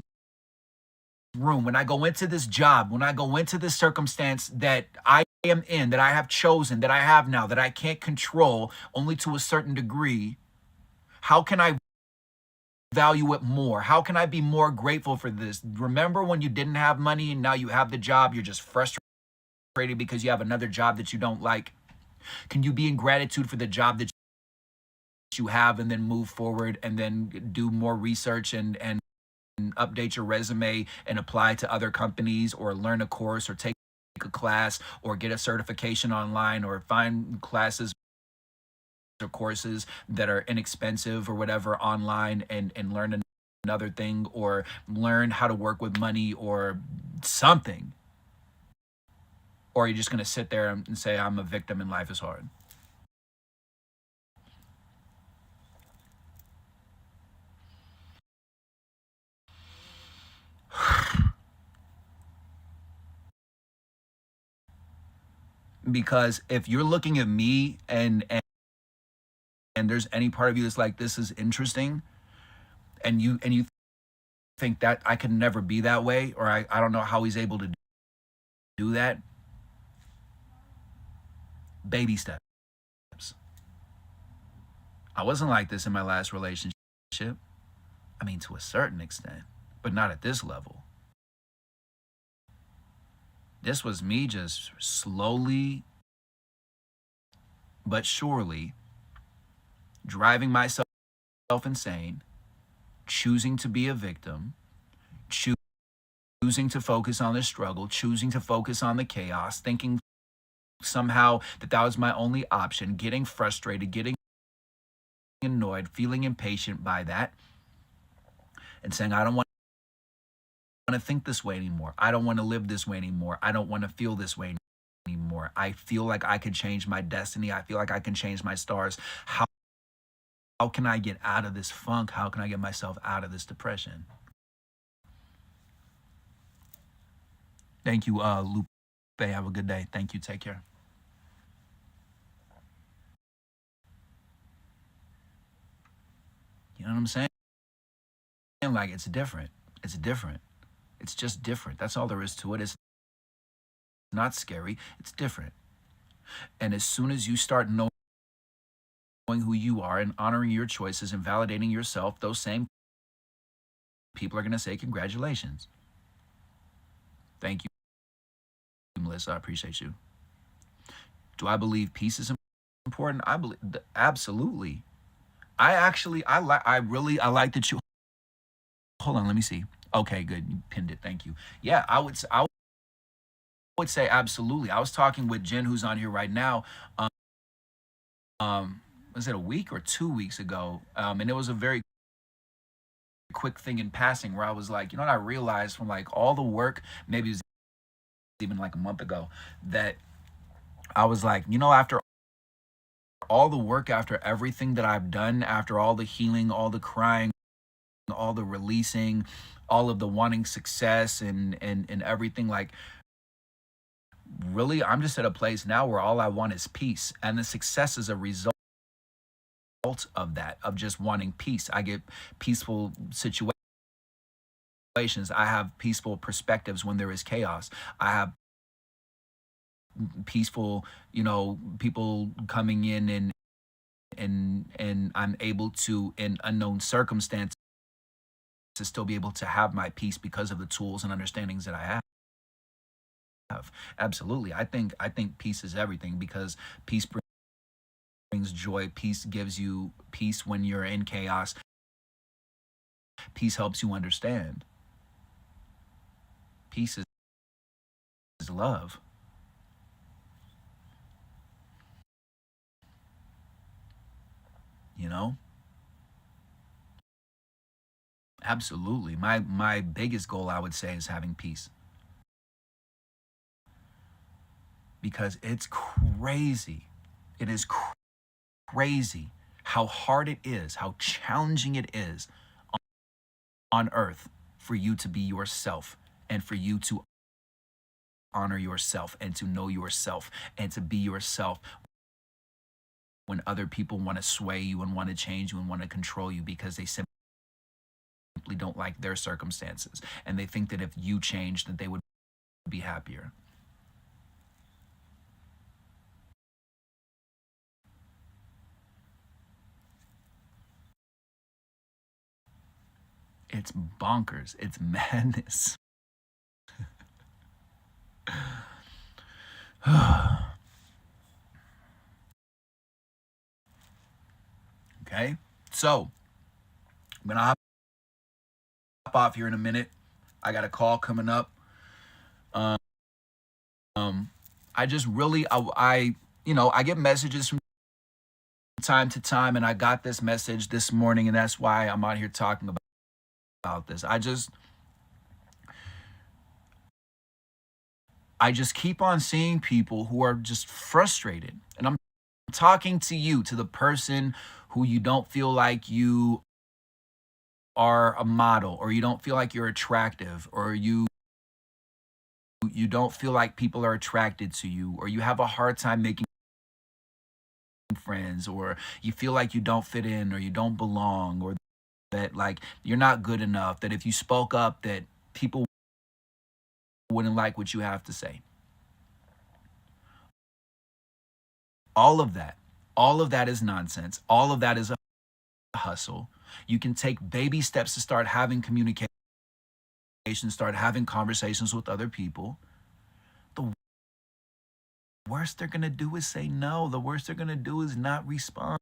room, when I go into this job, when I go into this circumstance that I am in, that I have chosen, that I have now, that I can't control only to a certain degree, how can I value it more? How can I be more grateful for this? Remember when you didn't have money and now you have the job, you're just frustrated because you have another job that you don't like? Can you be in gratitude for the job that you have, and then move forward and then do more research and update your resume and apply to other companies, or learn a course, or take a class, or get a certification online, or find classes or courses that are inexpensive or whatever online, and learn another thing, or learn how to work with money or something? Or are you just going to sit there and say, I'm a victim and life is hard? Because if you're looking at me and there's any part of you that's like, this is interesting, and you think that I could never be that way, or I don't know how he's able to do that, baby steps. I wasn't like this in my last relationship. I mean, to a certain extent, but not at this level. This was me just slowly but surely driving myself insane, choosing to be a victim, choosing to focus on the struggle, choosing to focus on the chaos, thinking somehow that was my only option, getting frustrated, getting annoyed, feeling impatient by that, and saying, I don't want to think this way anymore. I don't want to live this way anymore. I don't want to feel this way anymore. more. I feel like I could change my destiny. I feel like I can change my stars. How can I get out of this funk? How can I get myself out of this depression? Thank you, Lupe. Have a good day. Thank you. Take care. You know what I'm saying? Like, it's different. It's different. It's just different. That's all there is to it. It's not scary. It's different. And as soon as you start knowing who you are and honoring your choices and validating yourself, those same people are going to say, congratulations. Thank you, Melissa. I appreciate you. Do I believe peace is important? I believe absolutely. I like that you, hold on, let me see. Okay, good. You pinned it. Thank you. Yeah, I would say absolutely. I was talking with Jen, who's on here right now. Was it a week or 2 weeks ago? And it was a very quick thing in passing where I was like, you know what I realized from like all the work, maybe it was even like a month ago, that I was like, you know, after all the work, after everything that I've done, after all the healing, all the crying, all the releasing, all of the wanting success and everything, like really I'm just at a place now where all I want is peace. And the success is a result of that, of just wanting peace. I get peaceful situations. I have peaceful perspectives when there is chaos. I have peaceful, people coming in and I'm able to, in unknown circumstances, to still be able to have my peace because of the tools and understandings that I have. Absolutely. I think peace is everything, because peace brings joy. Peace gives you peace when you're in chaos. Peace helps you understand. Peace is love. You know? Absolutely. My biggest goal, I would say, is having peace, because it's crazy. It is crazy how hard it is, how challenging it is on earth for you to be yourself, and for you to honor yourself and to know yourself and to be yourself when other people want to sway you and want to change you and want to control you because they simply don't like their circumstances, and they think that if you change that they would be happier. It's bonkers. It's madness. Okay? So, I'm going to hop off here in a minute. I got a call coming up. Um, I just really, I get messages from time to time, and I got this message this morning, and that's why I'm out here talking about this. I just keep on seeing people who are just frustrated. And I'm talking to you, to the person who you don't feel like you are a model, or you don't feel like you're attractive, or you don't feel like people are attracted to you, or you have a hard time making friends, or you feel like you don't fit in, or you don't belong, or that like you're not good enough, that if you spoke up that people wouldn't like what you have to say. All of that, all of that is nonsense. All of that is a hustle. You can take baby steps to start having communication, start having conversations with other people. The worst they're going to do is say no. The worst they're going to do is not respond.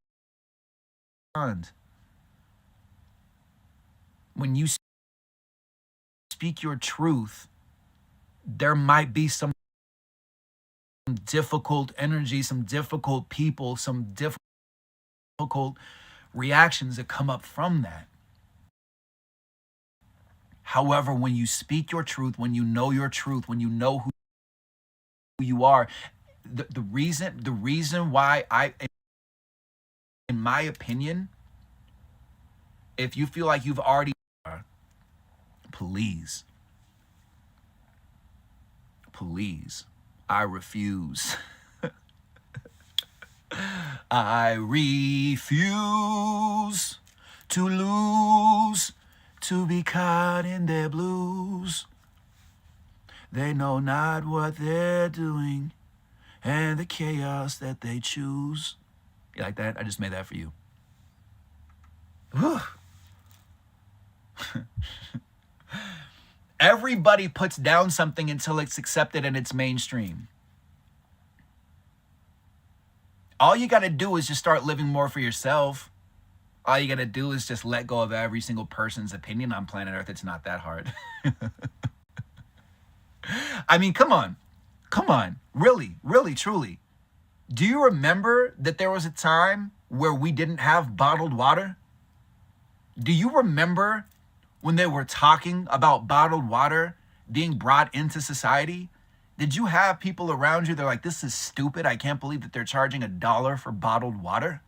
When you speak your truth, there might be some difficult energy, some difficult people, some difficult reactions that come up from that. However, when you speak your truth, when you know your truth, when you know who you are, the reason why in my opinion, if you feel like you've already, please, please, I refuse. I refuse to lose, to be caught in their blues. They know not what they're doing and the chaos that they choose. You like that? I just made that for you. Everybody puts down something until it's accepted and it's mainstream. All you got to do is just start living more for yourself. All you got to do is just let go of every single person's opinion on planet Earth. It's not that hard. I mean, come on. Come on. Really, really, truly. Do you remember that there was a time where we didn't have bottled water? Do you remember when they were talking about bottled water being brought into society? Did you have people around you that are like, this is stupid. I can't believe that they're charging $1 for bottled water?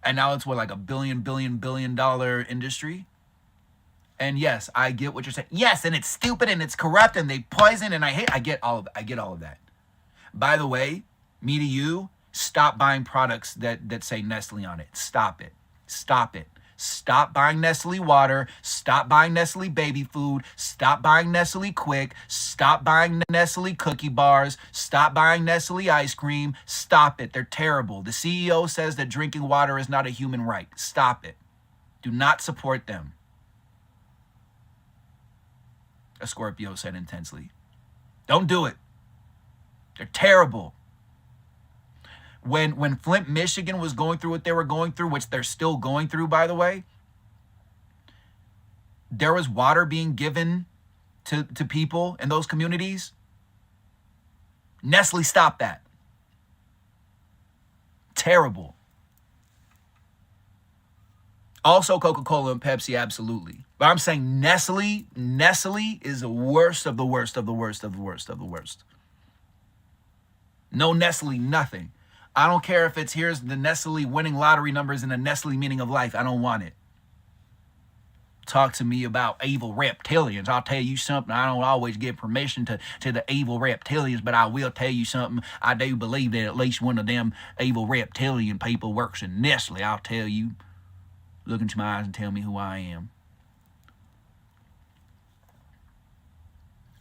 And now it's what, like a billion dollar industry? And yes, I get what you're saying. Yes, and it's stupid and it's corrupt and they poison and I get all of that. I get all of that. By the way, me to you, stop buying products that say Nestle on it. Stop it. Stop it. Stop buying Nestle water. Stop buying Nestle baby food. Stop buying Nestle Quick. Stop buying Nestle cookie bars. Stop buying Nestle ice cream. Stop it. They're terrible. The CEO says that drinking water is not a human right. Stop it. Do not support them. A Scorpio said intensely. Don't do it. They're terrible. When Flint, Michigan was going through what they were going through, which they're still going through, by the way, there was water being given to people in those communities. Nestle stopped that. Terrible. Also Coca-Cola and Pepsi, absolutely. But I'm saying Nestle is the worst of the worst of the worst of the worst of the worst. No Nestle, nothing. I don't care if it's here's the Nestle winning lottery numbers and the Nestle meaning of life. I don't want it. Talk to me about evil reptilians. I'll tell you something. I don't always give permission to the evil reptilians, but I will tell you something. I do believe that at least one of them evil reptilian people works in Nestle. I'll tell you. Look into my eyes and tell me who I am.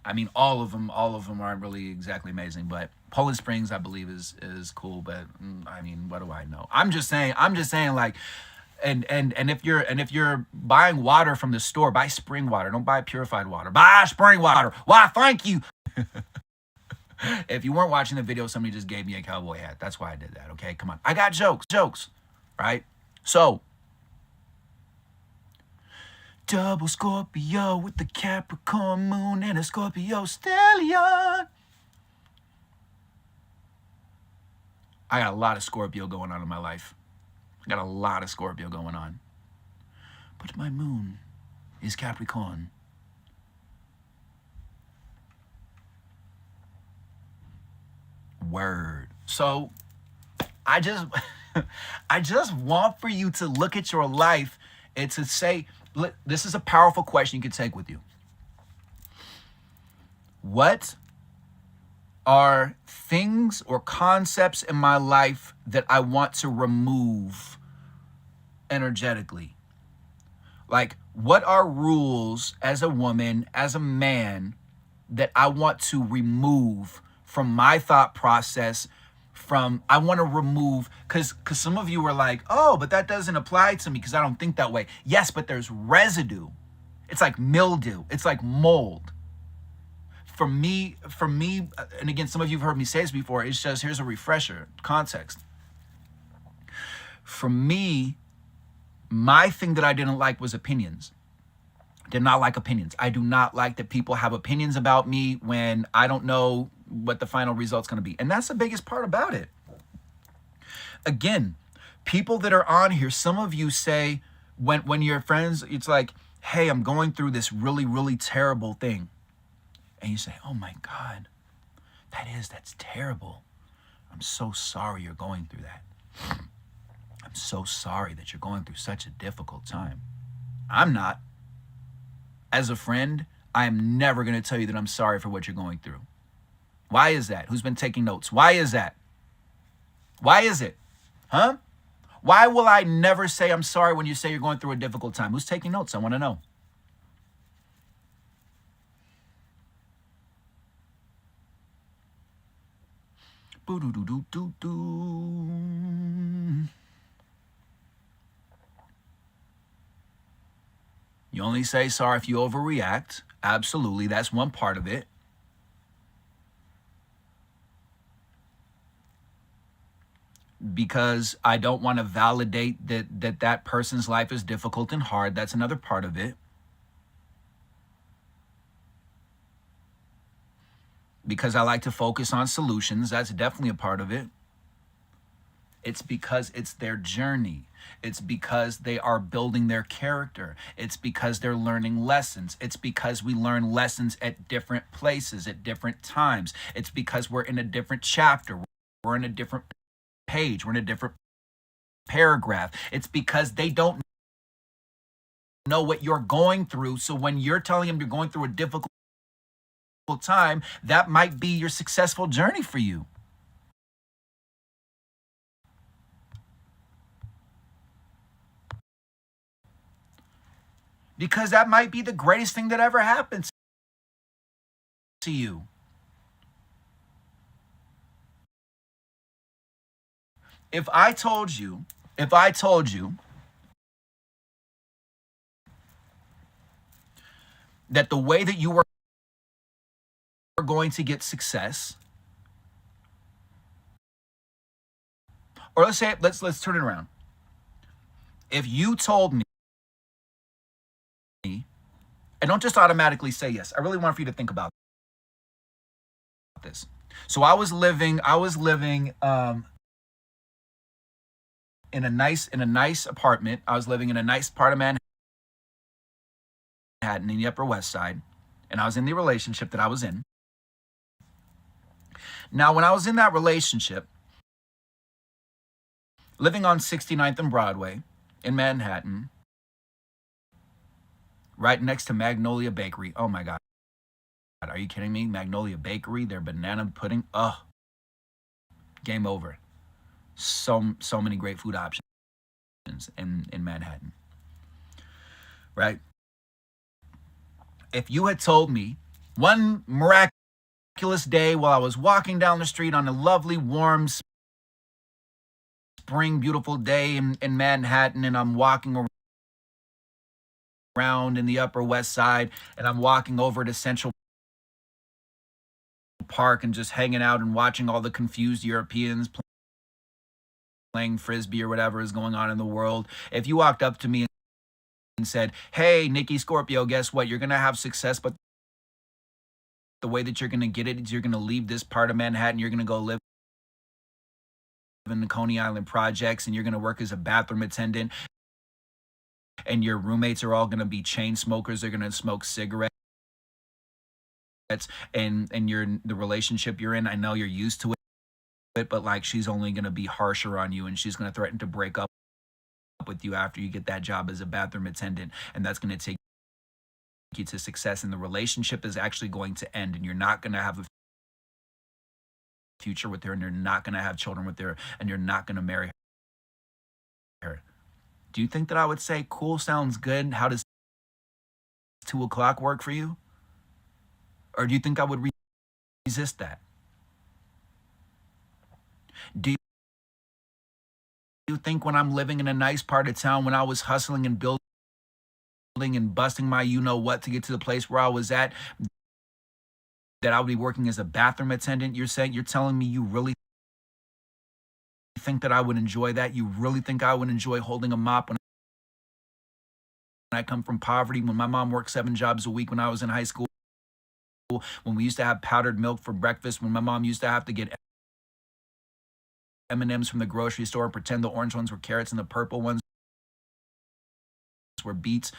I mean, all of them aren't really exactly amazing, but Poland Springs, I believe, is cool. But I mean, what do I know? I'm just saying, like, and if you're buying water from the store, buy spring water. Don't buy purified water. Buy spring water. Why? Thank you. If you weren't watching the video, somebody just gave me a cowboy hat. That's why I did that. Okay, come on. I got jokes, right? So. Double Scorpio with the Capricorn moon and a Scorpio stellium. I got a lot of Scorpio going on in my life. I got a lot of Scorpio going on. But my moon is Capricorn. Word. So I just want for you to look at your life and to say, this is a powerful question you can take with you. What are things or concepts in my life that I want to remove energetically? Like, what are rules as a woman, as a man, that I want to remove from my thought process? I want to remove, because some of you are like, oh, but that doesn't apply to me because I don't think that way. Yes, but there's residue. It's like mildew. It's like mold. For me, and again, some of you have heard me say this before, it's just, here's a refresher, context. For me, my thing that I didn't like was opinions. Did not like opinions. I do not like that people have opinions about me when I don't know what the final result's going to be. And that's the biggest part about it. Again, people that are on here, some of you say when you're friends, it's like, hey, I'm going through this really, really terrible thing. And you say, oh my God, That's terrible. I'm so sorry you're going through that. I'm so sorry that you're going through such a difficult time. I'm not. As a friend, I am never going to tell you that I'm sorry for what you're going through. Why is that? Who's been taking notes? Why is that? Why is it? Huh? Why will I never say I'm sorry when you say you're going through a difficult time? Who's taking notes? I want to know. Boo-doo-doo-doo-doo-doo. You only say sorry if you overreact. Absolutely, that's one part of it. Because I don't want to validate that person's life is difficult and hard. That's another part of it. Because I like to focus on solutions. That's definitely a part of it. It's because it's their journey. It's because they are building their character. It's because they're learning lessons. It's because we learn lessons at different places, at different times. It's because we're in a different chapter. We're in a different page. We're in a different paragraph. It's because they don't know what you're going through. So when you're telling them you're going through a difficult time, that might be your successful journey for you. Because that might be the greatest thing that ever happened to you. If I told you that the way that you were going to get success, or let's turn it around. If you told me, and don't just automatically say yes. I really want for you to think about this. So I was living in a nice apartment. I was living in a nice part of Manhattan in the Upper West Side, and I was in the relationship that I was in. Now, when I was in that relationship, living on 69th and Broadway in Manhattan, right next to Magnolia Bakery. Oh my God. Are you kidding me? Magnolia Bakery, their banana pudding. Oh, game over. So many great food options in Manhattan. Right? If you had told me one miraculous day while I was walking down the street on a lovely, warm, spring, beautiful day in Manhattan, and I'm walking around in the Upper West Side, and I'm walking over to Central Park and just hanging out and watching all the confused Europeans playing frisbee or whatever is going on in the world. If you walked up to me and said, "Hey, Nikki Scorpio, guess what? You're going to have success, but the way that you're going to get it is you're going to leave this part of Manhattan. You're going to go live in the Coney Island projects, and you're going to work as a bathroom attendant, and your roommates are all going to be chain smokers. They're going to smoke cigarettes, and the relationship you're in, I know you're used to it, but like she's only going to be harsher on you, and she's going to threaten to break up with you after you get that job as a bathroom attendant, and that's going to take you to success, and the relationship is actually going to end, and you're not going to have a future with her, and you're not going to have children with her, and you're not going to marry her." Do you think that I would say, "Cool, sounds good. How does 2 o'clock work for you?" Or do you think I would resist that? Do you think when I'm living in a nice part of town, when I was hustling and building and busting my you-know-what to get to the place where I was at, that I would be working as a bathroom attendant? You're telling me you really think that I would enjoy that? You really think I would enjoy holding a mop when I come from poverty, when my mom worked 7 jobs a week when I was in high school, when we used to have powdered milk for breakfast, when my mom used to have to get M&Ms from the grocery store and pretend the orange ones were carrots and the purple ones were beets?